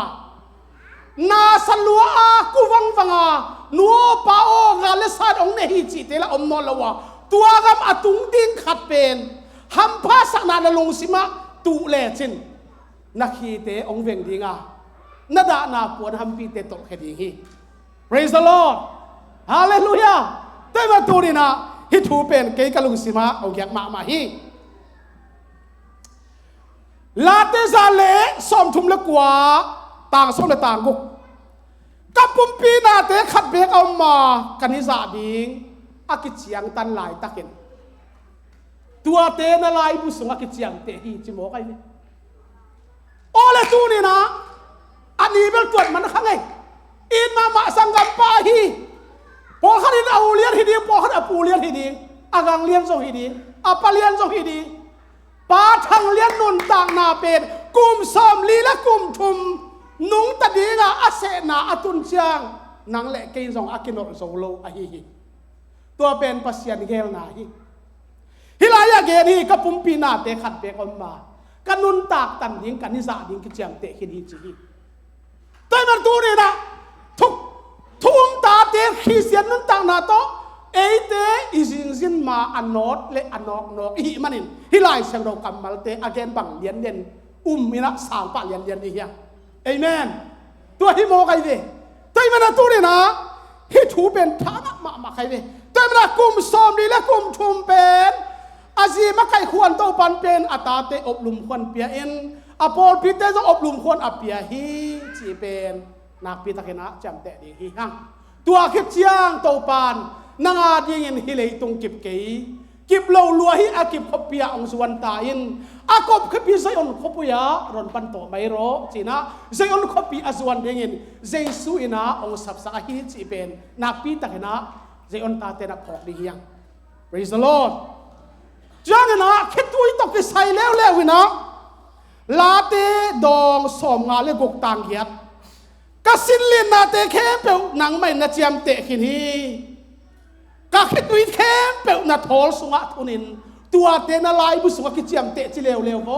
na salua a kuwang wanga nuo pa o ngale sad ong ne hi chi te la om no lawa tua gam atung ding khat pen ham pha sak na la long sima tu le chin na khi te ong veng dinga na da na puan ham pi te to khe ding hi praise the lord hallelujah te ma tu ni na hi thu pen ke ka long sima ong yak ma hi la te za le som thum le kwa tang som le tang guk kapum pi na te khat bek om ma kaniza ding akichiang tan lai takin tua te na lai bu sunga kichiang te hi chi mo kai ni ole tu ni na อันนี้เป็นตัวมันข้างไงอินมาสังกัมปาฮีพอขันอินเอาเลียนฮีดีพอขันปูเลียนฮีดีอากังเลียนทรงฮีดีอาปาเลียนทรงฮีดีปาทังเลียนนุนต่างนาเป็นกุมซอมลีและกุมทุมนุงตัดดีงาอาเสนาอตุนเชียงนังเละกินทรงอากินอโซโลอาฮีตัวเป็นปัสยานเกลนาฮีฮิลายาเกนีกับปุ่มปีนาเตขัดเปกอมมากันนุนตากตันยิงกันนิสาดิงกิจยังเตะขินฮิจีแต่มันตัวนี้นะทุกทุ่มตาเตะขีเสียนนุนต่างนาโตเอเตอิจิงซินมาอันนอดเลอันนอกนอกอีมันนินฮิลายเสียงเรากำมัลเตอเกนบังเลียนเด่นมินะสามปะเลียนเลียนดีเฮียเอเมนตัวฮิโมใครเวแต่มันตัวนี้นะฮิถูเป็นฐานะมาใครเวแต่มันกุมซอมดีและกุมทุมเป็นอาจีมาใครควรโตปันเป็นอัตาเตอบลุมควรเปียเอ็นอปอลพิเตจะอบลุมควรอเปียฮีจีเป็นนักพิทักษ์นะจำแต่ดีฮีฮังตัวคิดเชียงโตปันนางอาดีเงินฮิเลตุงกิบเกยกิบโลลัวฮีอากิบขบเปียองส่วนตาอินอากบขบปีไซออนขบปุยารอนปันโตไม่รอจีนะไซออนขบปีอาส่วนเดงินเจสุอินะองสับสาฮีจีเป็นนักพิทักษ์นะไซออนตาเตนักพอกดีฮียัง praise the Lordจังนะคิดตัวตกใส่แล้ววินะลาเตดองสมงาเลกกตังเกียดกสินลินนาเตเข้มเปวนังไม่นาเจียมเตะขินฮีกคิดตัวเข้มเปวนาทอลสุงะทุนินตัวเตนาลายบุสุงะกิเจียมเตะจิเลวโฟ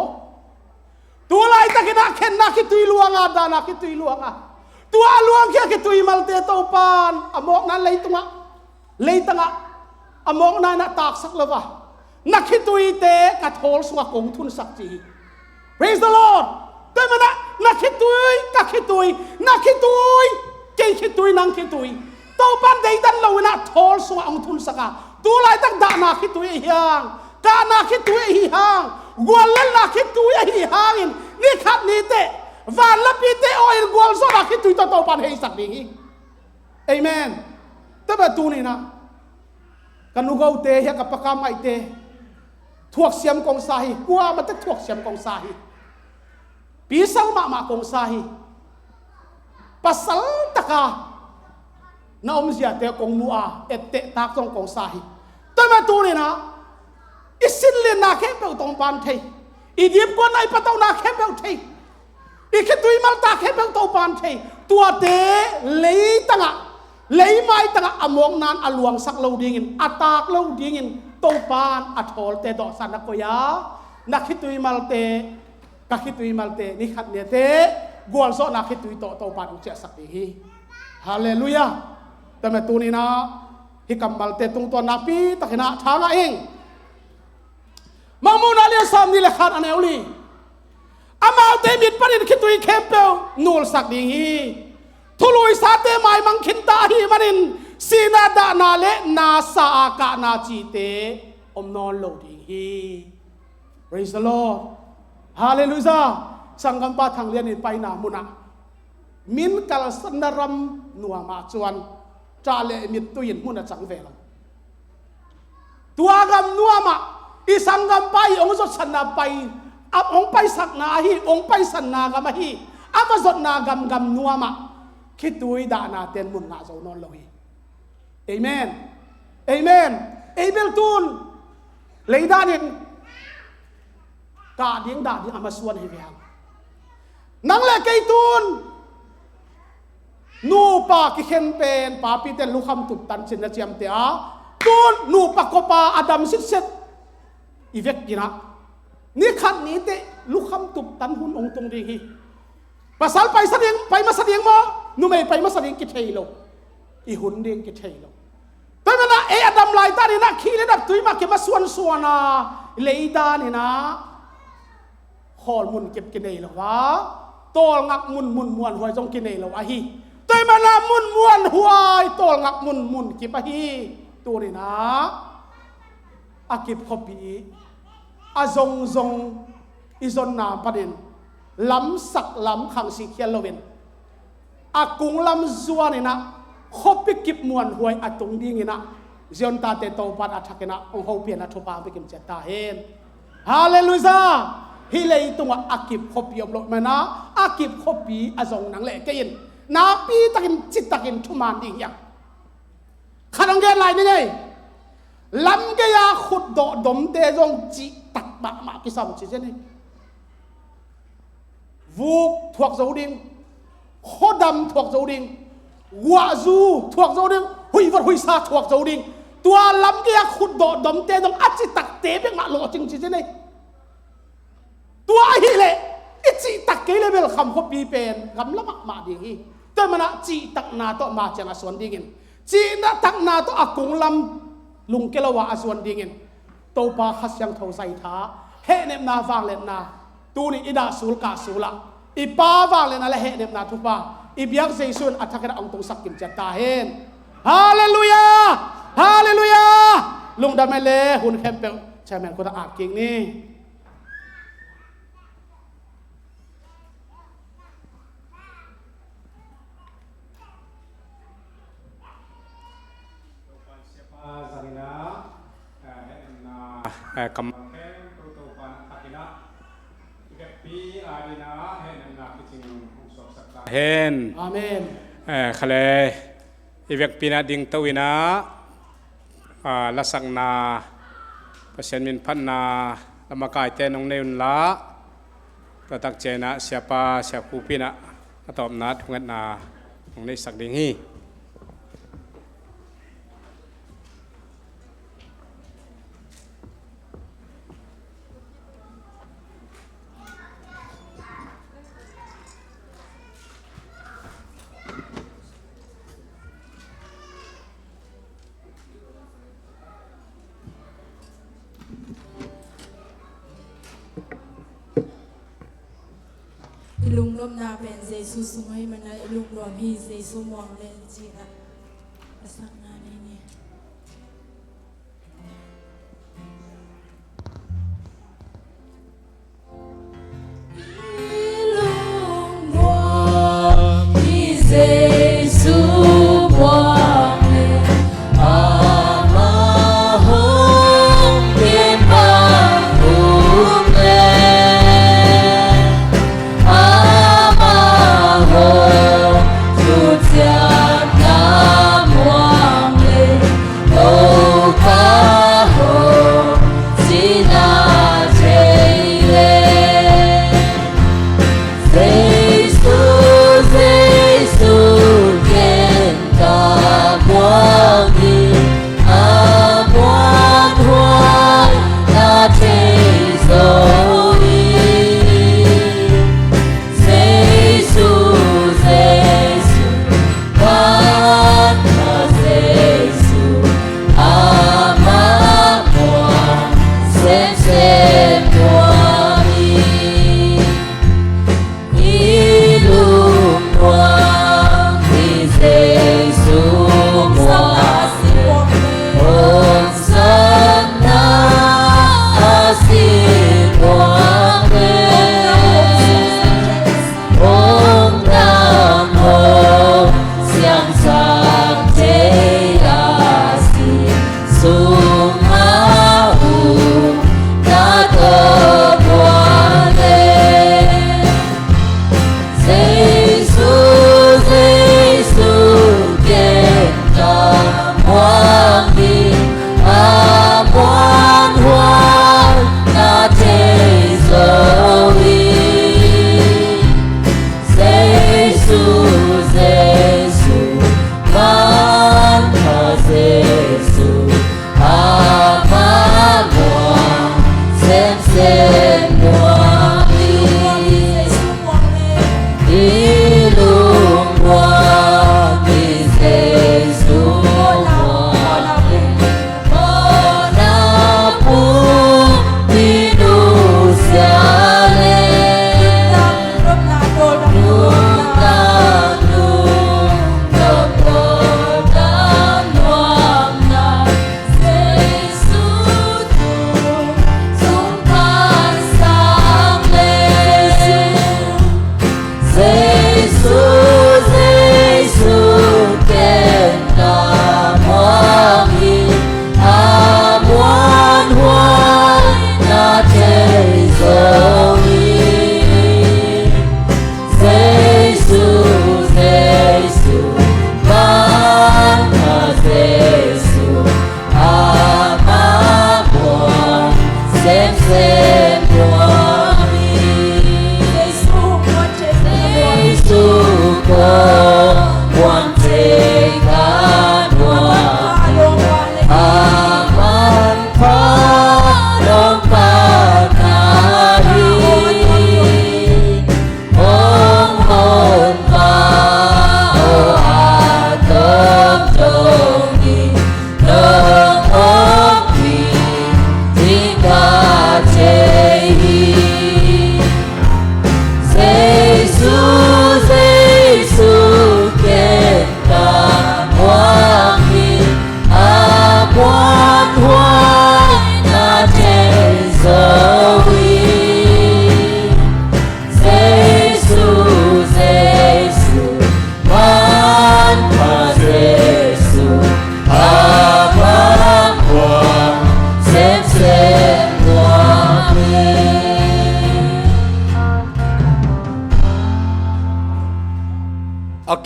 ตัวลายตะกินะเข็นนาคิดตัวลวงอาดานาคิดตัวลวงอาตัวลวงแค่คิดตัวมัลเตโตปานอมอกนั้นเลยตุงะเลยตังะอมอกนั้นนักตากสักละวะนักขิตุยเตะกัดโฮลสวะกงทุนสักจี praise the Lord แต่มันนักขิตุยกัดขิตุยนักขิตุยเก่งขิตุยนังขิตุยโตปันเดย์ดันเราเนะโฮลสวะองทุนสักตัวไรตั้งด่านักขิตุยเฮียงกานักขิตุยเฮียงกวนเล่นนักขิตุยเฮียงนี่ขัดนี่เตะวันละปีเตะโอ้ยกวนสวะนักขิตุยโตปันเฮียสักดีเอเมนแต่แบบตัวนี้นะกันนุกเอาเตะเฮียกับปากกาไม่เตะทวกเสียมกองสาฮีกว่ามันจะทวกเสียมกองสาฮีปีสังมากองสาฮีปัสสัลตะกาน้าอมเสียเตะกองนัวเอเตะตากจงกองสาฮีแต่มาตัวนี้นะอิสินเลนาเข้มเปล่าตรงปานเทอีดิบกวนไอปะเต้านาเข้มเปล่าเทอีคิดตุยมัลตาเข้มเปล่าตรงปานเทตัวเตะเลยตั้งอะเลยไม่ตั้งอะอมองนานอลวงสักเราดิ้งินอัตากเราดิ้งินโตปานอัทอลเตดอสันนักโยานักขิตุยมัลเตกักขิตุยมัลเตนิขัดเนเตกวนโซนักขิตุยโตปานอุจจาสักดีฮาเลลูยาแต่แม่ตัวนี้นะฮิกัมมัลเตตรงตัวนับปีตะขณะช้างเองมังมูนาเลียสามนี่แหละขัดอันเอลลีอามาเตมิดปนินขิตุยเข้มเปลนูลสักดีทุลุยสาเตไม้มังขินตาฮีมันินสีนาดานาเลนาสาอากานาจีเตอมนอนโลดีฮี praise the Lord hallelujah สังกัมปะทางเรียนไปนามุนะมินกัลสันดารมนัวมาจวนจาเลมิตุยินมุนะจังเวลตัวกำนัวมาอีสังกัมไปองค์สดสันนาไปอับองไปสักนาฮีองไปสันนากามฮีอับสดนากำนัวมาคิดดูดานาเต็นมุนงาโซนอนโลฮีเอเมนเอเมนเอเบลตูนเลยด้านนี้กาดิ้งด่าดิ้งอามาส่วนให้เพียงนังเล็กไอตูนนูปากิเข็นเป็นปาปีเตนลูกคำตุบตันเชนเจียมเตียตูนนูปากปาอดัมสิเซตอีเวกกินะนี่ขันนี้เตลูกคำตุบตันหุ่นองตรงดีฮีภาษาไปแสดงไปมาแสดงมั้งนูไม่ไปมาแสดงกิเทโลอีหุ่นเด้งกิเทโลแต่เมื่อนะอดัมไล่ตานี่นะขี้เลยดับตุยมาเก็บมาส่วนนะเลยตานี่นะขอมุนเก็บกินเองหรอวะโตงักมุนมวนหวยจงกินเองหรอวะฮีแต่เมื่อนะมุนมวนหวยโตงักมุนเก็บไปฮีตัวนี่นะอาเก็บขบีอาจงอีจนนาประเด็นล้ำสักล้ำขังสีเขียนโลเวนอากุงล้ำซัวนี่นะขบไปกิบมวนหวยอาตรงดีงี้นะเจียนตาเตโตปัดอาทักนะองค์เขาเปลี่ยนอาทุปาไปกิมเจตาเห็นฮาเลลูยา hi lei tunga akip khopi om lo mana akip khopi azong nang le kein na pi takin chit takin thuman ding yang kharang ge lai ni nei lam ge ya khut do dom te jong chi tak ba ma ki sam chi je ni vuk thuộc dấu đinh khô đầm thuộc dấu đinh quả du thuộc dấu đinh hủy vật hủy sa thuộc dấu đinh tua lắm kia khụt độ đấm tê dòng ắt chỉ tắc tế biết mạ lộ chừng chỉ thế này tua hi lệ ít chỉ tắc cái level khăm khô pi pen gắm lắm mạ đi hi tôi mà na chỉ tắc na to mà chẳng asuan dingin chỉ na tắc na to akung lam lung cái lawa asuan dingin to pa khas yang thâu say thá hệ nem na vang lên na tu ni ida sul ka sula ipa wang le na le he nem na thupa ibyak jaisun athakra ong tong sakin chata hen hallelujah hallelujah lung da mele hun khempel chairman ko ta ak king ni cầm hen amen khale ivek pina ding tawina lasang na pasien min phan na lamakai te nong neun la tatak chena siapa siapu pina atop na thungat na nong nei sak ding hi lung lom na pen Giêsu sumai mana lung lom hi Giêsu mong len chi na asak na ni ni lung lom hi Giêsu mong len ama hong bien ba hong len Hãy subscribe cho kênh Ghiền Mì Gõ để không bỏ lỡ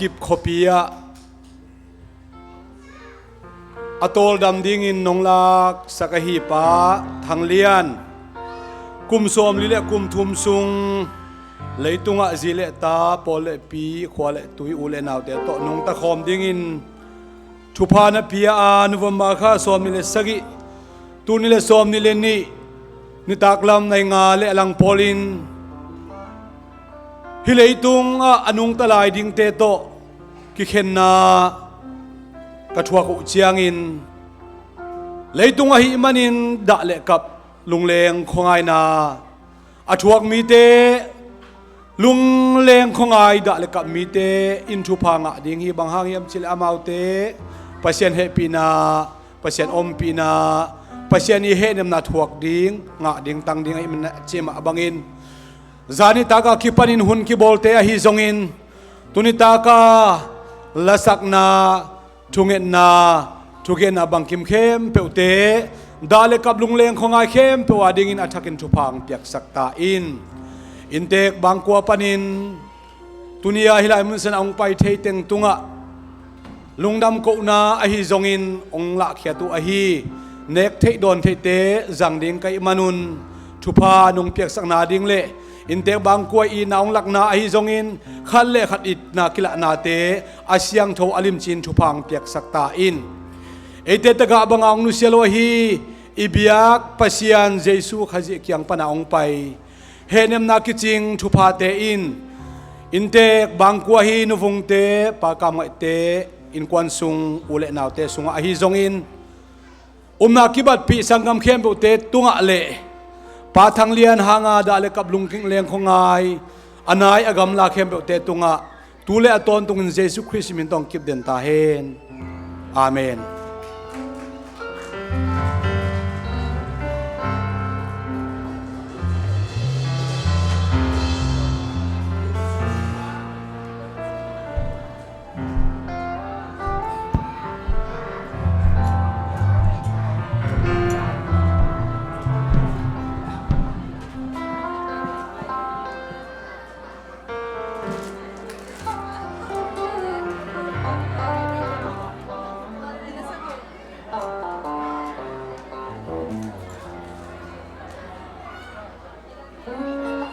กิบขปียอตอลดำดิ่งอินนงลักสักหีปาทางเลียนกุมสวมลิเลกุมทุมซุงเลยตุงะจิเลตาปอเลปีขวาเลตุยอุเลนาวเตโตนงตะคอมดิ่งอินทุพานะปีอานุวมาค่าสวมนิเลสกิตุนิเลสวมนิเลนีนิตากลำในงาเลลังปอลินฮิเลยตุงอนุงตะลายดิ่งเตโตกิเขนนากระทวกอุเจียงอินเลยตุงอหิมันินดะเลกับลุงเลงคงไงนาอทวกมีเตลุงเลงคงไงดะเลกับมีเตอินทุพังะดิ่งฮีบางหางยมชิลอามาวเตปัสเซียนเฮปีนาปัสเซียนอมปีนาปัสเซียนอีเฮนมนาทวกดิ่งงะดิ่งตังดิ่งไอมันเจมาบังอินจานิตากาคิปันินหุนคิบอลเตอฮิซงอินตุนิตากาละสักนาทุงเงินนาทุกเงินนาบังคิมเข้มเปวเตดาเลกับลุงเลงของไอเข้มเปวดิ่งอินอัฐกินทุพังเปียกสักตาอินเตกบางกัวปันินตุนียาฮิลายมุนเซนองไปเทเต็งตุงะลุงดำโกนาอหิซงอินองละเขียตุอหิเนกเทโดนเทเตจังดิ่งไกมานุนทุพานงเปียกสักนาดิ่งเลเตกบางกัวอีนาองลักนาอหิซงอินขันเลขัดอิดนากิละนาเตอาเซียงโทอลิมจินทุพังเปียกสักตาอินเตตกะบังองนุเซโลฮีอิบิยักปัสยานเยซูขจิเกียงปนาองไปเฮเนมนาคิจิงทุพาเตอินเตกบางกัวฮีนุฟงเตปากามเตอินควันซุงอุเลนาวเตซุงอหิซงอินนาคิบัดปีสังกำเข้มบุเตตุงะเลปาทังเลียนหางาดาเลกับลุงคิงเลงของไงอนายอากำลาเข้มบุเตตุงะตูเลอตอนตุงอินเยซูคริสต์มินต้องกิบเดนตาเฮนอาเมน